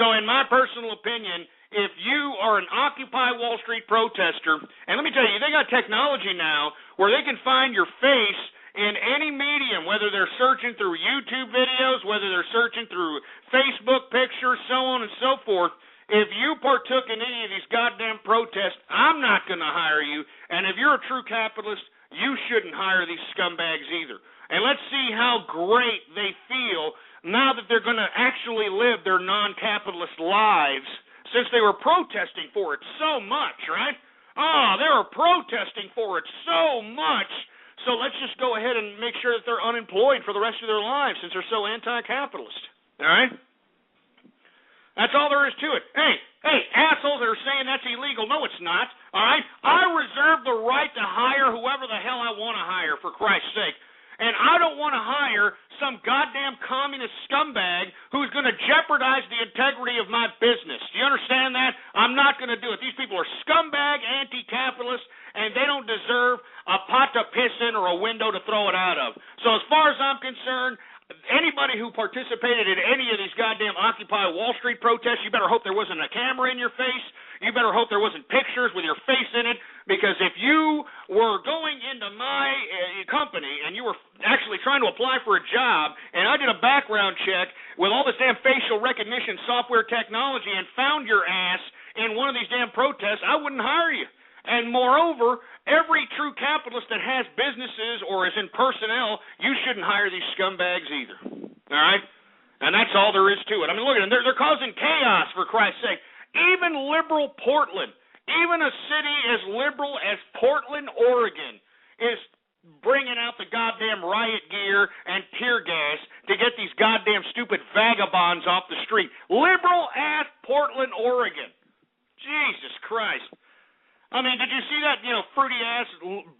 So in my personal opinion, if you are an Occupy Wall Street protester, and let me tell you, they got technology now where they can find your face in any medium, whether they're searching through YouTube videos, whether they're searching through Facebook pictures, so on and so forth. If you partook in any of these goddamn protests, I'm not going to hire you. And if you're a true capitalist, you shouldn't hire these scumbags either. And let's see how great they feel now that they're going to actually live their non-capitalist lives, since they were protesting for it so much, right? They were protesting for it so much. So let's just go ahead and make sure that they're unemployed for the rest of their lives since they're so anti-capitalist. All right? That's all there is to it. Hey, assholes that are saying that's illegal. No, it's not. All right? I reserve the right to hire whoever the hell I want to hire, for Christ's sake. And I don't want to hire some goddamn communist scumbag who's going to jeopardize the integrity of my business. Do you understand that? I'm not going to do it. These people are scumbag, anti-capitalists, and they don't deserve a pot to piss in or a window to throw it out of. So as far as I'm concerned, anybody who participated in any of these goddamn Occupy Wall Street protests, you better hope there wasn't a camera in your face. You better hope there wasn't pictures with your face in it, because if you were going into my company and you were actually trying to apply for a job, and I did a background check with all this damn facial recognition software technology and found your ass in one of these damn protests, I wouldn't hire you. And moreover, every true capitalist that has businesses or is in personnel, you shouldn't hire these scumbags either. All right? And that's all there is to it. I mean, look at them. They're causing chaos, for Christ's sake. Even liberal Portland, even a city as liberal as Portland, Oregon, is bringing out the goddamn riot gear and tear gas to get these goddamn stupid vagabonds off the street. Liberal-ass Portland, Oregon. Jesus Christ. I mean, did you see that, fruity-ass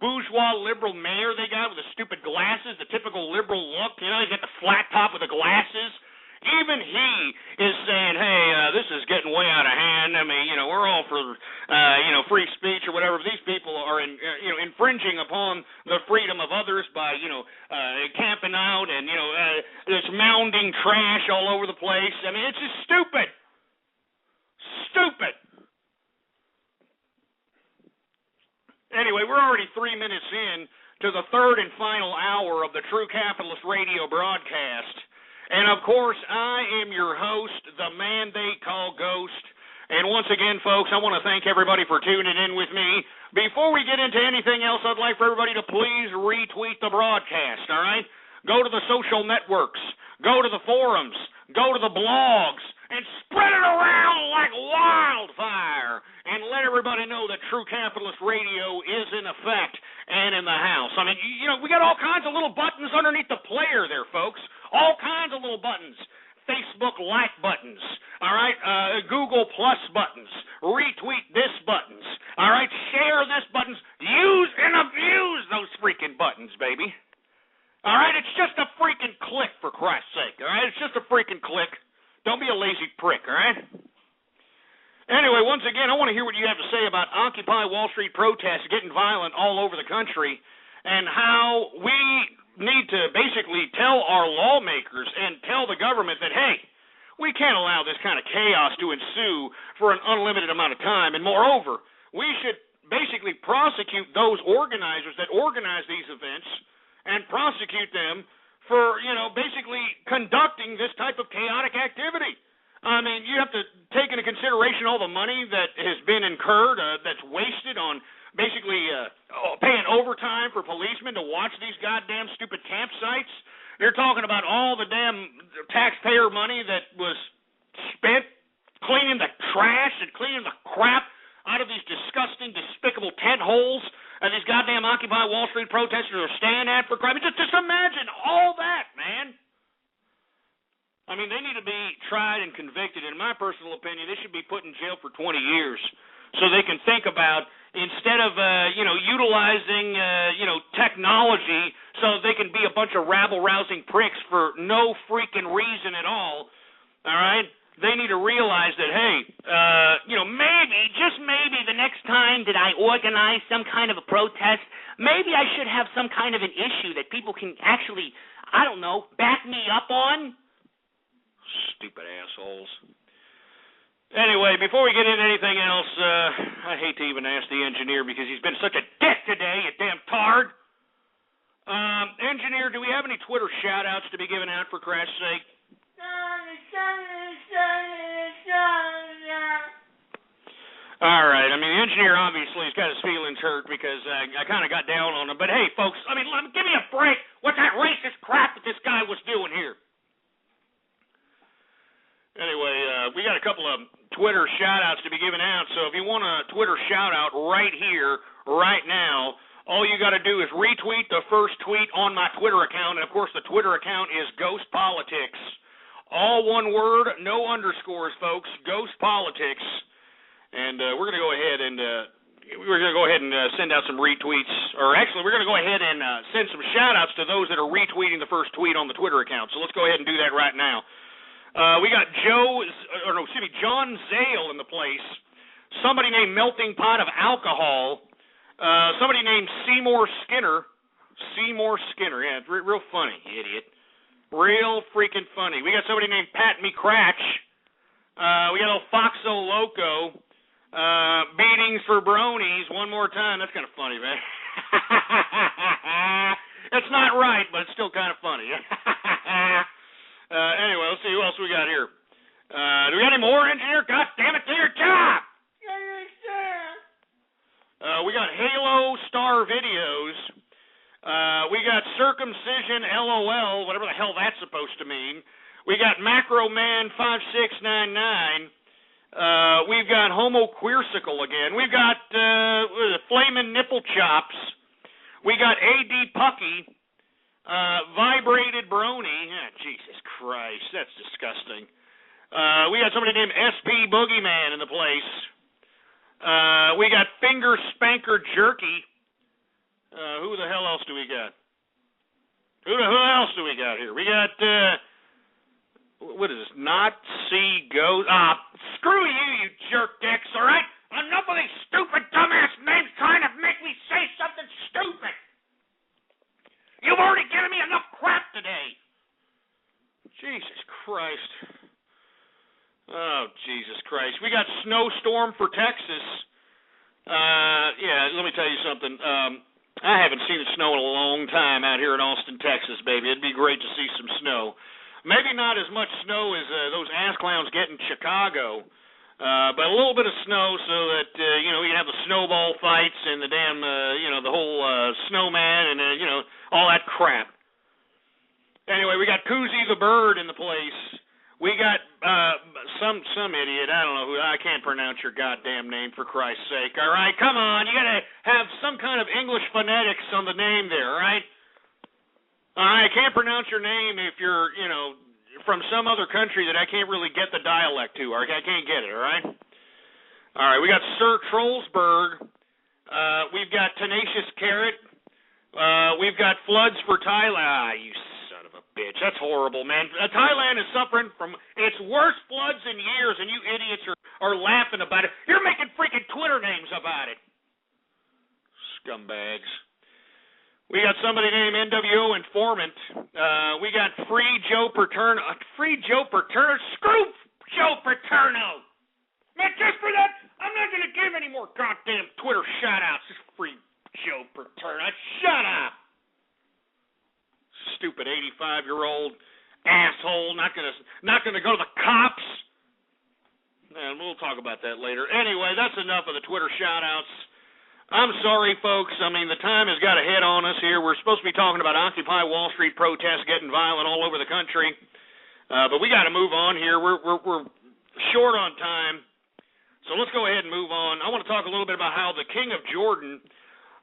bourgeois liberal mayor they got with the stupid glasses, the typical liberal look? He's got the flat top with the glasses. Even he is saying, hey, this is getting way out of hand. I mean, we're all for, free speech or whatever. These people are, infringing upon the freedom of others by, camping out and, just mounding trash all over the place. I mean, it's just stupid. Stupid. Anyway, we're already 3 minutes in to the third and final hour of the True Capitalist Radio broadcast. And, of course, I am your host, the man they call Ghost. And once again, folks, I want to thank everybody for tuning in with me. Before we get into anything else, I'd like for everybody to please retweet the broadcast, all right? Go to the social networks. Go to the forums. Go to the blogs. And spread it around like wildfire. And let everybody know that True Capitalist Radio is in effect and in the house. I mean, we got all kinds of little buttons underneath the player there, folks. All kinds of little buttons. Facebook like buttons. All right? Google plus buttons. Retweet this buttons. All right? Share this buttons. Use and abuse those freaking buttons, baby. All right? It's just a freaking click, for Christ's sake. All right? It's just a freaking click. Don't be a lazy prick, all right? Anyway, once again, I want to hear what you have to say about Occupy Wall Street protests getting violent all over the country and how we need to basically tell our lawmakers and tell the government that, hey, we can't allow this kind of chaos to ensue for an unlimited amount of time. And moreover, we should basically prosecute those organizers that organize these events and prosecute them for, basically conducting this type of chaotic activity. I mean, you have to take into consideration all the money that has been incurred, that's wasted on basically paying overtime for policemen to watch these goddamn stupid campsites. You're talking about all the damn taxpayer money that was spent cleaning the trash and cleaning the crap out of these disgusting, despicable tent holes And these goddamn Occupy Wall Street protesters are staying at for crime. Just imagine all that, man. I mean, they need to be tried and convicted. In my personal opinion, they should be put in jail for 20 years so they can think about, instead of, utilizing, technology so they can be a bunch of rabble-rousing pricks for no freaking reason at all right? They need to realize that, hey, maybe, just maybe the next time that I organize some kind of a protest, maybe I should have some kind of an issue that people can actually, I don't know, back me up on. Stupid assholes. Anyway, before we get into anything else, I hate to even ask the engineer because he's been such a dick today, you damn tard. Engineer, do we have any Twitter shout-outs to be given out for Christ's sake? All right. I mean, the engineer obviously has got his feelings hurt because I kind of got down on him. But, hey, folks, I mean, give me a break. What's that racist crap that this guy was doing here? Anyway, we got a couple of Twitter shout-outs to be given out. So if you want a Twitter shout-out right here, right now, all you got to do is retweet the first tweet on my Twitter account. And, of course, the Twitter account is Ghost Politics. All one word, no underscores, folks. Ghost Politics. And we're going to go ahead and send out some retweets. Or actually, we're going to go ahead and send some shout-outs to those that are retweeting the first tweet on the Twitter account. So let's go ahead and do that right now. We got John Zale in the place. Somebody named Melting Pot of Alcohol. Somebody named Seymour Skinner. Seymour Skinner, yeah, it's real funny, idiot. Real freaking funny. We got somebody named Pat Me Cratch. We got a little Foxo Loco. Beatings for Bronies. One more time. That's kind of funny, man. It's not right, but it's still kind of funny. Anyway, let's see who else we got here. Do we got any more, engineer? God damn it, do your job! We got Halo Star Videos. We got Circumcision LOL, whatever the hell that's supposed to mean. We got Macro Man 5699. We've got Homo Queersicle again. We've got Flamin' Nipple Chops. We got AD Pucky. Vibrated Brony. Jesus Christ, that's disgusting. We got somebody named SP Boogeyman in the place. We got Finger Spanker Jerky. Who the hell else do we got? Who else do we got here? We got, what is this? Not See Go. Screw you jerk dicks, all right? Enough of these stupid dumbass names trying to make me say something stupid. You've already given me enough crap today. Jesus Christ. Oh, Jesus Christ. We got Snowstorm for Texas. Yeah, let me tell you something. I haven't seen it snow in a long time out here in Austin, Texas, baby. It'd be great to see some snow. Maybe not as much snow as those ass clowns get in Chicago, but a little bit of snow so that, you can have the snowball fights and the damn, the whole snowman and, all that crap. Anyway, we got Koozie the Bird in the place. We got some idiot, I don't know who, I can't pronounce your goddamn name for Christ's sake, all right? Come on, you got to have some kind of English phonetics on the name there, all right? I can't pronounce your name if you're, from some other country that I can't really get the dialect to, all right? I can't get it, all right? All right, we got Sir Trollsberg. We've got Tenacious Carrot. We've got Floods for Thailand. You son of a bitch. That's horrible, man. Thailand is suffering from its worst floods in years, and you idiots are laughing about it. You're making freaking Twitter names about it. Scumbags. We got somebody named NWO Informant. We got Free Joe Paterno. Free Joe Paterno? Screw Joe Paterno! Man, just for that, I'm not going to give any more goddamn Twitter shout-outs. Just Free Joe Paterno. Shut up! Stupid 85-year-old asshole. Not gonna go to the cops. And we'll talk about that later. Anyway, that's enough of the Twitter shout-outs. I'm sorry, folks. I mean, the time has got a head on us here. We're supposed to be talking about Occupy Wall Street protests getting violent all over the country. But we got to move on here. We're short on time. So let's go ahead and move on. I want to talk a little bit about how the King of Jordan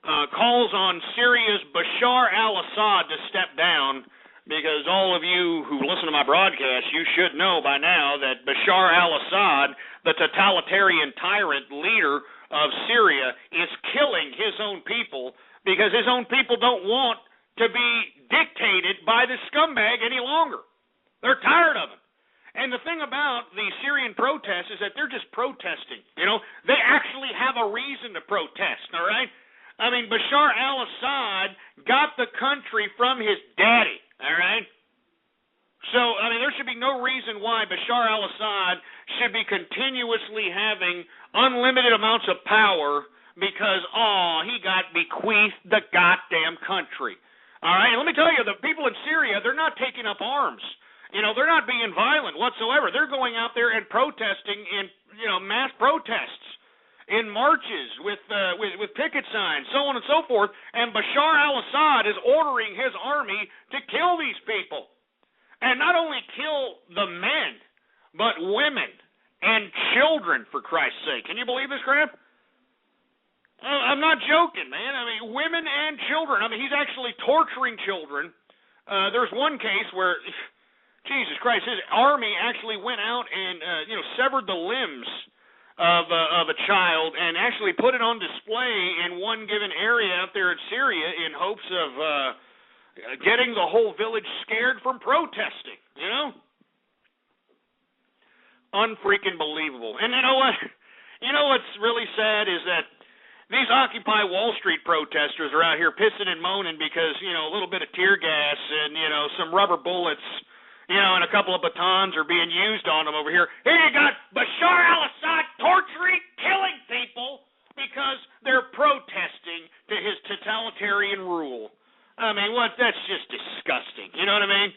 calls on Syria's Bashar al-Assad to step down, because all of you who listen to my broadcast, you should know by now that Bashar al-Assad, the totalitarian tyrant leader of Syria, is killing his own people because his own people don't want to be dictated by this scumbag any longer. They're tired of him. And the thing about the Syrian protests is that they're just protesting. You know, they actually have a reason to protest, all right? I mean, Bashar al-Assad got the country from his daddy, all right? So, I mean, there should be no reason why Bashar al-Assad should be continuously having unlimited amounts of power because, he got bequeathed the goddamn country. All right? And let me tell you, the people in Syria, they're not taking up arms. You know, they're not being violent whatsoever. They're going out there and protesting in, mass protests, in marches with picket signs, so on and so forth. And Bashar al-Assad is ordering his army to kill these people. And not only kill the men, but women and children, for Christ's sake. Can you believe this crap? I'm not joking, man. I mean, women and children. I mean, he's actually torturing children. There's one case where, Jesus Christ, his army actually went out and, severed the limbs of a child and actually put it on display in one given area out there in Syria in hopes of getting the whole village scared from protesting, Unfreaking believable. And you know what? You know what's really sad is that these Occupy Wall Street protesters are out here pissing and moaning because, a little bit of tear gas and, some rubber bullets, and a couple of batons are being used on them over here. Here you got Bashar al-Assad torturing, killing people because they're protesting to his totalitarian rule. I mean, that's just disgusting. You know what I mean?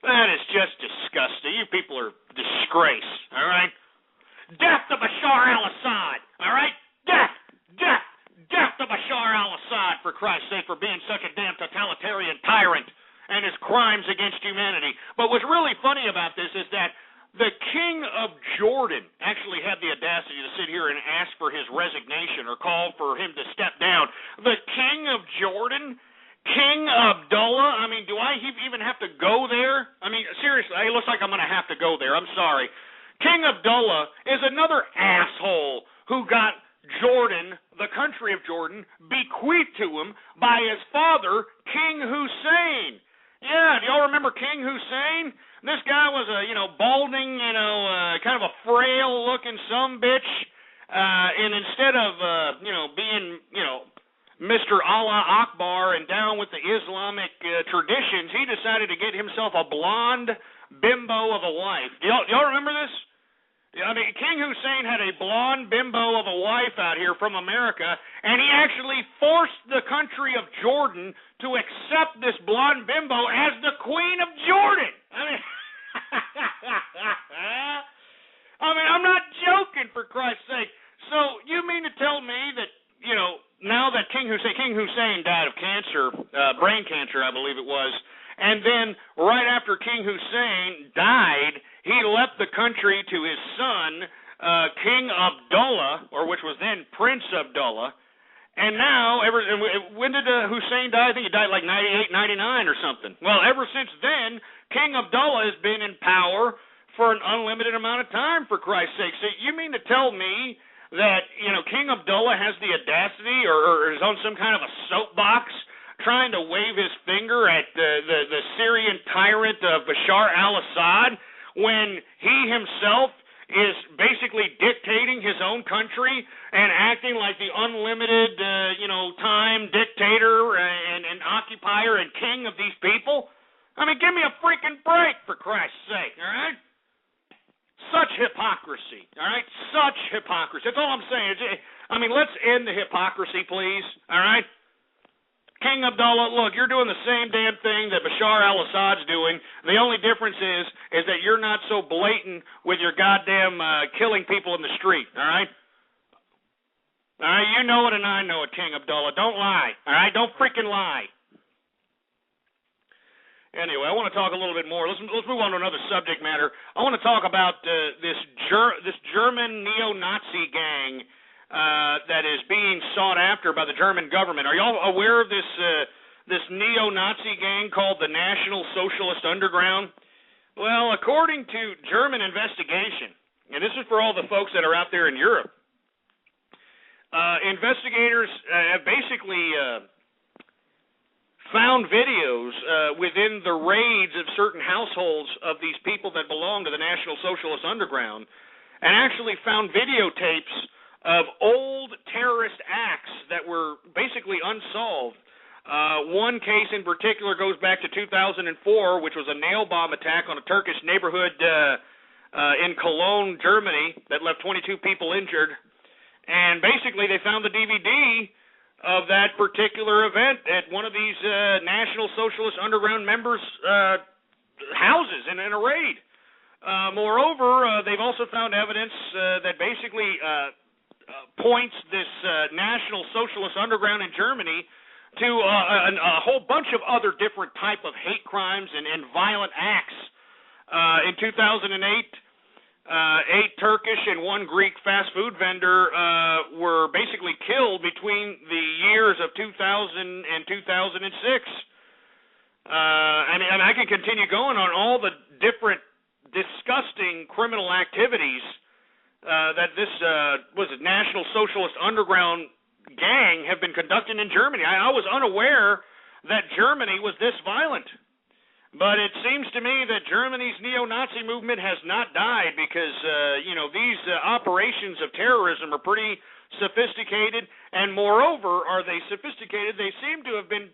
That is just disgusting. You people are disgrace, all right? Death to Bashar al-Assad, all right? Death to Bashar al-Assad, for Christ's sake, for being such a damn totalitarian tyrant and his crimes against humanity. But what's really funny about this is that the King of Jordan actually had the audacity to sit here and ask for his resignation or call for him to step down. The King of Jordan, King Abdullah, I mean, do I even have to go there? I mean, seriously, it looks like I'm going to have to go there. I'm sorry. King Abdullah is another asshole who got Jordan, the country of Jordan, bequeathed to him by his father, King Hussein. Yeah, do y'all remember King Hussein? This guy was a, balding, kind of a frail-looking sumbitch, and instead of, being, Mr. Allah Akbar and down with the Islamic traditions, he decided to get himself a blonde bimbo of a wife. Do y'all remember this? I mean, King Hussein had a blonde bimbo of a wife out here from America, and he actually forced the country of Jordan to accept this blonde bimbo as the Queen of Jordan. I mean, I'm not joking, for Christ's sake. So you mean to tell me that, now that King Hussein died of cancer, brain cancer, I believe it was, and then right after King Hussein died, he left the country to his son, King Abdullah, or which was then Prince Abdullah. And now, when did Hussein die? I think he died like 98, 99 or something. Well, ever since then, King Abdullah has been in power for an unlimited amount of time, for Christ's sake. So you mean to tell me that, King Abdullah has the audacity or is on some kind of a soapbox trying to wave his finger at the Syrian tyrant of Bashar al-Assad when he himself is basically dictating his own country and acting like the unlimited, time dictator and occupier and king of these people? I mean, give me a freaking break, for Christ's sake, all right? Such hypocrisy, all right? Such hypocrisy. That's all I'm saying. I mean, let's end the hypocrisy, please, all right? King Abdullah, look, you're doing the same damn thing that Bashar al-Assad's doing. The only difference is that you're not so blatant with your goddamn killing people in the street, all right? All right, you know it and I know it, King Abdullah. Don't lie, all right? Don't freaking lie. Anyway, I want to talk a little bit more. Let's move on to another subject matter. I want to talk about this German neo-Nazi gang that is being sought after by the German government. Are y'all aware of this neo-Nazi gang called the National Socialist Underground? Well, according to German investigation, and this is for all the folks that are out there in Europe, investigators have basically found videos within the raids of certain households of these people that belong to the National Socialist Underground, and actually found videotapes of old terrorist acts that were basically unsolved. One case in particular goes back to 2004, which was a nail bomb attack on a Turkish neighborhood in Cologne, Germany, that left 22 people injured. And basically they found the DVD of that particular event at one of these National Socialist Underground members' houses in a raid. Moreover, they've also found evidence that basically points this National Socialist Underground in Germany to a whole bunch of other different type of hate crimes and violent acts. In 2008, 8 Turkish and 1 Greek fast food vendor were basically killed between the years of 2000 and 2006. I can continue going on all the different disgusting criminal activities that this National Socialist Underground gang have been conducting in Germany. I was unaware that Germany was this violent. But it seems to me that Germany's neo-Nazi movement has not died because, these operations of terrorism are pretty sophisticated, and moreover, are they sophisticated? They seem to have been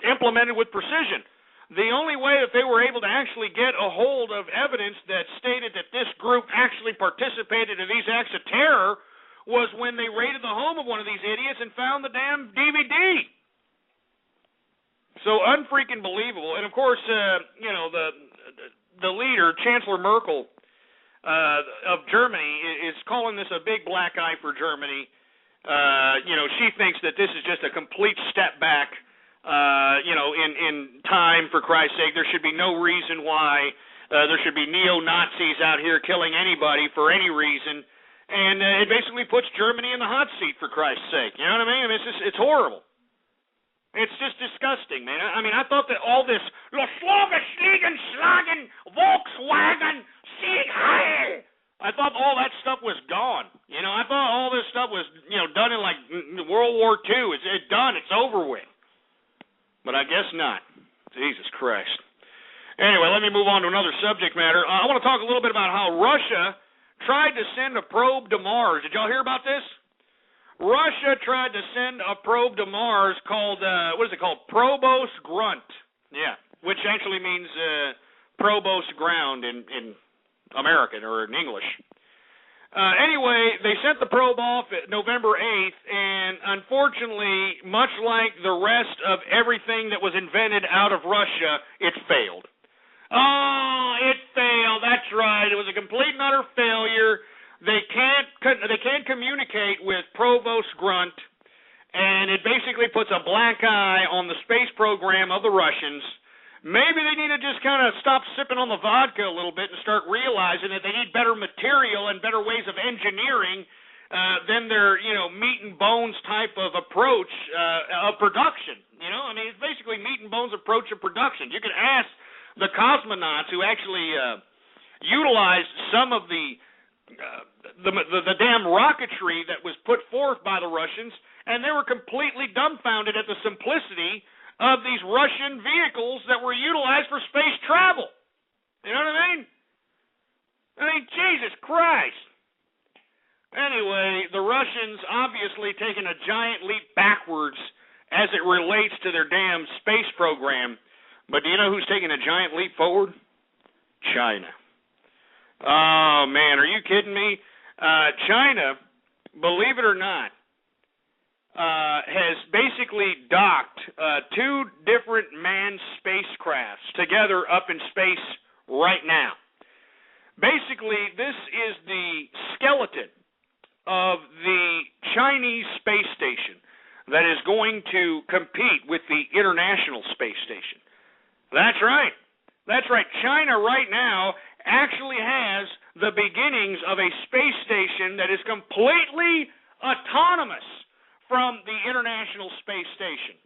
implemented with precision. The only way that they were able to actually get a hold of evidence that stated that this group actually participated in these acts of terror was when they raided the home of one of these idiots and found the damn DVD. So unfreaking believable. And of course, the leader, Chancellor Merkel of Germany, is calling this a big black eye for Germany. She thinks that this is just a complete step back, in time, for Christ's sake. There should be no reason why there should be neo-Nazis out here killing anybody for any reason. And it basically puts Germany in the hot seat, for Christ's sake. You know what I mean? It's horrible. It's just disgusting, man. I thought that all this Schlagen, Volkswagen, Sieg Heil, I thought all that stuff was gone. I thought all this stuff was, done in like World War II. It's done. It's over with. But I guess not. Jesus Christ. Anyway, let me move on to another subject matter. I want to talk a little bit about how Russia tried to send a probe to Mars. Did y'all hear about this? Russia tried to send a probe to Mars called, Probos Grunt. Yeah, which actually means Probos Ground in American or in English. Anyway, they sent the probe off November 8th, and unfortunately, much like the rest of everything that was invented out of Russia, it failed. Oh, it failed. That's right. It was a complete and utter failure. They can't communicate with Probos Grunt, and it basically puts a black eye on the space program of the Russians. Maybe they need to just kind of stop sipping on the vodka a little bit and start realizing that they need better material and better ways of engineering than their, meat and bones type of approach of production. It's basically meat and bones approach of production. You could ask the cosmonauts who actually utilized some of the damn rocketry that was put forth by the Russians, and they were completely dumbfounded at the simplicity of these Russian vehicles that were utilized for space travel. You know what I mean? Jesus Christ. Anyway, the Russians obviously taking a giant leap backwards as it relates to their damn space program. But do you know who's taking a giant leap forward? China. Oh, man, are you kidding me? China, believe it or not, has basically docked 2 different manned spacecrafts together up in space right now. Basically, this is the skeleton of the Chinese space station that is going to compete with the International Space Station. That's right. That's right. China right now actually has the beginnings of a space station that is completely autonomous from the International Space Station.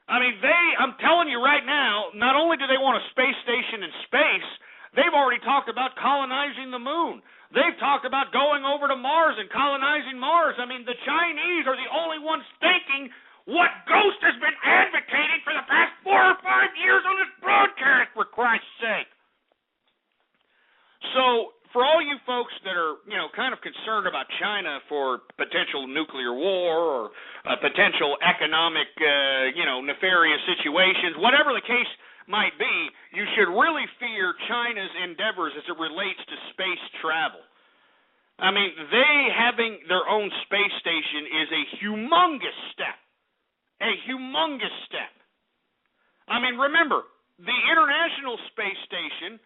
I mean, I'm telling you right now, not only do they want a space station in space, they've already talked about colonizing the moon. They've talked about going over to Mars and colonizing Mars. I mean, the Chinese are the only ones thinking what Ghost has been advocating for the past 4 or 5 years on this broadcast, for Christ's sake. So, for all you folks that are, kind of concerned about China for potential nuclear war or potential economic, nefarious situations, whatever the case might be, you should really fear China's endeavors as it relates to space travel. I mean, they having their own space station is a humongous step. A humongous step. I mean, remember, the International Space Station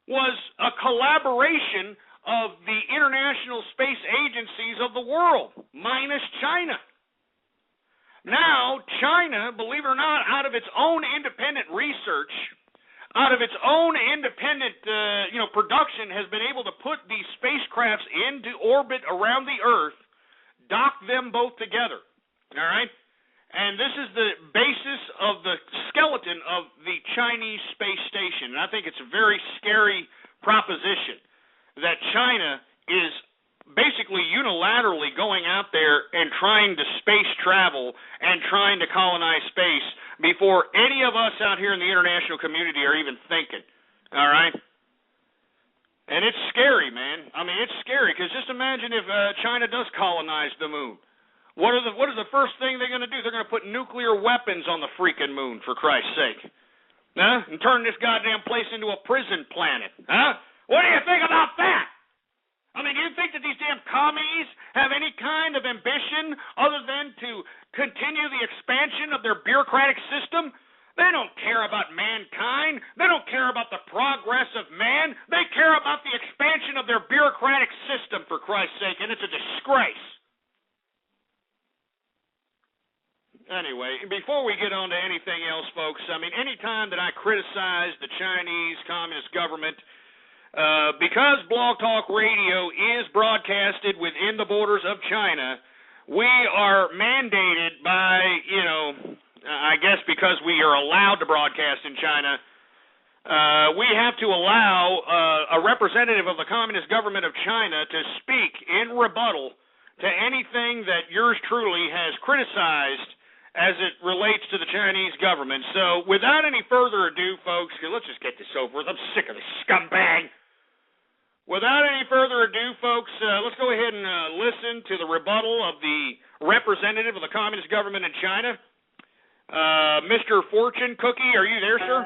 was a collaboration of the international space agencies of the world, minus China. Now, China, believe it or not, out of its own independent research, out of its own independent production, has been able to put these spacecrafts into orbit around the Earth, dock them both together. All right? And this is the basis of the skeleton of the Chinese space station. And I think it's a very scary proposition that China is basically unilaterally going out there and trying to space travel and trying to colonize space before any of us out here in the international community are even thinking. All right? And it's scary, man. I mean, it's scary, because just imagine if China does colonize the moon. What is the first thing they're going to do? They're going to put nuclear weapons on the freaking moon, for Christ's sake. Huh? And turn this goddamn place into a prison planet. Huh? What do you think about that? I mean, do you think that these damn commies have any kind of ambition other than to continue the expansion of their bureaucratic system? They don't care about mankind. They don't care about the progress of man. They care about the expansion of their bureaucratic system, for Christ's sake, and it's a disgrace. Anyway, before we get on to anything else, folks, I mean, any time that I criticize the Chinese Communist government, because Blog Talk Radio is broadcasted within the borders of China, we are mandated by, I guess because we are allowed to broadcast in China, we have to allow a representative of the Communist government of China to speak in rebuttal to anything that yours truly has criticized as it relates to the Chinese government. So, without any further ado, folks, let's just get this over with. I'm sick of this scumbag. Without any further ado, folks, let's go ahead and listen to the rebuttal of the representative of the Communist government in China. Mr. Fortune Cookie, are you there, sir?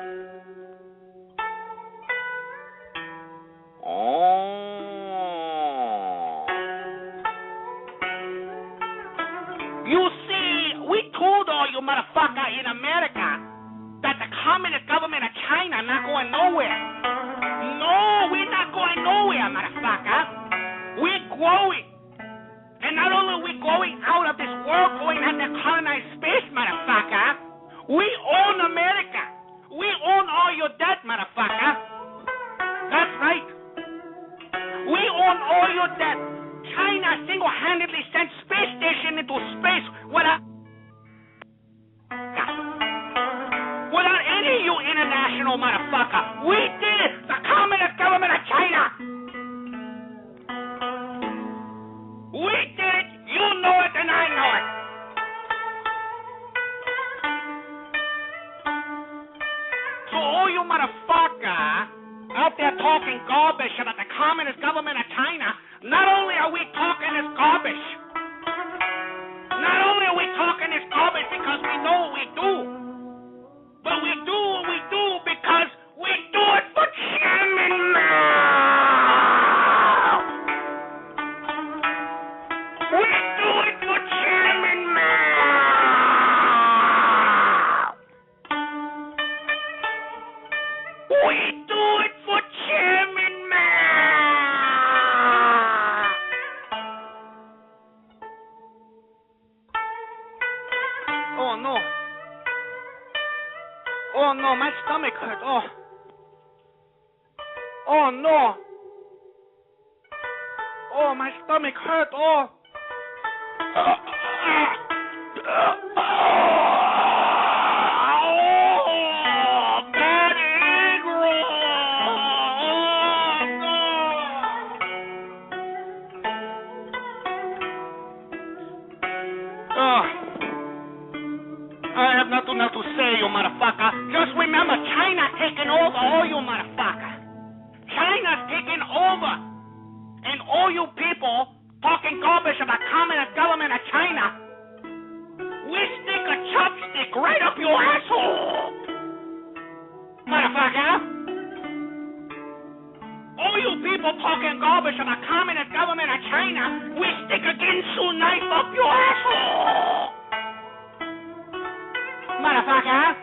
You see, we told all you motherfucker in America that the Communist government of China not going nowhere. No, we're not going nowhere, motherfucker. We're growing. And not only are we going out of this world, going out to colonize space, motherfucker, we own America. We own all your debt, motherfucker. That's right. We own all your debt. China single-handedly sent space station into space without any of you international motherfucker. We did it. The Communist government of China. We did it. You know it and I know it. So all you motherfucker out there talking garbage about the Communist government of China, not only are we talking this garbage, not only are we talking this garbage because we know what we do, but we do what we do because we do it for Chairman Mao. We do it for Chairman Mao. We do it for Chairman Mao. Oh no. Oh no, my stomach hurt. Oh. Oh no. Oh, my stomach hurt. Oh. I have nothing else to say, you motherfucker. Just remember, China taking over all you motherfucker. China's taking over. And all you people talking garbage about communist government of China, we stick a chopstick right up your asshole. Motherfucker. All you people talking garbage about communist government of China, we stick a Ginsu knife up your asshole. Motherfucker.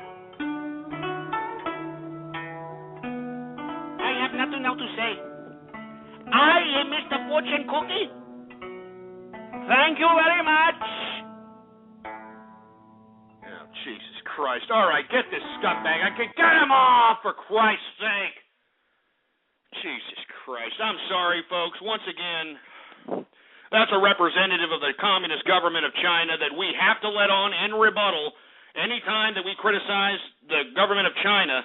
I have nothing else to say. I am Mr. Fortune Cookie. Thank you very much. Oh, Jesus Christ. All right, get this scumbag. I can get him off, for Christ's sake. Jesus Christ. I'm sorry, folks. Once again, that's a representative of the Communist government of China that we have to let on in rebuttal anytime that we criticize the government of China,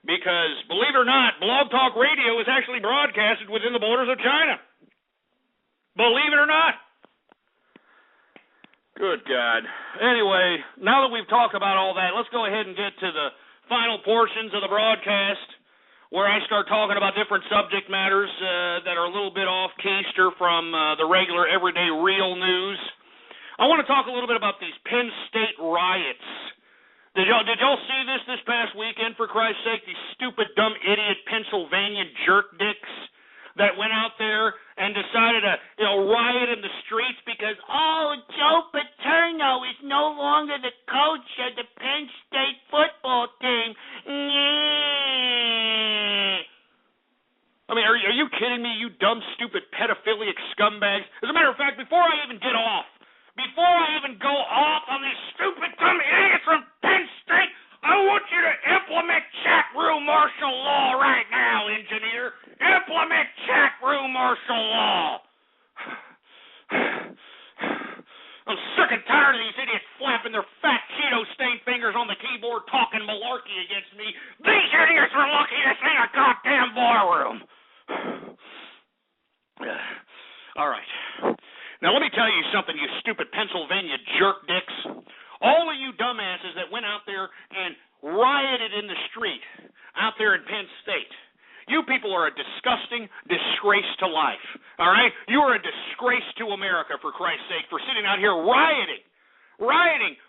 because, believe it or not, Blog Talk Radio is actually broadcasted within the borders of China. Believe it or not. Good God. Anyway, now that we've talked about all that, let's go ahead and get to the final portions of the broadcast, where I start talking about different subject matters that are a little bit off-keister from the regular, everyday, real news. I want to talk a little bit about these Penn State riots. Did y'all see this past weekend, for Christ's sake? These stupid, dumb, idiot Pennsylvania jerk dicks that went out there and decided to, riot in the streets because, Joe Paterno is no longer the coach of the Penn State football team. I mean, are you kidding me, you dumb, stupid, pedophilic scumbags? As a matter of fact, before I even go off on these stupid, dumb idiots from Penn State, I want you to implement chat room martial law right now, engineer. Implement chat room martial law. I'm sick and tired of these idiots flapping their fat Cheeto-stained fingers on the keyboard talking malarkey against me. These idiots are lucky this ain't a goddamn barroom. All right. Now, let me tell you something, you stupid Pennsylvania jerk dicks. All of you dumbasses that went out there and rioted in the street out there in Penn State, you people are a disgusting disgrace to life, all right? You are a disgrace to America, for Christ's sake, for sitting out here rioting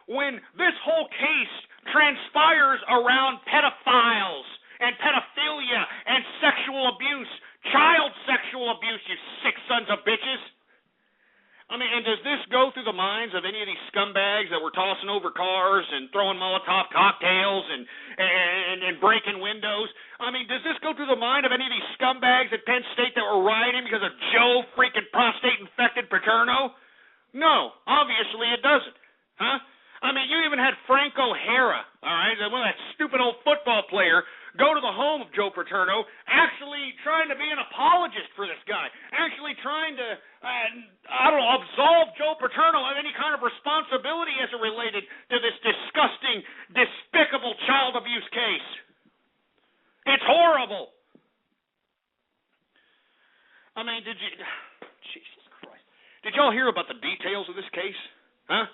when this whole case transpires around pedophiles and pedophilia and sexual abuse, child sexual abuse, you sick sons of bitches. I mean, and does this go through the minds of any of these scumbags that were tossing over cars and throwing Molotov cocktails and breaking windows? I mean, does this go through the mind of any of these scumbags at Penn State that were rioting because of Joe freaking prostate-infected Paterno? No, obviously it doesn't. Huh? I mean, you even had Franco Hara, all right, one of that stupid old football player, go to the home of Joe Paterno, actually trying to be an apologist for this guy, actually trying to, absolve Joe Paterno of any kind of responsibility as it related to this disgusting, despicable child abuse case. It's horrible. I mean, Jesus Christ. Did y'all hear about the details of this case? Huh?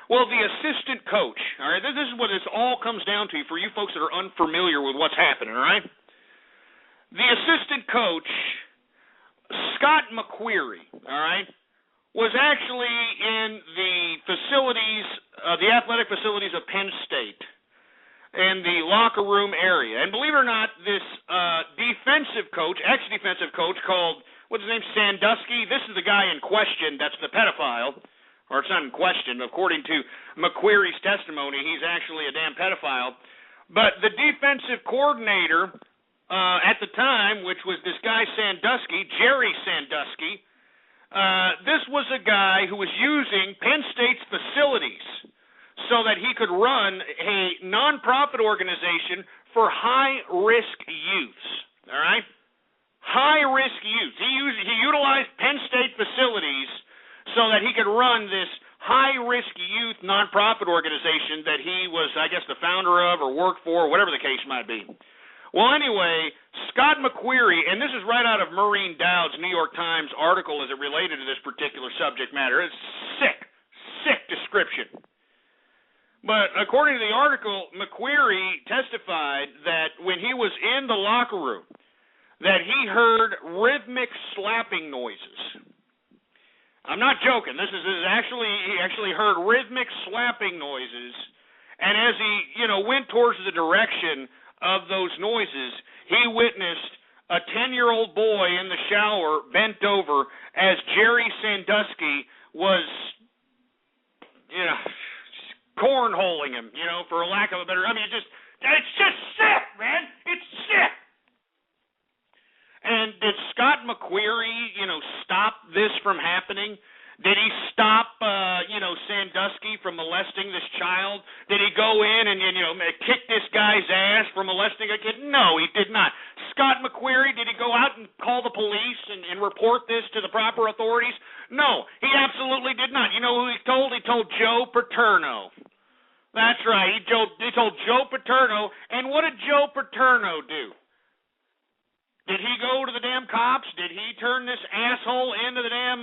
Well, the assistant coach, all right, this is what this all comes down to for you folks that are unfamiliar with what's happening, all right? The assistant coach, Scott McQuarrie, all right, was actually in the facilities, the athletic facilities of Penn State, in the locker room area. And believe it or not, this defensive coach, ex-defensive coach called, what's his name, Sandusky, this is the guy in question that's the pedophile, or it's not in question. According to McQuarrie's testimony, he's actually a damn pedophile. But the defensive coordinator at the time, which was this guy Sandusky, Jerry Sandusky, this was a guy who was using Penn State's facilities so that he could run a nonprofit organization for high-risk youths, all right? High-risk youths. He utilized Penn State facilities so that he could run this high-risk youth nonprofit organization that he was, I guess, the founder of or worked for, or whatever the case might be. Well, anyway, Scott McQuarrie, and this is right out of Maureen Dowd's New York Times article as it related to this particular subject matter. It's sick description. But according to the article, McQuarrie testified that when he was in the locker room, that he heard rhythmic slapping noises. I'm not joking. This is actually, he actually heard rhythmic slapping noises, and as he, went towards the direction of those noises, he witnessed a 10-year-old boy in the shower bent over as Jerry Sandusky was, cornholing him, for lack of a better, it's just sick, man. It's sick. And did Scott McQuarrie, stop this from happening? Did he stop, Sandusky from molesting this child? Did he go in and, kick this guy's ass for molesting a kid? No, he did not. Scott McQuarrie, did he go out and call the police and report this to the proper authorities? No, he absolutely did not. You know who he told? He told Joe Paterno. That's right. He told Joe Paterno. And what did Joe Paterno do? Did he go to the damn cops? Did he turn this asshole into the damn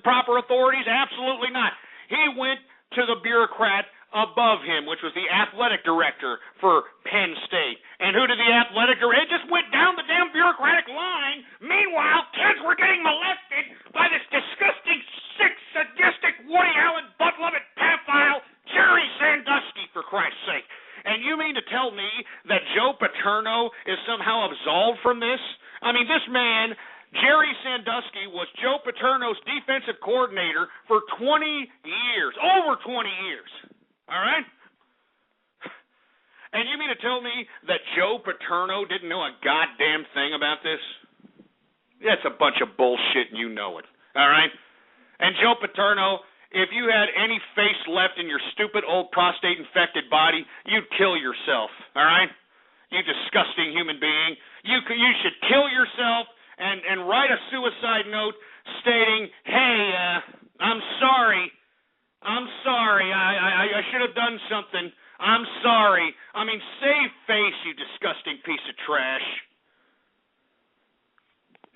proper authorities? Absolutely not. He went to the bureaucrat above him, which was the athletic director for Penn State. And who did the athletic director? It just went down the damn bureaucratic line. Meanwhile, kids were getting molested by this disgusting, sick, sadistic, Woody Allen, butt-loving pedophile, Jerry Sandusky, for Christ's sake. And you mean to tell me that Joe Paterno is somehow absolved from this? I mean, this man, Jerry Sandusky, was Joe Paterno's defensive coordinator for 20 years, over 20 years. All right? And you mean to tell me that Joe Paterno didn't know a goddamn thing about this? That's a bunch of bullshit, and you know it. All right? And Joe Paterno, if you had any face left in your stupid old prostate-infected body, you'd kill yourself, all right? You disgusting human being. You should kill yourself and write a suicide note stating, hey, I'm sorry. I should have done something. I'm sorry. I mean, save face, you disgusting piece of trash.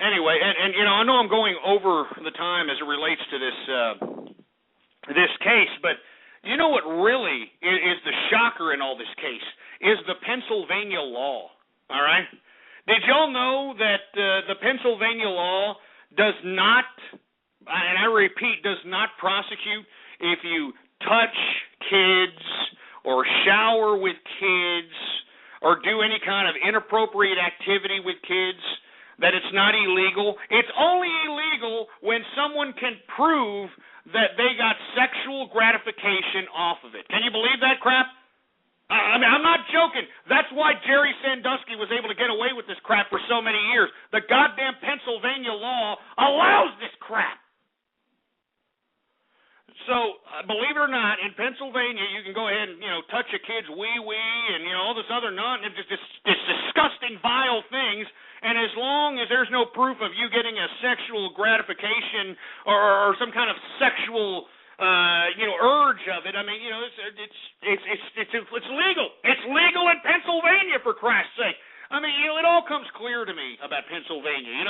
Anyway, and I know I'm going over the time as it relates to this case, but you know what really is the shocker in all this case is the Pennsylvania law, all right? Did y'all know that the Pennsylvania law does not, and I repeat, does not prosecute if you touch kids or shower with kids or do any kind of inappropriate activity with kids, that it's not illegal? It's only illegal when someone can prove that they got sexual gratification off of it. Can you believe that crap? I mean, I'm not joking. That's why Jerry Sandusky was able to get away with this crap for so many years. The goddamn Pennsylvania law allows this crap. So, believe it or not, in Pennsylvania, you can go ahead and, touch a kid's wee-wee and, all this other this disgusting, vile things. And as long as there's no proof of you getting a sexual gratification or some kind of sexual, urge of it, I mean, it's legal. It's legal in Pennsylvania, for Christ's sake. I mean, it all comes clear to me about Pennsylvania,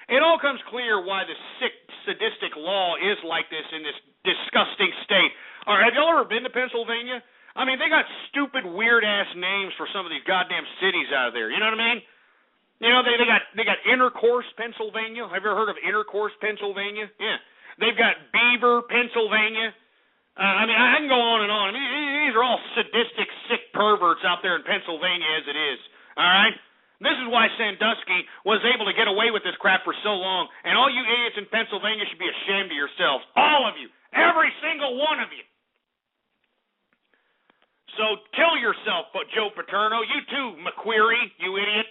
It all comes clear why the sick, sadistic law is like this in this disgusting state. All right, have y'all ever been to Pennsylvania? I mean, they got stupid, weird-ass names for some of these goddamn cities out there. You know what I mean? They got Intercourse, Pennsylvania. Have you ever heard of Intercourse, Pennsylvania? Yeah. They've got Beaver, Pennsylvania. I mean, I can go on and on. I mean, these are all sadistic, sick perverts out there in Pennsylvania as it is. All right? This is why Sandusky was able to get away with this crap for so long. And all you idiots in Pennsylvania should be ashamed of yourselves. All of you. Every single one of you. So kill yourself, Joe Paterno. You too, McQuarrie, you idiot.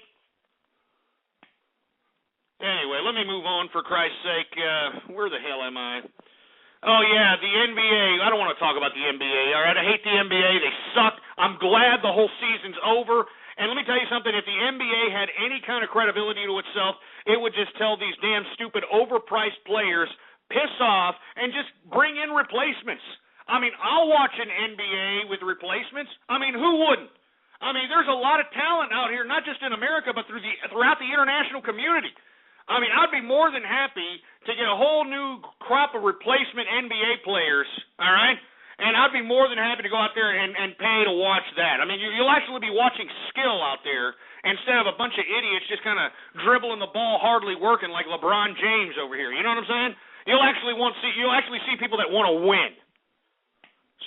Anyway, let me move on for Christ's sake. Where the hell am I? Oh, yeah, the NBA. I don't want to talk about the NBA, all right? I hate the NBA. They suck. I'm glad the whole season's over. And let me tell you something. If the NBA had any kind of credibility to itself, it would just tell these damn stupid, overpriced players, piss off and just bring in replacements. I mean, I'll watch an NBA with replacements. I mean, who wouldn't? I mean, there's a lot of talent out here, not just in America, but throughout the international community. I mean, I'd be more than happy to get a whole new crop of replacement NBA players, all right? And I'd be more than happy to go out there and pay to watch that. I mean, you'll actually be watching skill out there instead of a bunch of idiots just kind of dribbling the ball, hardly working like LeBron James over here. You know what I'm saying? You'll actually see people that want to win.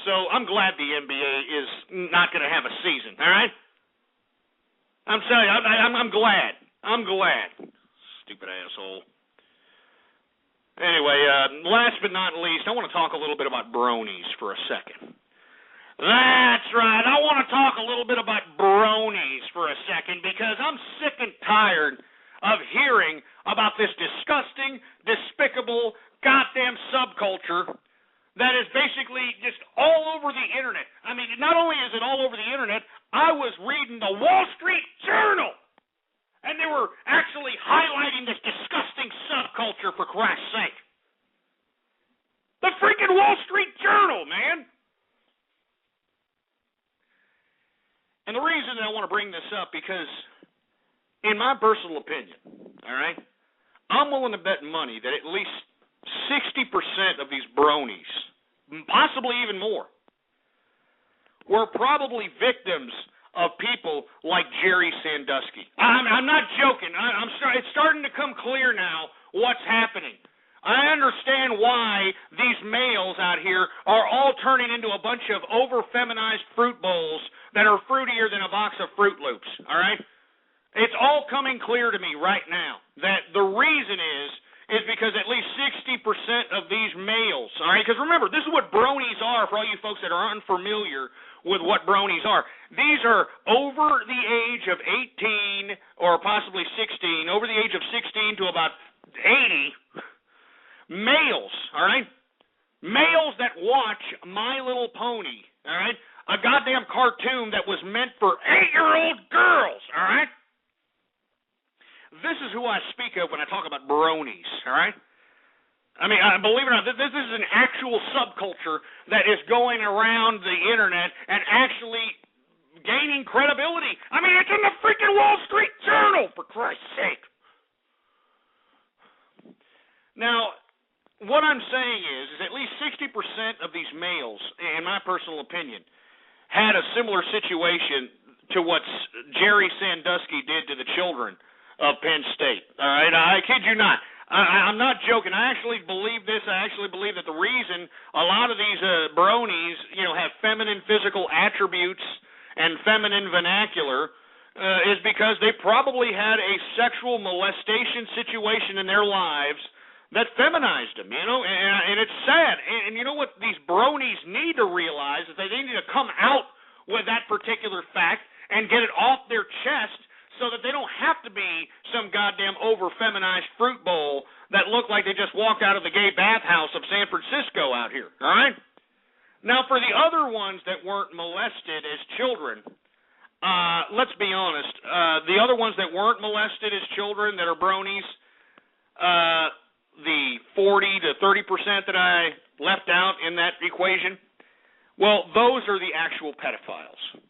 So I'm glad the NBA is not going to have a season, all right? I'm telling you, I'm glad. I'm glad. Stupid asshole. Anyway, last but not least, I want to talk a little bit about bronies for a second. That's right. I want to talk a little bit about bronies for a second because I'm sick and tired of hearing about this disgusting, despicable, goddamn subculture that is basically just all over the internet. I mean, not only is it all over the internet, I was reading the Wall Street Journal, and they were actually highlighting this disgusting subculture, for Christ's sake. The freaking Wall Street Journal, man! And the reason that I want to bring this up, because in my personal opinion, all right, I'm willing to bet money that at least 60% of these bronies, possibly even more, were probably victims of people like Jerry Sandusky. I'm not joking. I'm sorry. It's starting to come clear now what's happening. I understand why these males out here are all turning into a bunch of over-feminized fruit bowls that are fruitier than a box of Fruit Loops, all right? It's all coming clear to me right now that the reason is because at least 60% of these males, all right, because remember, this is what bronies are for all you folks that are unfamiliar with what bronies are. These are over the age of 18 or possibly 16, over the age of 16 to about 80 males, all right? Males that watch My Little Pony, all right? A goddamn cartoon that was meant for 8-year-old girls, all right? This is who I speak of when I talk about bronies, all right? I mean, believe it or not, this is an actual subculture that is going around the internet and actually gaining credibility. I mean, it's in the freaking Wall Street Journal, for Christ's sake. Now, what I'm saying is at least 60% of these males, in my personal opinion, had a similar situation to what Jerry Sandusky did to the children of Penn State. All right, I kid you not. I'm not joking. I actually believe this. I actually believe that the reason a lot of these bronies, have feminine physical attributes and feminine vernacular is because they probably had a sexual molestation situation in their lives that feminized them, and it's sad. And you know what these bronies need to realize is that they need to come out with that particular fact and get it off their chest so that they don't have to be some goddamn over-feminized fruit bowl that look like they just walked out of the gay bathhouse of San Francisco out here, all right? Now, for the other ones that weren't molested as children, let's be honest, the other ones that weren't molested as children that are bronies, the 40 to 30% that I left out in that equation, well, those are the actual pedophiles.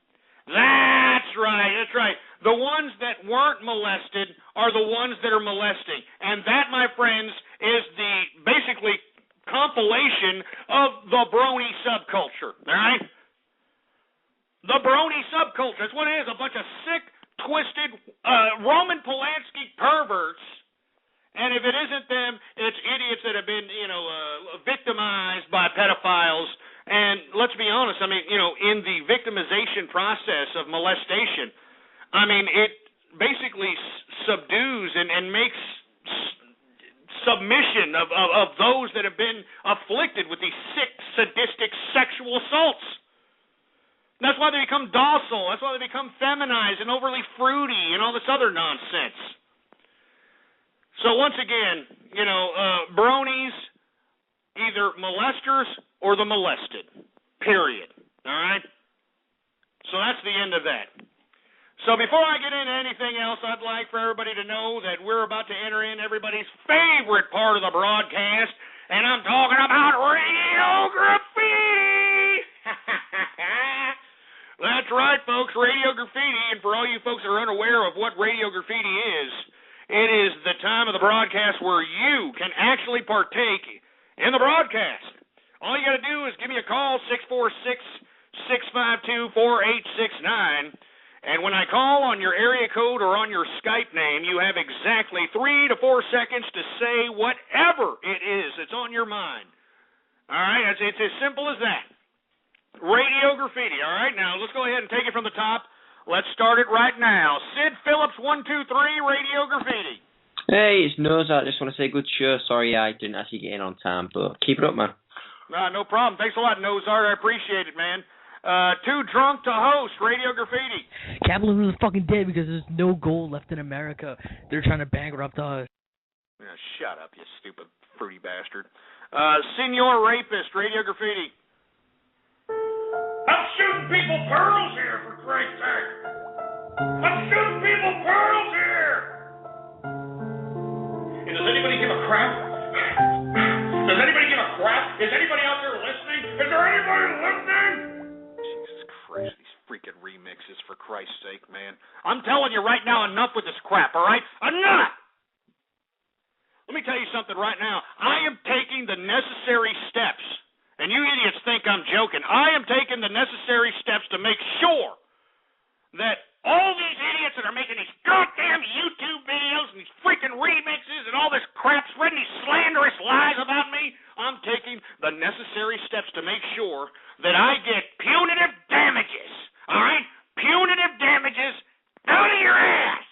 That's right. The ones that weren't molested are the ones that are molesting. And that, my friends, is the basically compilation of the brony subculture, all right? The brony subculture. That's what it is, a bunch of sick, twisted, Roman Polanski perverts. And if it isn't them, it's idiots that have been, victimized by pedophiles. And let's be honest, I mean, in the victimization process of molestation, I mean, it basically subdues and makes submission of those that have been afflicted with these sick, sadistic sexual assaults. That's why they become docile. That's why they become feminized and overly fruity and all this other nonsense. So once again, bronies, either molesters or the molested, period. All right? So that's the end of that. So before I get into anything else, I'd like for everybody to know that we're about to enter in everybody's favorite part of the broadcast, and I'm talking about Radio Graffiti. That's right, folks, Radio Graffiti. And for all you folks that are unaware of what Radio Graffiti is, it is the time of the broadcast where you can actually partake in the broadcast. All you got to do is give me a call, 646-652-4869. And when I call on your area code or on your Skype name, you have exactly 3 to 4 seconds to say whatever it is that's on your mind. All right? It's as simple as that. Radio Graffiti. All right? Now, let's go ahead and take it from the top. Let's start it right now. Sid Phillips, 123, Radio Graffiti. Hey, it's Noza. I just want to say good show. Sorry I didn't actually get in on time, but keep it up, man. No problem. Thanks a lot, Nozart. I appreciate it, man. Too drunk to host, Radio Graffiti. Capitalism is fucking dead because there's no gold left in America. They're trying to bankrupt us. Yeah, shut up, you stupid fruity bastard. Senor Rapist, Radio Graffiti. I'm shooting people pearls here, for Christ's sake. I'm shooting people pearls here. And does anybody give a crap? Does anybody give a crap? Is anybody out there listening? Is there anybody listening? Jesus Christ, these freaking remixes, for Christ's sake, man. I'm telling you right now, enough with this crap, all right? Enough! Let me tell you something right now. I am taking the necessary steps, and you idiots think I'm joking. I am taking the necessary steps to make sure that all these idiots that are making these goddamn YouTube videos and these freaking remixes and all this crap, spreading these slanderous lies about me, I'm taking the necessary steps to make sure that I get punitive damages, all right? Punitive damages out of your ass.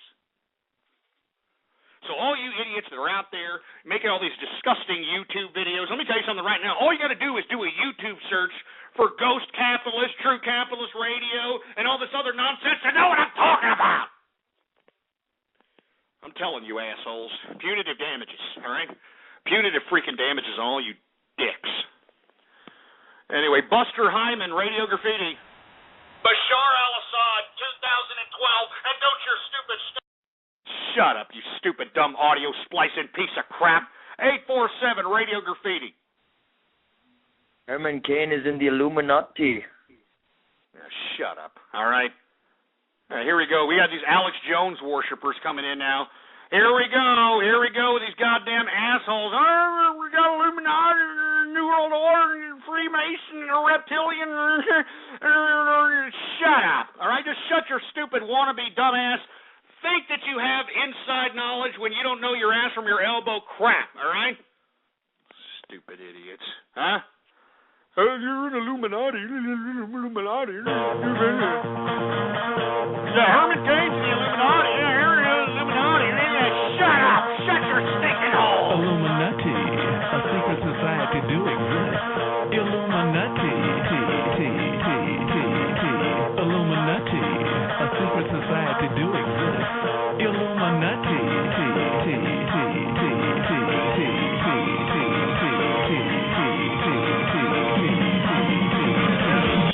So all you idiots that are out there making all these disgusting YouTube videos, let me tell you something right now. All you got to do is do a YouTube search for Ghost Capitalist, True Capitalist Radio, and all this other nonsense to know what I'm talking about. I'm telling you, assholes, punitive damages, all right? Punitive freaking damages on all you dicks. Anyway, Buster Hyman, Radio Graffiti. Bashar al-Assad, 2012, and don't your stupid Shut up, you stupid, dumb audio splicing piece of crap. 847, Radio Graffiti. Herman Cain is in the Illuminati. Shut up, all right? Here we go. We got these Alex Jones worshipers coming in now. Here we go with these goddamn assholes. Oh, we got Illuminati, New World Order, Freemason, Reptilian. Shut up, all right? Just shut your stupid wannabe dumbass. Think that you have inside knowledge when you don't know your ass from your elbow crap, all right? Stupid idiots, huh? Oh, you're an Illuminati. Yeah, Herman Cain's the Illuminati. Yeah, you're an Illuminati. Shut up. Shut your stinking hole. Illuminati, a secret society do exist. Illuminati, Illuminati, a secret society do exist. Illuminati,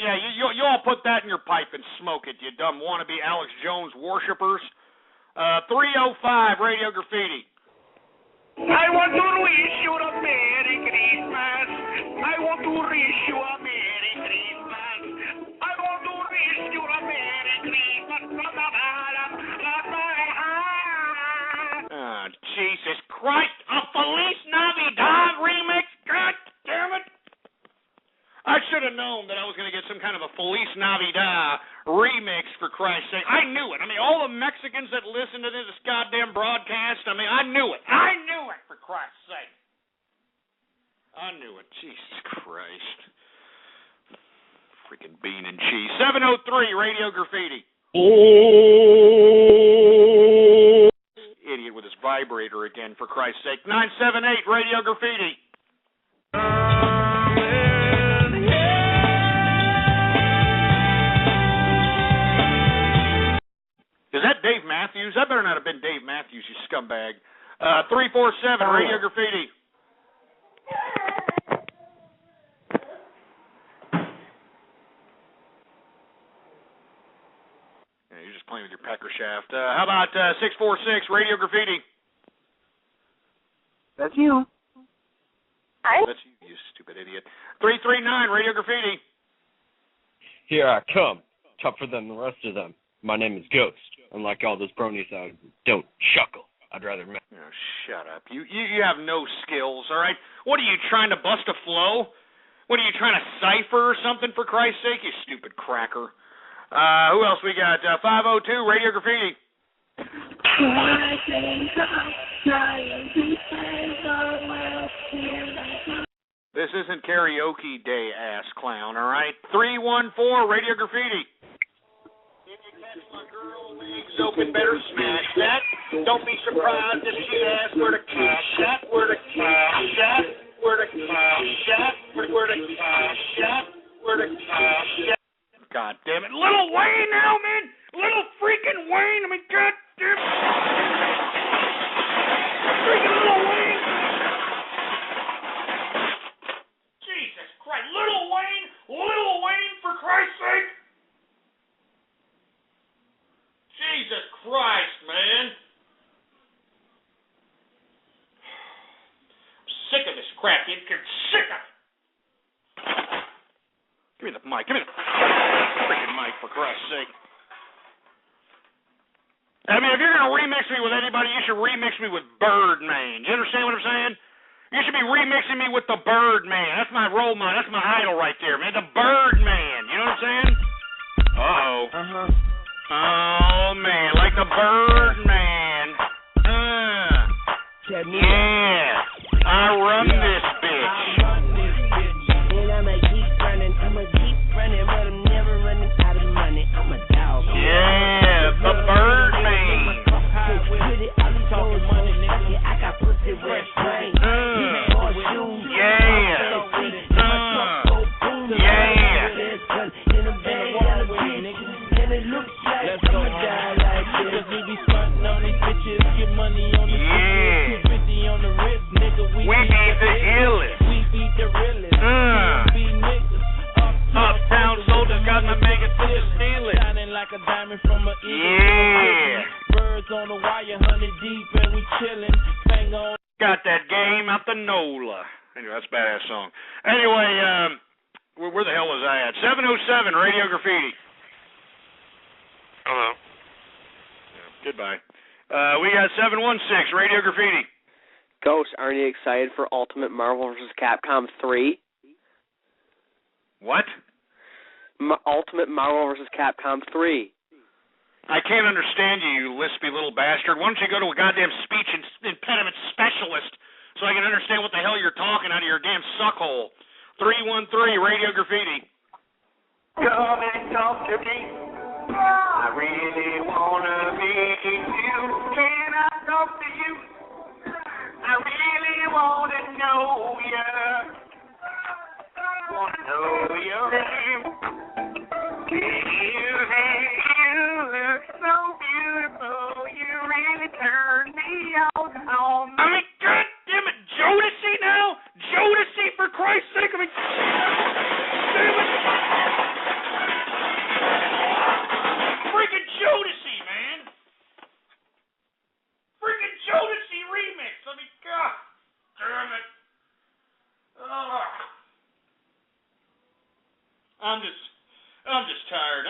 Yeah, you all put that in your pipe and smoke it, you dumb wannabe Alex Jones worshipers. 305 Radio Graffiti. I want to wish you a Merry Christmas. I want to wish you a Merry Christmas. I want to wish you a Merry Christmas from the bottom of my heart. Oh, Jesus Christ. A Feliz Navidad remix? God damn it. I should have known that I was going to get some kind of a Feliz Navidad remix, for Christ's sake. I knew it. I mean, all the Mexicans that listen to this goddamn broadcast, I mean, I knew it. I knew it, for Christ's sake. I knew it. Jesus Christ. Freaking bean and cheese. 703 Radio Graffiti. Idiot with his vibrator again, for Christ's sake. 978 Radio Graffiti. Is that Dave Matthews? That better not have been Dave Matthews, you scumbag. 347 Radio Graffiti. Yeah, you're just playing with your pecker shaft. How about 646 Radio Graffiti? That's you. Hi. That's you stupid idiot. 339 Radio Graffiti. Here I come, tougher than the rest of them. My name is Ghost. Unlike all those bronies, I don't chuckle. I'd rather... Oh, shut up. You have no skills, all right? What are you, trying to bust a flow? What are you, trying to cipher or something, for Christ's sake, you stupid cracker? Who else we got? 502 Radio Graffiti. This isn't karaoke day, ass clown, all right? 314 Radio Graffiti. If you catch my girl legs open, better smash that. Don't be surprised if she asks where the cash at, where the cash at, where the cash at, where the cash at, where the cash at. God damn it. Little Wayne now, man. Little freaking Wayne. I mean, God damn it. Freaking Little Wayne. Jesus Christ. Little Wayne, for Christ's sake. Jesus Christ, man. I'm sick of this crap. I'm sick of it. Give me the mic. Give me the freaking mic, for Christ's sake. I mean, if you're going to remix me with anybody, you should remix me with Birdman. You understand what I'm saying? You should be remixing me with the Birdman. That's my role model. That's my idol right there, man. The Birdman. You know what I'm saying? Uh-oh. Uh-huh. Oh, man. Like the Birdman. Yeah. I run this bitch. And I'ma keep running, but I'm never running out of money. I'm a dog. Yeah, the Birdman. I got pussy where it's plain. Yeah. And it looks like I'ma die like this. Cause we be stunting on these bitches, get money on the bitches, 250 on the wrist, nigga. We beat the illest. We beat the realest. We beat niggas. Uptown soldiers got my mega to steal it. Shining like a diamond from a eagle. Yeah. Birds on the wire, 100 deep, and we chillin'. Bang on. Got that game out the NOLA. Anyway, that's a badass song. Anyway, where the hell was I at? 707 Radio Graffiti. Hello. Yeah, goodbye. We got 716 Radio Graffiti. Ghost, aren't you excited for Ultimate Marvel vs. Capcom 3? What? Ultimate Marvel vs. Capcom 3. I can't understand you, you lispy little bastard. Why don't you go to a goddamn speech impediment specialist so I can understand what the hell you're talking out of your damn suckhole? 313 Radio Graffiti. Come and talk to me. I really wanna meet you. Can I talk to you? I really wanna know ya. Wanna know your name. You look so beautiful. You really turn me on. I mean, goddamn it, Jodeci now? Jodeci, for Christ's sake. I mean, damn it. Freaking Jodeci, man. Freaking Jodeci remix. I mean, God damn it. I'm just tired.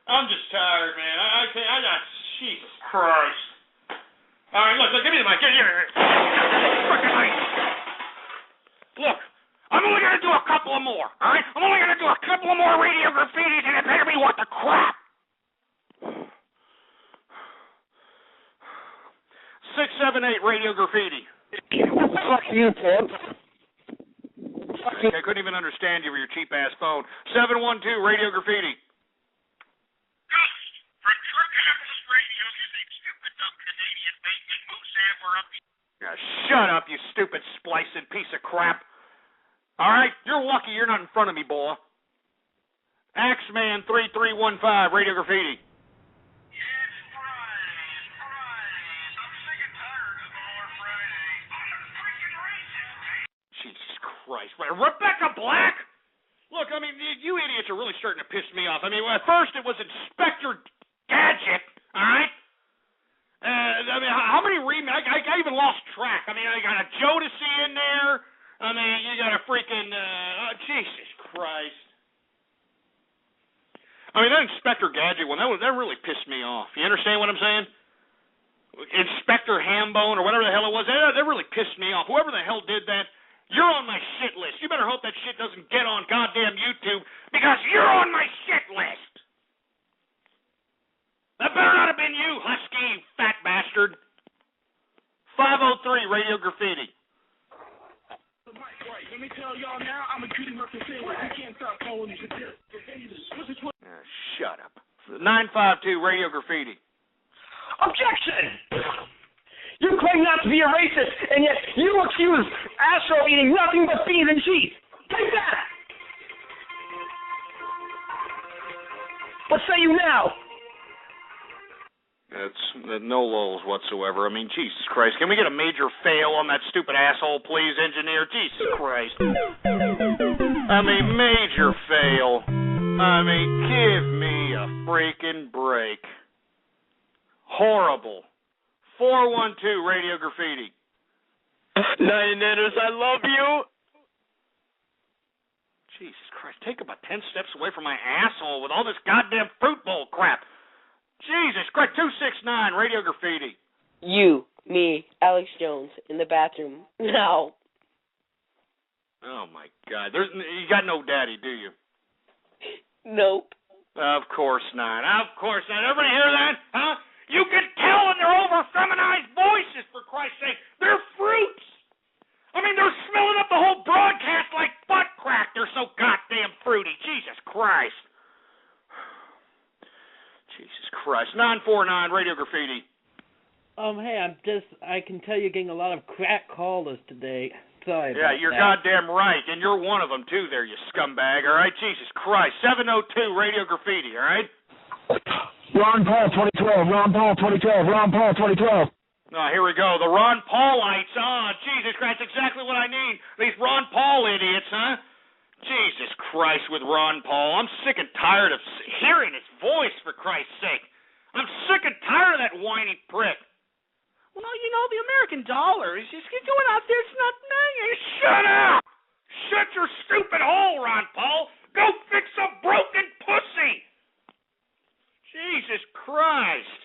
I'm just tired, man. I got Jesus Christ. All right, look, give me the mic. Give me the freaking mic. Look, I'm only gonna do a couple of more. All right, I'm only gonna do a couple of more Radio Graffitis, and it better be what the crap. 678 Radio Graffiti. Fuck you, Tim. I couldn't even understand you with your cheap-ass phone. 712 Radio Graffiti. Yeah, shut up, you stupid splicing piece of crap. All right, you're lucky you're not in front of me, boy. Axeman 3315 Radio Graffiti. Jesus Christ. Rebecca Black? Look, I mean, you idiots are really starting to piss me off. I mean, at first it was Inspector Gadget, all right? I mean, how many remakes? I even lost track. I mean, I got a Jodeci in there. I mean, you got a freaking, Jesus Christ. I mean, that Inspector Gadget one, that really pissed me off. You understand what I'm saying? Inspector Hambone or whatever the hell it was, that really pissed me off. Whoever the hell did that, you're on my shit list. You better hope that shit doesn't get on goddamn YouTube because you're on my shit list. That better not have been you, Husky, you fat bastard. 503 Radio Graffiti. Let me tell y'all now, I'm a cutie mark to say what you can't stop calling me. Shut up. 952 Radio Graffiti. Objection! You claim not to be a racist, and yet you accuse Astro of eating nothing but beans and cheese. Take that! What say you now? That's no lulls whatsoever. I mean, Jesus Christ. Can we get a major fail on that stupid asshole, please, engineer? Jesus Christ. I mean, major fail. I mean, give me a freaking break. Horrible. 412 Radio Graffiti. 99ers, I love you. Jesus Christ. Take about 10 steps away from my asshole with all this goddamn fruit bowl crap. Jesus Christ, 269, Radio Graffiti. You, me, Alex Jones, in the bathroom. Now. Oh, my God. You got no daddy, do you? Nope. Of course not. Of course not. Everybody hear that? Huh? You can tell in their over-feminized voices, for Christ's sake. They're fruits. I mean, they're smelling up the whole broadcast like butt crack. They're so goddamn fruity. Jesus Christ. Jesus Christ. 949 Radio Graffiti. Hey, I can tell you're getting a lot of crack callers today. Sorry about Yeah, you're that. goddamn right, and you're one of them, too, there, you scumbag, all right? Jesus Christ. 702 Radio Graffiti, all right? Ron Paul 2012, Ron Paul 2012, Ron Paul 2012. Oh, here we go. The Ron Paulites. Oh, Jesus Christ, exactly what I need. These Ron Paul idiots, huh? Jesus Christ with Ron Paul. I'm sick and tired of hearing his voice, for Christ's sake. I'm sick and tired of that whiny prick. Well, you know, the American dollar is just going out there. It's not nothing. Shut up! Shut your stupid hole, Ron Paul. Go fix a broken pussy. Jesus Christ.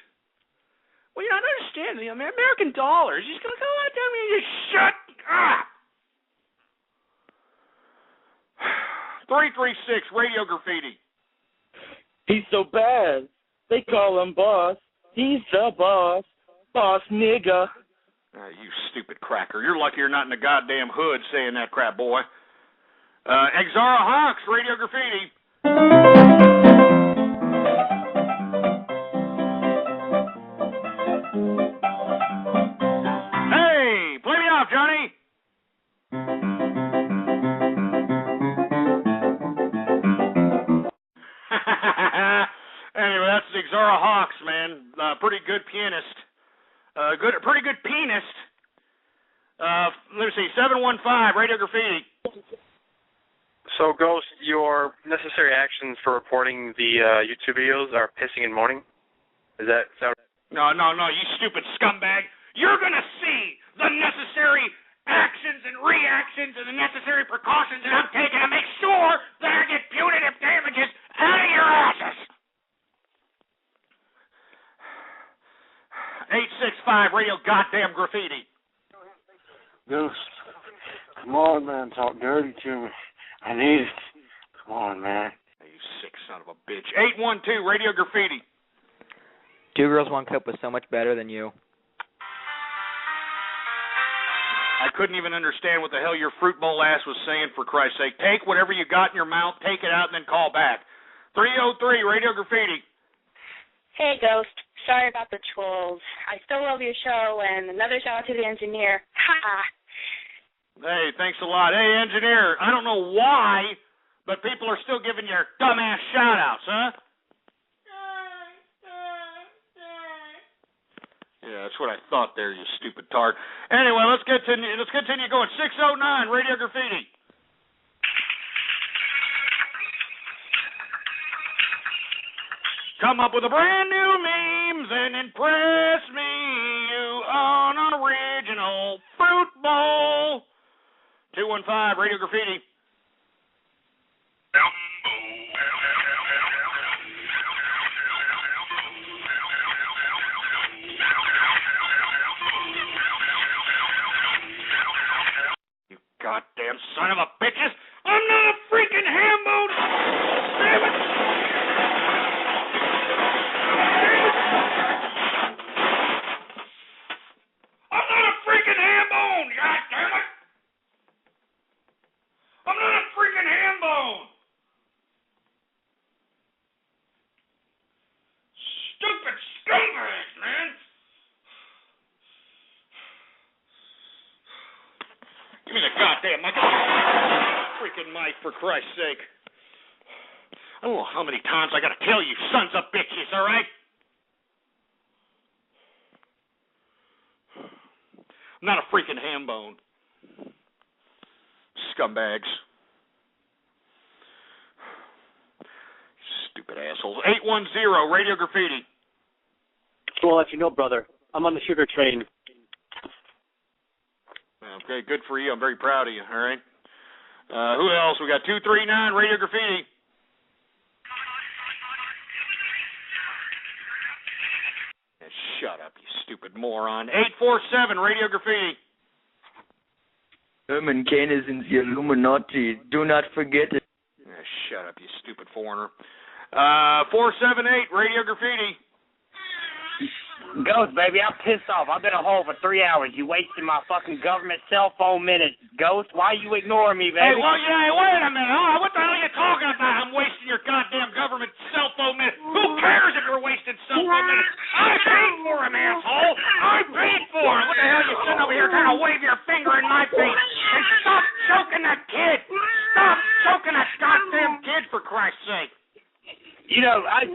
Well, you don't understand. The American dollar is just going to go out there and just shut up. 336 Radio Graffiti. He's so bad. They call him boss. He's the boss. Boss nigga. You stupid cracker. You're lucky you're not in the goddamn hood saying that crap, boy. Exara Hawks, Radio Graffiti. Hey, play me off, Johnny. Anyway, that's the Exara Hawks, man. Pretty good pianist. Pretty good pianist. Let's see, 715, Radio Graffiti. So, Ghost, your necessary actions for reporting the YouTube videos are pissing and moaning? Is that No, you stupid scumbag. You're going to see the necessary actions and reactions and the necessary precautions that I'm taking to make sure that I get punitive damages out of your asses. 865 Radio Goddamn Graffiti. Ghost, come on, man. Talk dirty to me. I need it. Come on, man. You sick son of a bitch. 812 Radio Graffiti. 2 Girls, 1 Cup was so much better than you. I couldn't even understand what the hell your fruit bowl ass was saying, for Christ's sake. Take whatever you got in your mouth, take it out, and then call back. 303 Radio Graffiti. Hey, Ghost. Sorry about the trolls. I still love your show, and another shout out to the engineer. Ha! Hey, thanks a lot. Hey, engineer, I don't know why, but people are still giving you dumbass shout-outs, huh? Yeah, that's what I thought there, you stupid tart. Anyway, let's continue going. 609 Radio Graffiti. Come up with a brand new memes and impress me, you unoriginal fruit bowl. 210 215, Radio Graffiti. You goddamn son of a bitches! I'm not a freaking ham-bone! Damn it! I'm not a freaking ham-bone! God damn it! I'm not a freaking ham-bone! Stupid scumbags, man! Give me the goddamn mic. Freaking mic, for Christ's sake. I don't know how many times I gotta tell you, sons of bitches, all right? I'm not a freaking ham bone. Scumbags. Stupid assholes. 810, Radio Graffiti. Just want to let you know, brother, I'm on the sugar train. Okay, good for you. I'm very proud of you, all right? Who else? We got 239, Radio Graffiti. Shut up, you stupid moron. 847, Radio Graffiti. Herman Cain is in the Illuminati. Do not forget it. Shut up, you stupid foreigner. 478, Radio Graffiti. Ghost, baby, I'm pissed off. I've been on hold for 3 hours. You wasting my fucking government cell phone minutes. Ghost, why you ignoring me, baby? Hey, well, yeah, wait a minute. Huh? What the hell are you talking about? I'm wasting your goddamn government cell phone minutes. Who cares if you're wasting cell phone minutes? I paid for them, asshole. I paid for them. What the hell are you sitting over here trying to wave your finger in my face? And stop choking that kid. Stop choking that goddamn kid, for Christ's sake. I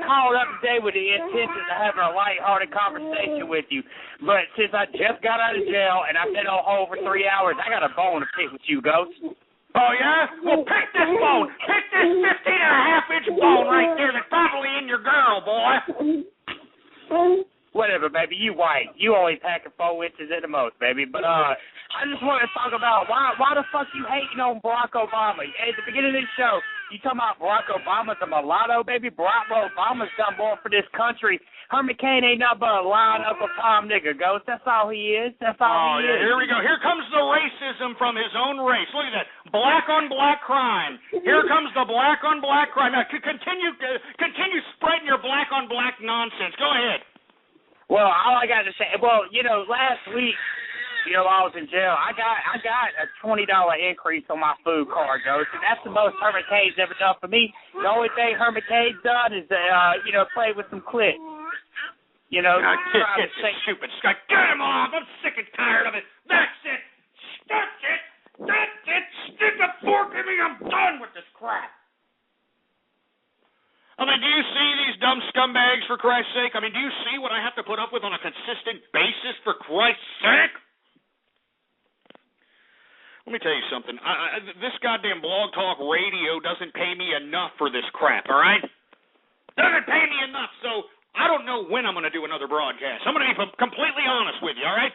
called up today with the intention of having a lighthearted conversation with you, but since I just got out of jail and I've been on hold for 3 hours, I got a bone to pick with you, Ghost. Oh, yeah? Well, pick this bone. Pick this 15.5-inch bone right there that's probably in your girdle, boy. Whatever, baby. You white. You only packing 4 inches at the most, baby. But I just want to talk about why the fuck you hating on Barack Obama. At the beginning of this show, you talking about Barack Obama's a mulatto, baby. Barack Obama's done more for this country. Herman Cain ain't nothing but a lying Uncle Tom nigga, Ghost. That's all he is. That's all he is. Here we go. Here comes the racism from his own race. Look at that. Black on black crime. Here comes the black on black crime. Now, continue spreading your black on black nonsense. Go ahead. Well, all I got to say, last week, I was in jail. I got a $20 increase on my food card, Ghost, and that's the most Herman Cain's ever done for me. The only thing Herman Cain's done is, play with some clicks. Get this stupid Scott. Get him off. I'm sick and tired of it. That's it. That's it. That's it. Stick a fork in me. I'm done with this crap. I mean, do you see these dumb scumbags, for Christ's sake? I mean, do you see what I have to put up with on a consistent basis, for Christ's sake? Let me tell you something. This goddamn Blog Talk Radio doesn't pay me enough for this crap, all right? Doesn't pay me enough, so I don't know when I'm going to do another broadcast. I'm going to be completely honest with you, all right?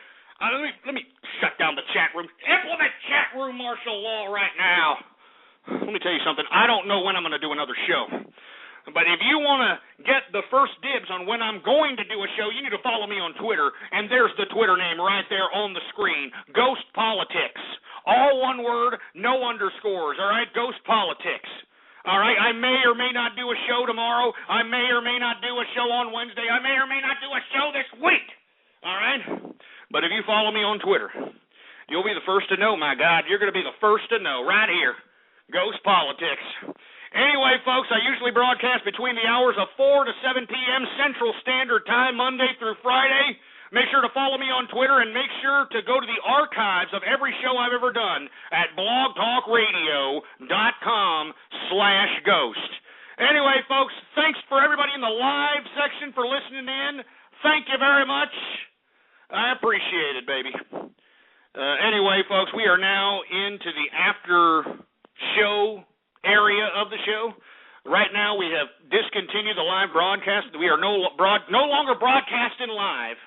Let me shut down the chat room. Implement chat room martial law right now. Let me tell you something. I don't know when I'm going to do another show. But if you want to get the first dibs on when I'm going to do a show, you need to follow me on Twitter. And there's the Twitter name right there on the screen, Ghost Politics. All one word, no underscores, all right? Ghost Politics. All right, I may or may not do a show tomorrow. I may or may not do a show on Wednesday. I may or may not do a show this week. All right? But if you follow me on Twitter, you'll be the first to know, my God. You're going to be the first to know right here. Ghost Politics. Anyway, folks, I usually broadcast between the hours of 4 to 7 p.m. Central Standard Time, Monday through Friday. Make sure to follow me on Twitter and make sure to go to the archives of every show I've ever done at blogtalkradio.com/ghost. Anyway, folks, thanks for everybody in the live section for listening in. Thank you very much. I appreciate it, baby. Anyway, folks, we are now into the after show area of the show. Right now, we have discontinued the live broadcast. We are no longer broadcasting live.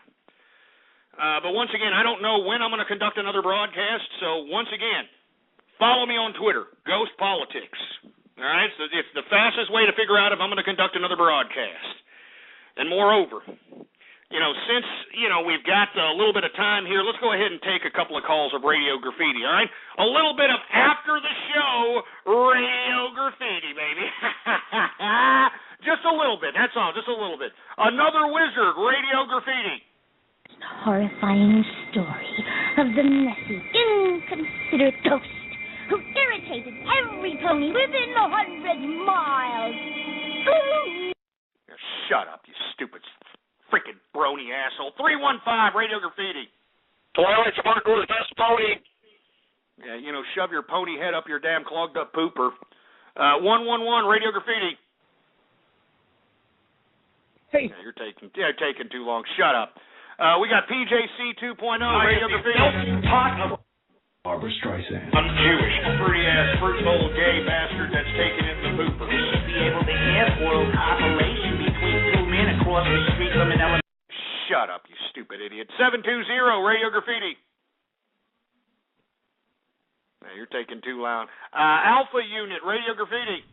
But once again, I don't know when I'm going to conduct another broadcast. So once again, Follow me on Twitter, Ghost Politics. All right, so it's the fastest way to figure out if I'm going to conduct another broadcast. And moreover, since, we've got a little bit of time here, let's go ahead and take a couple of calls of Radio Graffiti, all right? A little bit of after the show Radio Graffiti, baby. Just a little bit, that's all, just a little bit. Another wizard, Radio Graffiti. Horrifying story of the messy, inconsiderate ghost who irritated every pony within 100 miles. Shut up, you stupid freaking brony asshole. 315 Radio Graffiti. Twilight Sparkle is best pony. Yeah, shove your pony head up your damn clogged up pooper. 111 Radio Graffiti. Hey. Yeah, you're taking too long. Shut up. We got PJC 2.0 Radio Graffiti. Barbara Streisand. Un-Jewish, fruity-ass, fruit bowl gay bastard that's taking in the pooper. We should be able to have oral copulation between two men across the street from an elementary. Shut up, you stupid idiot. 720 Radio Graffiti. Now, you're taking too loud. Alpha Unit Radio Graffiti.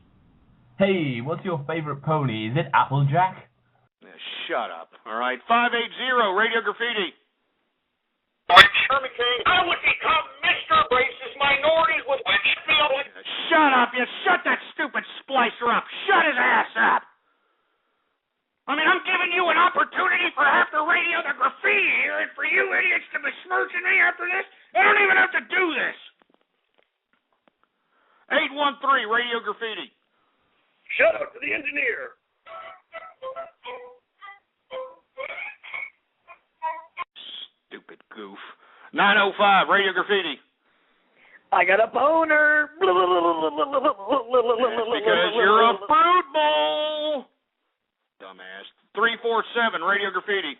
Hey, what's your favorite pony? Is it Applejack? Shut up. All right. 580 Radio Graffiti. Sherman King, I would become Mr. Racist Minorities with Winchfield. Shut up, you shut that stupid splicer up. Shut his ass up. I mean, I'm giving you an opportunity for half the Radio the Graffiti here, and for you idiots to besmirching me after this, I don't even have to do this. 813 Radio Graffiti. Shut up to the engineer. Stupid goof. 905 Radio Graffiti. I got a boner. Because you're a fruit bowl. Dumbass. 347 Radio Graffiti.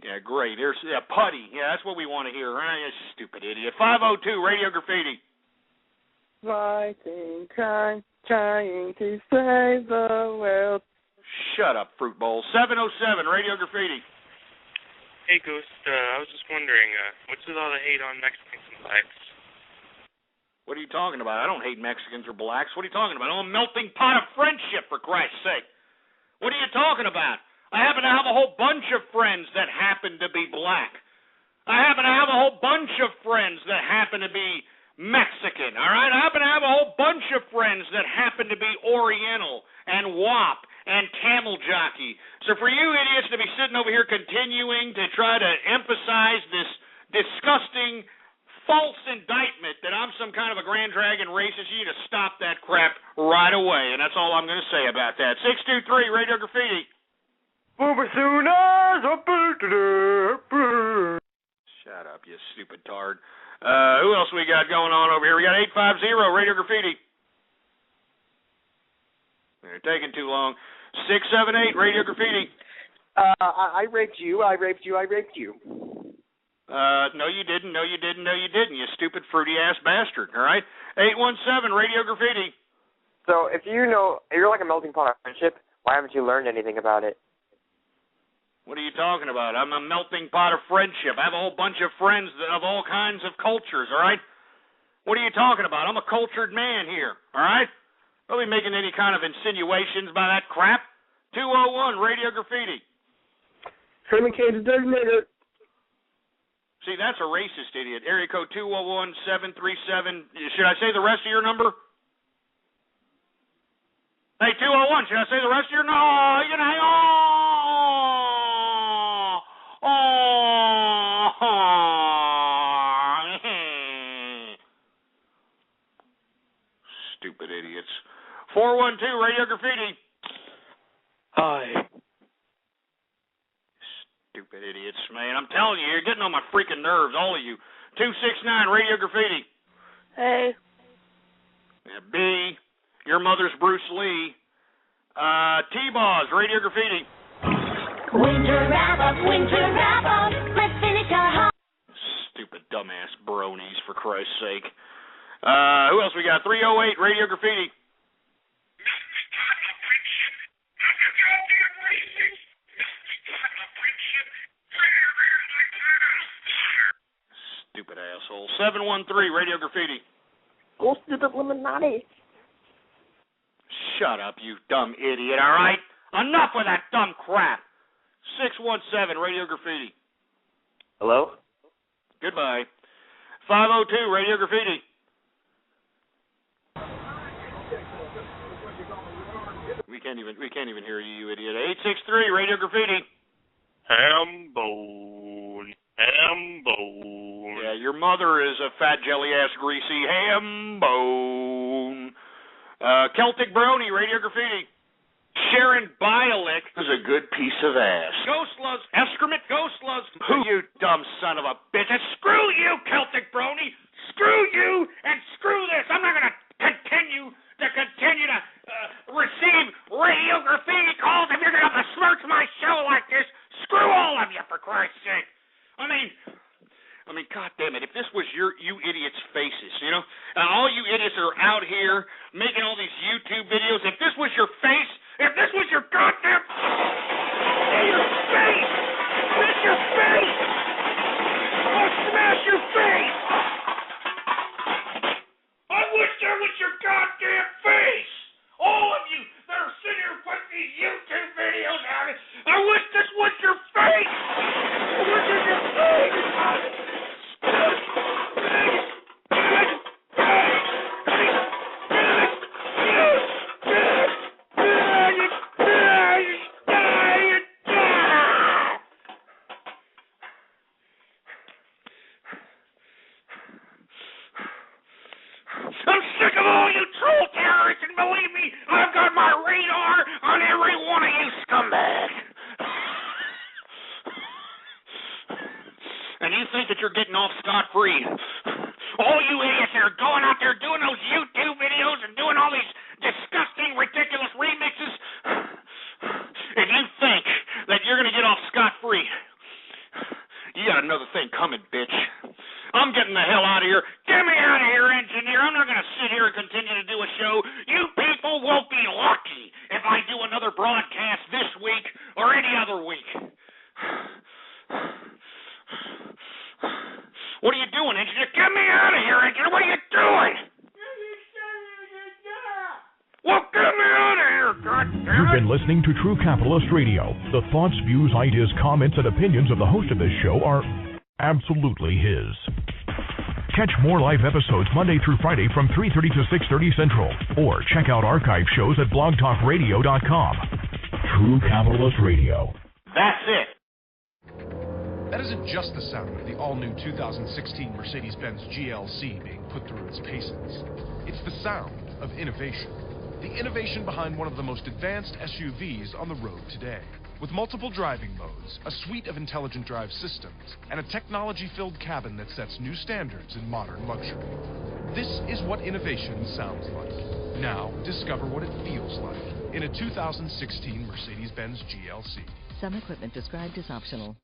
Yeah, great. There's putty. Yeah, that's what we want to hear. You stupid idiot. 502 Radio Graffiti. Fighting crime, trying to save the world. Shut up, fruit bowl. 707 Radio Graffiti. Hey, Ghost. I was just wondering, what's with all the hate on Mexicans and blacks? What are you talking about? I don't hate Mexicans or blacks. What are you talking about? I'm a melting pot of friendship, for Christ's sake. What are you talking about? I happen to have a whole bunch of friends that happen to be black. I happen to have a whole bunch of friends that happen to be Mexican, all right? I happen to have a whole bunch of friends that happen to be Oriental and WAP and Camel Jockey. So for you idiots to be sitting over here continuing to try to emphasize this disgusting false indictment that I'm some kind of a Grand Dragon racist, you need to stop that crap right away, and that's all I'm going to say about that. 623 Radio Graffiti. Shut up, you stupid tard. Who else we got going on over here? We got 850 Radio Graffiti. They're taking too long. 678 Radio Graffiti. I raped you. No, you didn't. No, you didn't. No, you didn't. You stupid fruity-ass bastard, all right? 817 Radio Graffiti. So if you're like a melting pot of friendship, why haven't you learned anything about it? What are you talking about? I'm a melting pot of friendship. I have a whole bunch of friends of all kinds of cultures, all right? What are you talking about? I'm a cultured man here, all right? Don't be making any kind of insinuations by that crap. 201 Radio Graffiti. Sherman King, designated. See, that's a racist idiot. Area code 201-737. Should I say the rest of your number? Hey, 201, should I say the rest of your number? No, you can hang on. Stupid idiots. 412 Radio Graffiti. Hi. Stupid idiots, man. I'm telling you, you're getting on my freaking nerves, all of you. 269 Radio Graffiti. Hey. Yeah, B. Your mother's Bruce Lee. T-Boz Radio Graffiti. Winter wrap-up, let's finish our hot. Stupid dumbass bronies, for Christ's sake. Who else we got? 308 Radio Graffiti. Stupid asshole. 713, Radio Graffiti. Go stupid Illuminati. Shut up, you dumb idiot, all right? Enough with that dumb crap. 617, Radio Graffiti. Hello? Goodbye. 502, Radio Graffiti. We can't even hear you, you idiot. 863, Radio Graffiti. Hambone. Yeah, your mother is a fat jelly-ass greasy hambone. Celtic Brony, Radio Graffiti. Sharon Bialik is a good piece of ass. Ghost loves excrement. Ghost loves who? You dumb son of a bitch. And screw you, Celtic Brony. Screw you and screw this. I'm not going to continue to receive Radio Graffiti calls if you're going to besmirch my show like this. Screw all of you, for Christ's sake. I mean, God damn it, if this was you idiots' faces, you know, all you idiots that are out here making all these YouTube videos, if this was your face, if this was your goddamn your face, it's your face, I'll smash your face. I wish that was your goddamn face. All of you that are sitting here putting these YouTube videos out, I wish this was your face. I wish it was your face. I'm sick of all you troll terrorists, and believe me, I've got my radar on every one of you scumbags. And you think that you're getting off scot-free. All you idiots that are going out there doing those YouTube videos and doing all these disgusting, ridiculous remixes, if you think that you're going to get off scot-free, you got another thing coming, bitch. I'm getting the hell out of here. Get me out of here, engineer. I'm not going to sit here and continue to do a show. You people won't be lucky if I do another broadcast this week or any other week. What are you doing, engineer? Get me out of here, engineer. What are you doing? Well, get me out of here, goddammit. You've been listening to True Capitalist Radio. The thoughts, views, ideas, comments, and opinions of the host of this show are absolutely his. Catch more live episodes Monday through Friday from 3:30 to 6:30 Central, or check out archive shows at blogtalkradio.com. True Capitalist Radio. That's it. That isn't just the sound of the all-new 2016 Mercedes-Benz GLC being put through its paces. It's the sound of innovation. The innovation behind one of the most advanced SUVs on the road today. With multiple driving modes, a suite of intelligent drive systems, and a technology-filled cabin that sets new standards in modern luxury. This is what innovation sounds like. Now, discover what it feels like in a 2016 Mercedes-Benz GLC. Some equipment described as optional.